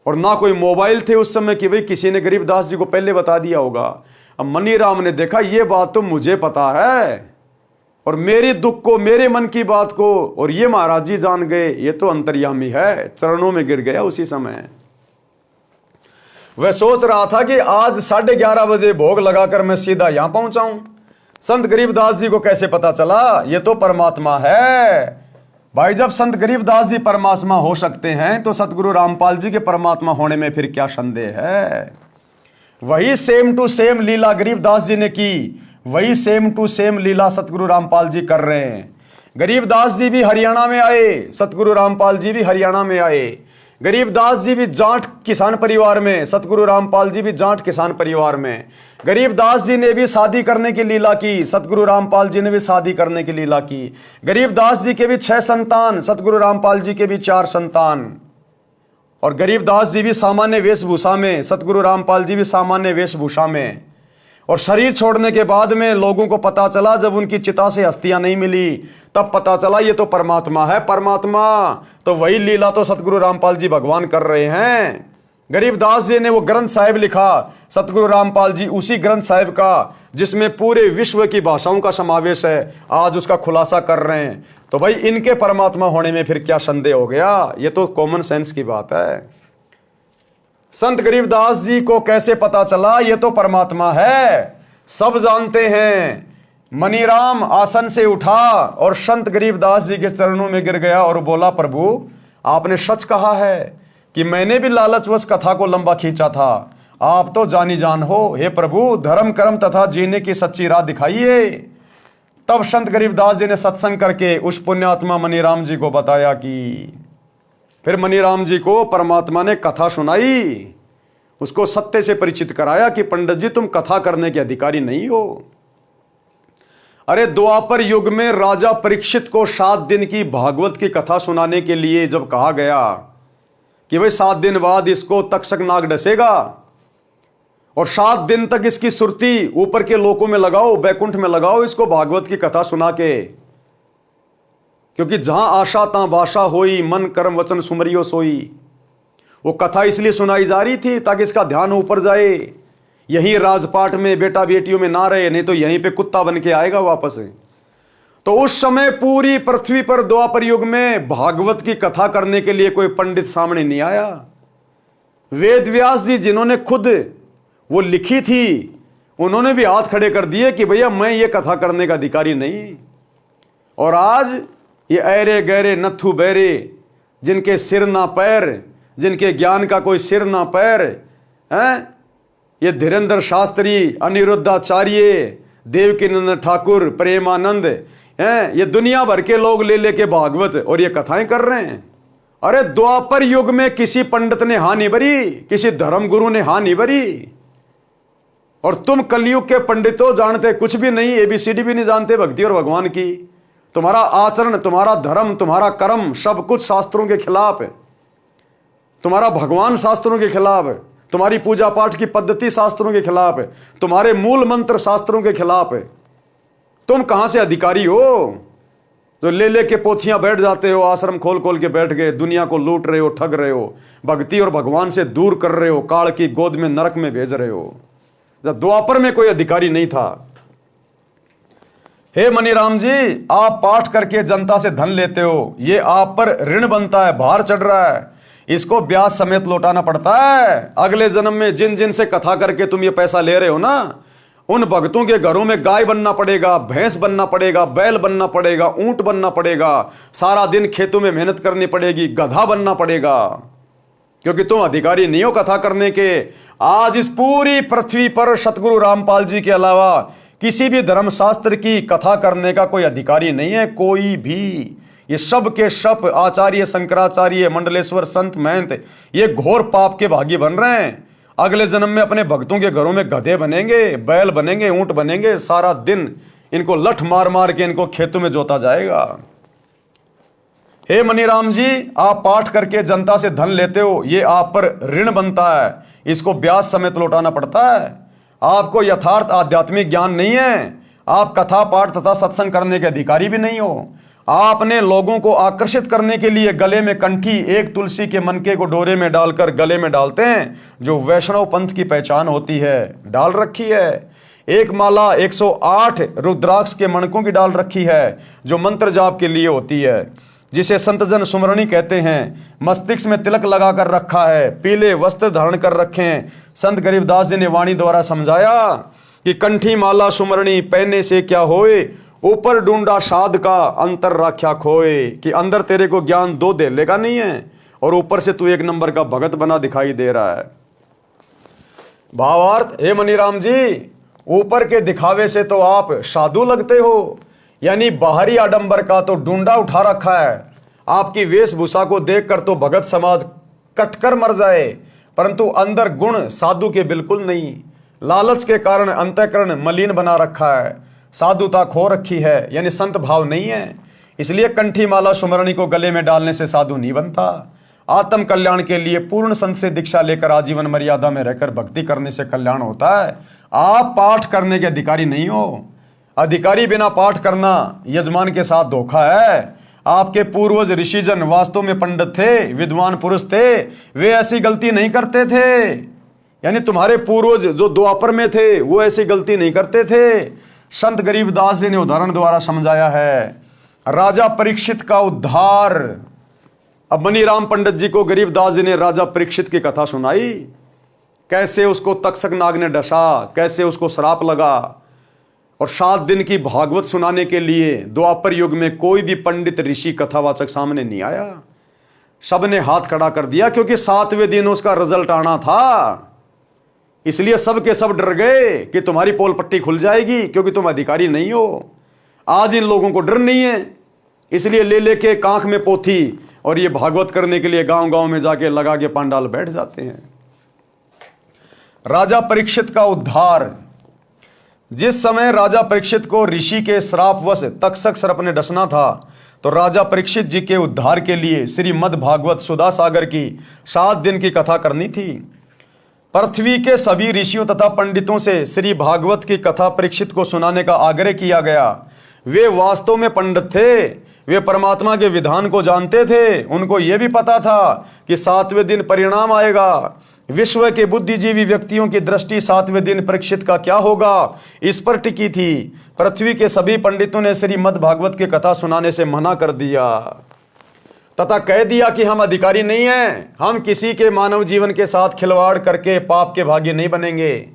और ना कोई मोबाइल थे उस समय कि भाई किसी ने गरीबदास जी को पहले बता दिया होगा। अब मनीराम ने देखा ये बात तो मुझे पता है, और मेरे दुख को, मेरे मन की बात को और ये महाराज जी जान गए, ये तो अंतर्यामी है। चरणों में गिर गया उसी समय। वह सोच रहा था कि आज 11:30 बजे भोग लगाकर मैं सीधा यहां पहुंचाऊं। संत गरीबदास जी को कैसे पता चला? ये तो परमात्मा है। भाई, जब संत गरीबदास जी परमात्मा हो सकते हैं तो सतगुरु रामपाल जी के परमात्मा होने में फिर क्या संदेह है? वही सेम टू सेम लीला गरीबदास जी ने की, वही सेम टू सेम लीला सतगुरु रामपाल जी कर रहे हैं। गरीबदास जी भी हरियाणा में आए, सतगुरु रामपाल जी भी हरियाणा में आए। गरीबदास जी भी जाट किसान परिवार में, सतगुरु रामपाल जी भी जाट किसान परिवार में। गरीबदास जी ने भी शादी करने की लीला की, सतगुरु रामपाल जी ने भी शादी करने की लीला की। गरीबदास जी के भी 6 संतान, सतगुरु रामपाल जी के भी 4 संतान। और गरीबदास जी भी सामान्य वेशभूषा में, सतगुरु रामपाल जी भी सामान्य वेशभूषा में। और शरीर छोड़ने के बाद में लोगों को पता चला, जब उनकी चिता से अस्थियां नहीं मिली, तब पता चला ये तो परमात्मा है। परमात्मा तो वही लीला तो सतगुरु रामपाल जी भगवान कर रहे हैं। गरीबदास जी ने वो ग्रंथ साहिब लिखा, सतगुरु रामपाल जी उसी ग्रंथ साहिब का जिसमें पूरे विश्व की भाषाओं का समावेश है, आज उसका खुलासा कर रहे हैं। तो भाई इनके परमात्मा होने में फिर क्या संदेह हो गया? ये तो कॉमन सेंस की बात है। संत गरीबदास जी को कैसे पता चला ये तो परमात्मा है? सब जानते हैं। मनीराम आसन से उठा और संत गरीबदास जी के चरणों में गिर गया और बोला, प्रभु आपने सच कहा है कि मैंने भी लालचवश कथा को लंबा खींचा था, आप तो जानी जान हो। हे प्रभु, धर्म कर्म तथा जीने की सच्ची राह दिखाइए। तब संत गरीबदास जी ने सत्संग करके उस पुण्यात्मा मनीराम जी को बताया कि फिर मनीराम जी को परमात्मा ने कथा सुनाई, उसको सत्य से परिचित कराया कि पंडित जी तुम कथा करने के अधिकारी नहीं हो। अरे द्वापर युग में राजा परीक्षित को 7 दिन की भागवत की कथा सुनाने के लिए जब कहा गया कि भाई 7 दिन बाद इसको तक्षक नाग डसेगा और 7 दिन तक इसकी सुरती ऊपर के लोकों में लगाओ, बैकुंठ में लगाओ इसको भागवत की कथा सुना के, क्योंकि जहां आशा तां भाषा होई, मन कर्म वचन सुमरियो सोई। वो कथा इसलिए सुनाई जा रही थी ताकि इसका ध्यान ऊपर जाए, यही राजपाट में बेटा बेटियों में ना रहे, नहीं तो यहीं पे कुत्ता बन के आएगा वापस। तो उस समय पूरी पृथ्वी पर द्वापर युग में भागवत की कथा करने के लिए कोई पंडित सामने नहीं आया। वेद व्यास जी जिन्होंने खुद वो लिखी थी, उन्होंने भी हाथ खड़े कर दिए कि भैया मैं ये कथा करने का अधिकारी नहीं। और आज ये ऐरे गहरे नथु बैरे, जिनके सिर ना पैर, जिनके ज्ञान का कोई सिर ना पैर हैं, ये धीरेन्द्र शास्त्री, अनिरुद्धाचार्य, देवकीनंदन ठाकुर, प्रेमानंद, हैं, ये दुनिया भर के लोग ले लेके भागवत और ये कथाएं कर रहे हैं। अरे द्वापर युग में किसी पंडित ने हाँ नहीं भरी, किसी धर्म गुरु ने हाँ नहीं भरी, और तुम कलयुग के पंडितों जानते कुछ भी नहीं, ABCD भी नहीं जानते भक्ति और भगवान की। तुम्हारा आचरण, तुम्हारा धर्म, तुम्हारा कर्म सब कुछ शास्त्रों के खिलाफ है। तुम्हारा भगवान शास्त्रों के खिलाफ है, तुम्हारी पूजा पाठ की पद्धति शास्त्रों के खिलाफ है, तुम्हारे मूल मंत्र शास्त्रों के खिलाफ है। तुम कहां से अधिकारी हो जो ले लेके पोथियां बैठ जाते हो, आश्रम खोल खोल के बैठ गए, दुनिया को लूट रहे हो, ठग रहे हो, भक्ति और भगवान से दूर कर रहे हो, काल की गोद में नरक में भेज रहे हो, जब द्वापर में कोई अधिकारी नहीं था। हे मनीराम जी, आप पाठ करके जनता से धन लेते हो, ये आप पर ऋण बनता है, भार चढ़ रहा है, इसको ब्याज समेत लौटाना पड़ता है। अगले जन्म में जिन जिन से कथा करके तुम ये पैसा ले रहे हो ना, उन भक्तों के घरों में गाय बनना पड़ेगा, भैंस बनना पड़ेगा, बैल बनना पड़ेगा, ऊंट बनना पड़ेगा, सारा दिन खेतों में मेहनत करनी पड़ेगी, गधा बनना पड़ेगा, क्योंकि तुम अधिकारी नहीं हो कथा करने के। आज इस पूरी पृथ्वी पर सतगुरु रामपाल जी के अलावा किसी भी धर्मशास्त्र की कथा करने का कोई अधिकारी नहीं है, कोई भी। ये सब के सब आचार्य, शंकराचार्य, मंडलेश्वर, संत, महंत, ये घोर पाप के भागी बन रहे हैं। अगले जन्म में अपने भक्तों के घरों में गधे बनेंगे, बैल बनेंगे, ऊंट बनेंगे, सारा दिन इनको लठ मार मार के इनको खेतों में जोता जाएगा। हे मनीराम जी, आप पाठ करके जनता से धन लेते हो, ये आप पर ऋण बनता है, इसको ब्याज समेत लौटाना पड़ता है। आपको यथार्थ आध्यात्मिक ज्ञान नहीं है, आप कथा पाठ तथा सत्संग करने के अधिकारी भी नहीं हो। आपने लोगों को आकर्षित करने के लिए गले में कंठी, एक तुलसी के मनके को डोरे में डालकर गले में डालते हैं, जो वैष्णव पंथ की पहचान होती है, डाल रखी है। एक माला 108 रुद्राक्ष के मणकों की डाल रखी है, जो मंत्र जाप के लिए होती है, जिसे संतजन सुमरणी कहते हैं। मस्तिष्क में तिलक लगा कर रखा है, पीले वस्त्र धारण कर रखे हैं। संत गरीबदास जी ने वाणी द्वारा समझाया कि कंठी माला सुमरणी पहनने से क्या होए, ऊपर ढूंढा साध का अंतर राख्या खोए, कि अंदर तेरे को ज्ञान दो देले का नहीं है और ऊपर से तू एक नंबर का भगत बना दिखाई दे रहा है। भावार्थ, हे मनीराम जी, ऊपर के दिखावे से तो आप साधु लगते हो, यानी बाहरी आडंबर का तो डूंडा उठा रखा है। आपकी वेशभूषा को देखकर तो भगत समाज कटकर मर जाए, परंतु अंदर गुण साधु के बिल्कुल नहीं। लालच के कारण अंतःकरण मलिन बना रखा है, साधुता खो रखी है, यानी संत भाव नहीं है। इसलिए कंठी माला सुमरणी को गले में डालने से साधु नहीं बनता। आत्म कल्याण के लिए पूर्ण संत से दीक्षा लेकर आजीवन मर्यादा में रहकर भक्ति करने से कल्याण होता है। आप पाठ करने के अधिकारी नहीं हो। अधिकारी बिना पाठ करना यजमान के साथ धोखा है। आपके पूर्वज ऋषिजन वास्तव में पंडित थे, विद्वान पुरुष थे, वे ऐसी गलती नहीं करते थे। यानी तुम्हारे पूर्वज जो द्वापर में थे वो ऐसी गलती नहीं करते थे। संत गरीबदास जी ने उदाहरण द्वारा समझाया है। राजा परीक्षित का उद्धार। अब मनीराम पंडित जी को गरीबदास जी ने राजा परीक्षित की कथा सुनाई, कैसे उसको तक्षक नाग ने डसा, कैसे उसको श्राप लगा, और 7 दिन की भागवत सुनाने के लिए द्वापर युग में कोई भी पंडित ऋषि कथावाचक सामने नहीं आया। सबने हाथ खड़ा कर दिया, क्योंकि 7वें दिन उसका रिजल्ट आना था। इसलिए सब के सब डर गए कि तुम्हारी पोल पट्टी खुल जाएगी, क्योंकि तुम अधिकारी नहीं हो। आज इन लोगों को डर नहीं है, इसलिए ले लेके कांख में पोथी और ये भागवत करने के लिए गांव गांव में जाके लगा के पांडाल बैठ जाते हैं। राजा परीक्षित का उद्धार। जिस समय राजा परीक्षित को ऋषि के श्रापवश तक्षक सर्प ने डसना था, तो राजा परीक्षित जी के उद्धार के लिए श्रीमद् भागवत सुधा सागर की 7 दिन की कथा करनी थी। पृथ्वी के सभी ऋषियों तथा पंडितों से श्री भागवत की कथा परीक्षित को सुनाने का आग्रह किया गया। वे वास्तव में पंडित थे, वे परमात्मा के विधान को जानते थे। उनको यह भी पता था कि 7वें दिन परिणाम आएगा। विश्व के बुद्धिजीवी व्यक्तियों की दृष्टि 7वें दिन परीक्षित का क्या होगा, इस पर टिकी थी। पृथ्वी के सभी पंडितों ने श्रीमद् भागवत की कथा सुनाने से मना कर दिया तथा कह दिया कि हम अधिकारी नहीं हैं, हम किसी के मानव जीवन के साथ खिलवाड़ करके पाप के भागी नहीं बनेंगे।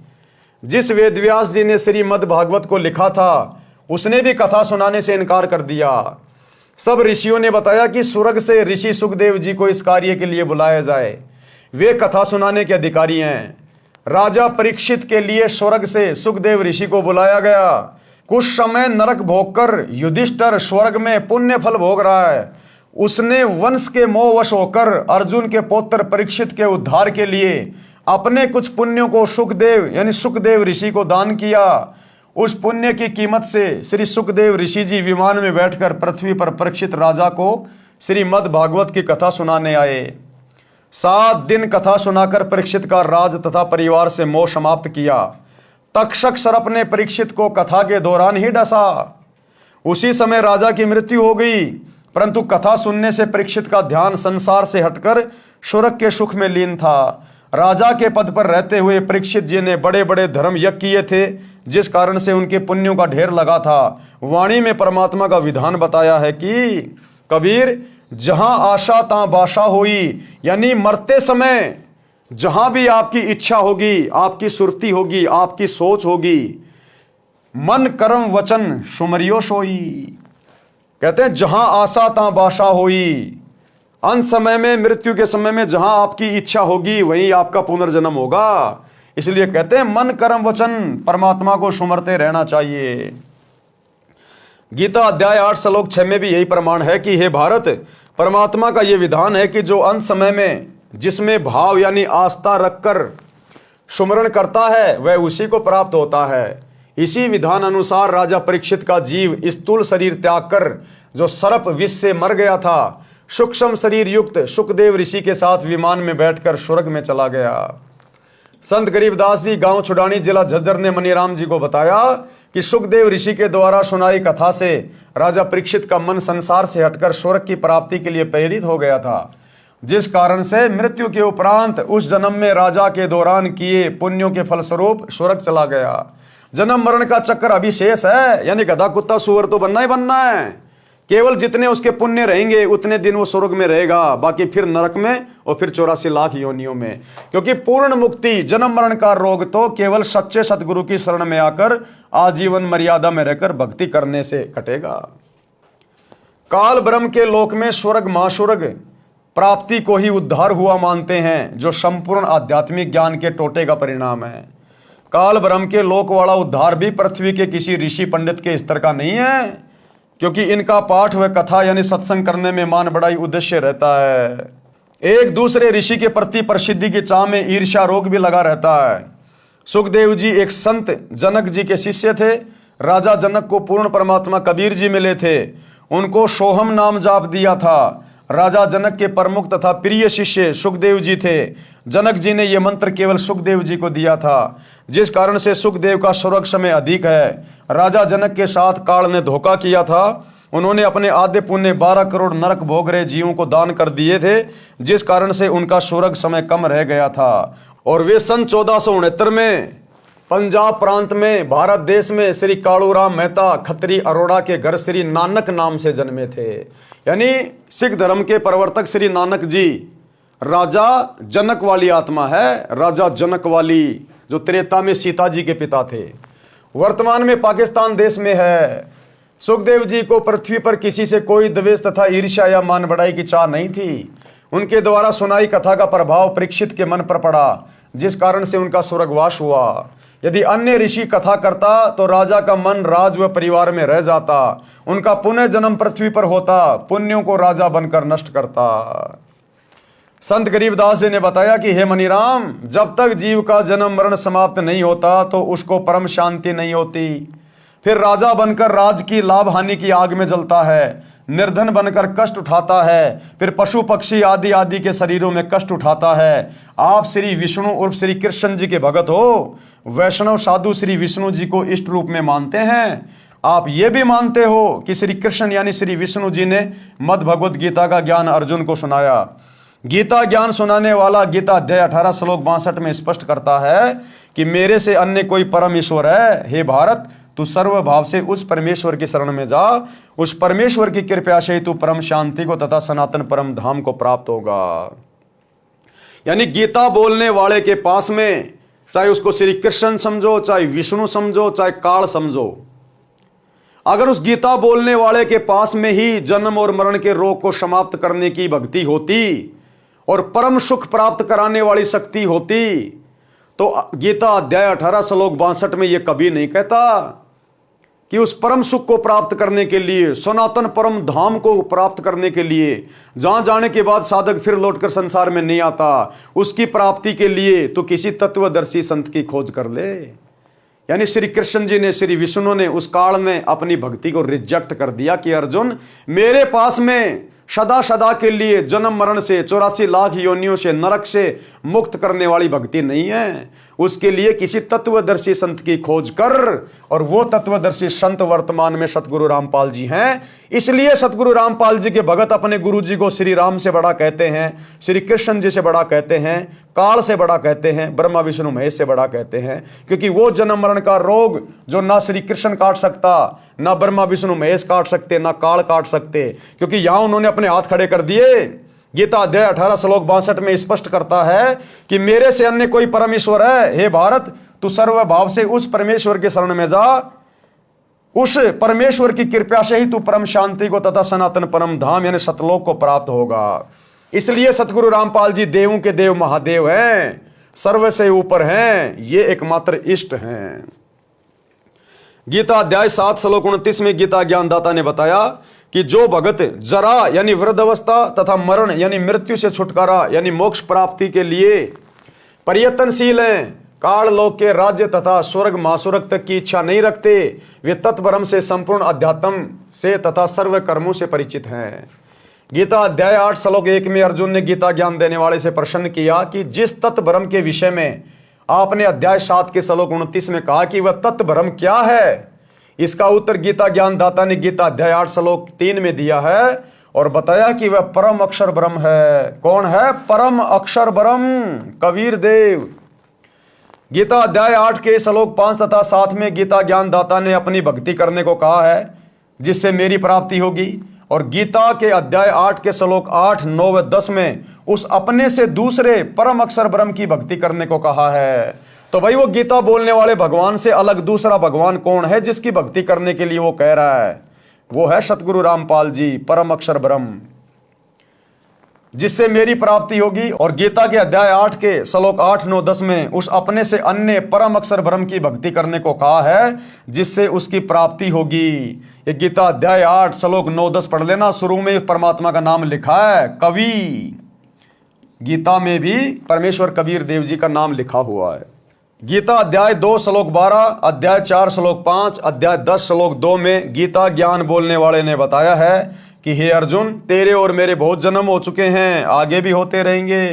जिस वेदव्यास जी ने श्रीमद् भागवत को लिखा था, उसने भी कथा सुनाने से इनकार कर दिया। सब ऋषियों ने बताया कि स्वर्ग से ऋषि सुखदेव जी को इस कार्य के लिए बुलाया जाए, वे कथा सुनाने के अधिकारी हैं। राजा परीक्षित के लिए स्वर्ग से सुखदेव ऋषि को बुलाया गया। कुछ समय नरक भोगकर युधिष्ठिर स्वर्ग में पुण्य फल भोग रहा है। उसने वंश के मोहवश होकर अर्जुन के पौत्र परीक्षित के उद्धार के लिए अपने कुछ पुण्यों को सुखदेव यानी सुखदेव ऋषि को दान किया। उस पुण्य की कीमत से श्री सुखदेव ऋषि जी विमान में बैठकर पृथ्वी पर परीक्षित राजा को श्रीमद् भागवत की कथा सुनाने आए। 7 दिन कथा सुनाकर परीक्षित का राज तथा परिवार से मोह समाप्त किया। तक्षक सर्प ने परीक्षित को कथा के दौरान ही डसा। उसी समय राजा की मृत्यु हो गई, परंतु कथा सुनने से परीक्षित का ध्यान संसार से हटकर स्वर्ग के सुख में लीन था। राजा के पद पर रहते हुए परीक्षित जी ने बड़े बड़े धर्म यज्ञ किए थे, जिस कारण से उनके पुण्यों का ढेर लगा था। वाणी में परमात्मा का विधान बताया है कि कबीर, जहां आशा तां बाशा होई, यानी मरते समय जहां भी आपकी इच्छा होगी, आपकी सुरती होगी, आपकी सोच होगी, मन कर्म वचन सुमरियो सोई। कहते हैं जहां आशा तां बाशा होई, अंत समय में मृत्यु के समय में जहां आपकी इच्छा होगी वहीं आपका पुनर्जन्म होगा। इसलिए कहते हैं मन कर्म वचन परमात्मा को सुमरते रहना चाहिए। गीता अध्याय 8 श्लोक 6 में भी यही प्रमाण है कि हे भारत, परमात्मा का यह विधान है कि जो अंत समय में जिसमें भाव यानी आस्था रखकर सुमरण करता है वह उसी को प्राप्त होता है। इसी विधान अनुसार राजा परीक्षित का जीव स्थूल शरीर त्याग कर जो सर्प विष से मर गया था, सूक्ष्म शरीर युक्त सुखदेव ऋषि के साथ विमान में बैठकर स्वर्ग में चला गया। संत गरीबदास जी गांव छुडानी जिला झज्जर ने मनीराम जी को बताया कि सुखदेव ऋषि के द्वारा सुनाई कथा से राजा परीक्षित का मन संसार से हटकर स्वर्ग की प्राप्ति के लिए प्रेरित हो गया था, जिस कारण से मृत्यु के उपरांत उस जन्म में राजा के दौरान किए पुण्यों के फलस्वरूप स्वर्ग चला गया। जन्म मरण का चक्कर अभी शेष है, यानी गधा कुत्ता सुअर तो बनना ही बनना है। केवल जितने उसके पुण्य रहेंगे उतने दिन वो स्वर्ग में रहेगा, बाकी फिर नरक में और फिर 84 लाख योनियों में। क्योंकि पूर्ण मुक्ति जन्म मरण का रोग तो केवल सच्चे सतगुरु की शरण में आकर आजीवन मर्यादा में रहकर भक्ति करने से कटेगा। काल ब्रह्म के लोक में स्वर्ग महास्वर्ग प्राप्ति को ही उद्धार हुआ मानते हैं, जो संपूर्ण आध्यात्मिक ज्ञान के टोटे का परिणाम है। काल ब्रह्म के लोक वाला उद्धार भी पृथ्वी के किसी ऋषि पंडित के स्तर का नहीं है, क्योंकि इनका पाठ व कथा यानी सत्संग करने में मान बढ़ाई उद्देश्य रहता है। एक दूसरे ऋषि के प्रति प्रसिद्धि की चाह में ईर्ष्या रोग भी लगा रहता है। सुखदेव जी एक संत जनक जी के शिष्य थे। राजा जनक को पूर्ण परमात्मा कबीर जी मिले थे, उनको सोहम नाम जाप दिया था। राजा जनक के प्रमुख तथा प्रिय शिष्य सुखदेव जी थे। जनक जी ने यह मंत्र केवल सुखदेव जी को दिया था, जिस कारण से सुखदेव का स्वर्ग समय अधिक है। राजा जनक के साथ काल ने धोखा किया था। उन्होंने अपने आधे पुण्य 12 करोड़ नरक भोग रहे जीवों को दान कर दिए थे, जिस कारण से उनका स्वर्ग समय कम रह गया था। और वे सन 1469 में पंजाब प्रांत में भारत देश में श्री कालूराम मेहता खत्री अरोड़ा के घर श्री नानक नाम से जन्मे थे। यानी सिख धर्म के प्रवर्तक श्री नानक जी राजा जनक वाली आत्मा है। राजा जनक वाली जो त्रेता में सीता जी के पिता थे, वर्तमान में पाकिस्तान देश में है। सुखदेव जी को पृथ्वी पर किसी से कोई द्वेष तथा ईर्ष्या या मान बढ़ाई की चाह नहीं थी। उनके द्वारा सुनाई कथा का प्रभाव परीक्षित के मन पर पड़ा, जिस कारण से उनका स्वर्गवास हुआ। यदि अन्य ऋषि कथा करता तो राजा का मन राज व परिवार में रह जाता, उनका पुनः जन्म पृथ्वी पर होता, पुण्यों को राजा बनकर नष्ट करता। संत गरीबदास जी ने बताया कि हे मनीराम, जब तक जीव का जन्म मरण समाप्त नहीं होता तो उसको परम शांति नहीं होती। फिर राजा बनकर राज की लाभ हानि की आग में जलता है, निर्धन बनकर कष्ट उठाता है, फिर पशु पक्षी आदि आदि के शरीरों में कष्ट उठाता है। आप श्री विष्णु उर्फ श्री कृष्ण जी के भगत हो। वैष्णव साधु श्री विष्णु जी को इष्ट रूप में मानते हैं। आप ये भी मानते हो कि श्री कृष्ण यानी श्री विष्णु जी ने मद भगवत गीता का ज्ञान अर्जुन को सुनाया। गीता ज्ञान सुनाने वाला गीता अध्याय 18 श्लोक 62 में स्पष्ट करता है कि मेरे से अन्य कोई परम ईश्वर है। हे भारत, तू सर्व भाव से उस परमेश्वर की शरण में जा। उस परमेश्वर की कृपा से तू परम शांति को तथा सनातन परम धाम को प्राप्त होगा। यानी गीता बोलने वाले के पास में चाहे उसको श्री कृष्ण समझो, चाहे विष्णु समझो, चाहे काल समझो, अगर उस गीता बोलने वाले के पास में ही जन्म और मरण के रोग को समाप्त करने की भक्ति होती और परम सुख प्राप्त कराने वाली शक्ति होती, तो गीता अध्याय 18 श्लोक 62 में यह कभी नहीं कहता कि उस परम सुख को प्राप्त करने के लिए, सनातन परम धाम को प्राप्त करने के लिए, जहां जाने के बाद साधक फिर लौटकर संसार में नहीं आता, उसकी प्राप्ति के लिए तो किसी तत्वदर्शी संत की खोज कर ले। यानी श्री कृष्ण जी ने, श्री विष्णु ने उस काल में अपनी भक्ति को रिजेक्ट कर दिया कि अर्जुन, मेरे पास में सदा सदा के लिए जन्म मरण से, 84 लाख योनियों से, नरक से मुक्त करने वाली भक्ति नहीं है। उसके लिए किसी तत्वदर्शी संत की खोज कर, और वो तत्वदर्शी संत वर्तमान में सतगुरु रामपाल जी हैं। इसलिए सतगुरु रामपाल जी के भगत अपने गुरु जी को श्री राम से बड़ा कहते हैं, श्री कृष्ण जी से बड़ा कहते हैं, काल से बड़ा कहते हैं, ब्रह्मा विष्णु महेश से बड़ा कहते हैं। क्योंकि वो जन्म मरण का रोग जो ना श्री कृष्ण काट सकता, ना ब्रह्मा विष्णु महेश काट सकते, ना काल काट सकते, क्योंकि यहां उन्होंने अपने हाथ खड़े कर दिए। गीता अध्याय 18 श्लोक 62 में स्पष्ट करता है कि मेरे से अन्य कोई परमेश्वर है, हे भारत तू सर्वभाव से उस परमेश्वर के शरण में जा, उस परमेश्वर की कृपा से ही तू परम शांति को तथा सनातन परम धाम यानी सतलोक को प्राप्त होगा। इसलिए सतगुरु रामपाल जी देवों के देव महादेव हैं, सर्व से ऊपर हैं, ये एकमात्र इष्ट हैं। गीता अध्याय 7 श्लोक 29 में गीता ज्ञानदाता ने बताया कि जो भगत जरा यानी वृद्धावस्था तथा मरण यानी मृत्यु से छुटकारा यानी मोक्ष प्राप्ति के लिए प्रयत्नशील हैं, काल लोक के राज्य तथा स्वर्ग महास्वर्ग तक की इच्छा नहीं रखते, वे तत्ब्रह्म से संपूर्ण अध्यात्म से तथा सर्व कर्मों से परिचित हैं। गीता अध्याय 8 श्लोक 1 में अर्जुन ने गीता ज्ञान देने वाले से प्रश्न किया कि जिस तत्ब्रह्म के विषय में आपने अध्याय 7 के श्लोक 29 में कहा कि वह तत्ब्रह्म क्या है, इसका उत्तर गीता ज्ञानदाता ने गीता अध्याय 8 श्लोक 3 में दिया है और बताया कि वह परम अक्षर ब्रह्म है। कौन है? परम अक्षर ब्रह्म, कबीर देव। गीता अध्याय 8 के श्लोक 5 तथा 7 में गीता ज्ञानदाता ने अपनी भक्ति करने को कहा है जिससे मेरी प्राप्ति होगी, और गीता के अध्याय 8 के श्लोक 8, 9 व 10 में उस अपने से दूसरे परम अक्षर ब्रह्म की भक्ति करने को कहा है। तो भाई वो गीता बोलने वाले भगवान से अलग दूसरा भगवान कौन है जिसकी भक्ति करने के लिए वो कह रहा है? वो है सतगुरु रामपाल जी, परम अक्षर ब्रह्म, जिससे मेरी प्राप्ति होगी। और गीता के अध्याय 8 के श्लोक 8, 9, 10 में उस अपने से अन्य परम अक्षर ब्रह्म की भक्ति करने को कहा है जिससे उसकी प्राप्ति होगी। ये गीता अध्याय 8 श्लोक 9, 10 पढ़ लेना। शुरू में परमात्मा का नाम लिखा है कवि, गीता में भी परमेश्वर कबीर देव जी का नाम लिखा हुआ है। गीता अध्याय 2 श्लोक 12, अध्याय 4 श्लोक 5, अध्याय 10 श्लोक 2 में गीता ज्ञान बोलने वाले ने बताया है कि हे अर्जुन, तेरे और मेरे बहुत जन्म हो चुके हैं, आगे भी होते रहेंगे।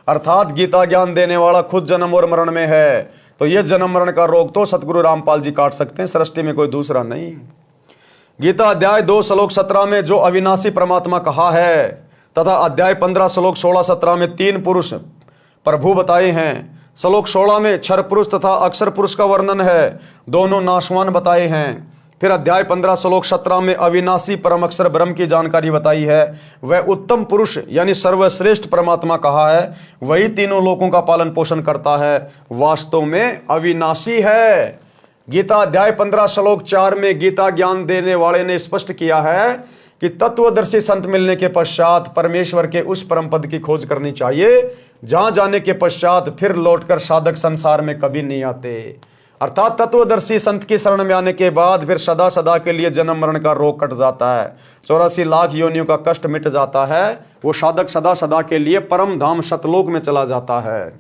अर्थात गीता ज्ञान देने वाला खुद जन्म और मरण में है, तो यह जन्म मरण का रोग तो सतगुरु रामपाल जी काट सकते हैं, सृष्टि में कोई दूसरा नहीं। गीता अध्याय 2 श्लोक 17 में जो अविनाशी परमात्मा कहा है तथा अध्याय 15 श्लोक 16, 17 में 3 पुरुष प्रभु बताए हैं। श्लोक 16 में क्षर पुरुष तथा अक्षर पुरुष का वर्णन है, दोनों नाशवान बताए हैं। फिर अध्याय 15 श्लोक 17 में अविनाशी परम अक्षर ब्रह्म की जानकारी बताई है। वह उत्तम पुरुष यानी सर्वश्रेष्ठ परमात्मा कहा है, वही तीनों लोकों का पालन पोषण करता है, वास्तव में अविनाशी है। गीता अध्याय 15 श्लोक 4 में गीता ज्ञान देने वाले ने स्पष्ट किया है कि तत्वदर्शी संत मिलने के पश्चात परमेश्वर के उस परम पद की खोज करनी चाहिए जहां जाने के पश्चात फिर लौटकर साधक संसार में कभी नहीं आते। अर्थात तत्वदर्शी संत की शरण में आने के बाद फिर सदा सदा के लिए जन्म मरण का रोग कट जाता है, 84 लाख योनियों का कष्ट मिट जाता है, वो साधक सदा सदा के लिए परम धाम सतलोक में चला जाता है।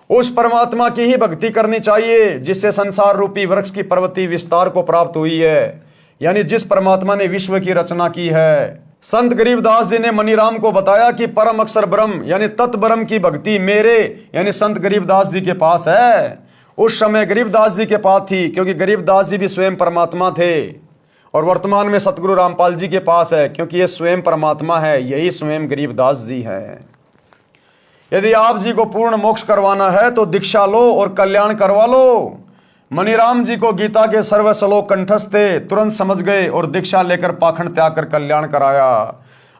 उस परमात्मा की ही भक्ति करनी चाहिए जिससे संसार रूपी वृक्ष की पर्वतीय विस्तार को प्राप्त हुई है, यानी जिस परमात्मा ने विश्व की रचना की है। संत गरीबदास जी ने मनीराम को बताया कि परम अक्षर ब्रह्म यानी तत् ब्रह्म की भक्ति मेरे यानी संत गरीबदास जी के पास है। उस समय गरीबदास जी के पास थी क्योंकि गरीबदास जी भी स्वयं परमात्मा थे, और वर्तमान में सतगुरु रामपाल जी के पास है क्योंकि ये स्वयं परमात्मा है, यही स्वयं गरीबदास जी है। यदि आप जी को पूर्ण मोक्ष करवाना है तो दीक्षा लो और कल्याण करवा लो। मनीराम जी को गीता के सर्व श्लोक कंठस्थ थे, तुरंत समझ गए और दीक्षा लेकर पाखंड त्याग कर कल्याण कराया।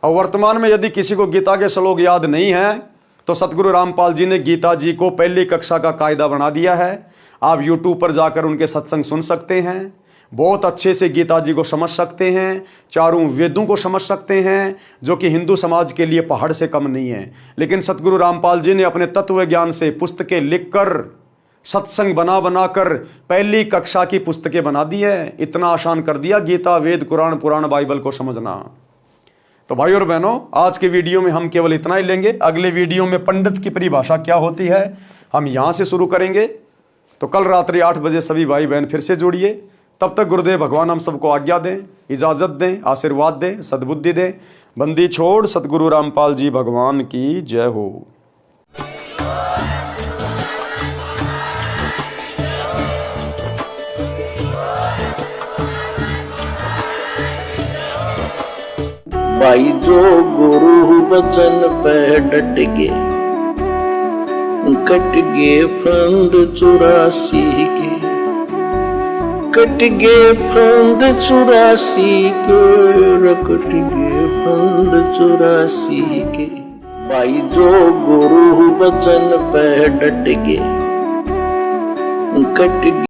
और वर्तमान में यदि किसी को गीता के श्लोक याद नहीं है तो सतगुरु रामपाल जी ने गीता जी को पहली कक्षा का कायदा बना दिया है। आप YouTube पर जाकर उनके सत्संग सुन सकते हैं, बहुत अच्छे से गीता जी को समझ सकते हैं, चारों वेदों को समझ सकते हैं, जो कि हिंदू समाज के लिए पहाड़ से कम नहीं है। लेकिन सतगुरु रामपाल जी ने अपने तत्व ज्ञान से पुस्तकें लिखकर सत्संग बना बना कर पहली कक्षा की पुस्तकें बना दी है। इतना आसान कर दिया गीता, वेद, कुरान, पुराण, बाइबल को समझना। तो भाई और बहनों, आज के वीडियो में हम केवल इतना ही लेंगे। अगले वीडियो में पंडित की परिभाषा क्या होती है हम यहां से शुरू करेंगे। तो कल रात्रि 8 बजे सभी भाई बहन फिर से जुड़िए। तब तक गुरुदेव भगवान हम सबको आज्ञा दें, इजाजत दें, आशीर्वाद दें, सद्बुद्धि दें। बंदी छोड़ सतगुरु रामपाल जी भगवान की जय हो। भाई जो गुरु बचन पे डट के, कट गे फंद 84 के, कट गे फंद 84 के, कट गे फंद 84 के। भाई जो गुरु बचन पे डट के, कट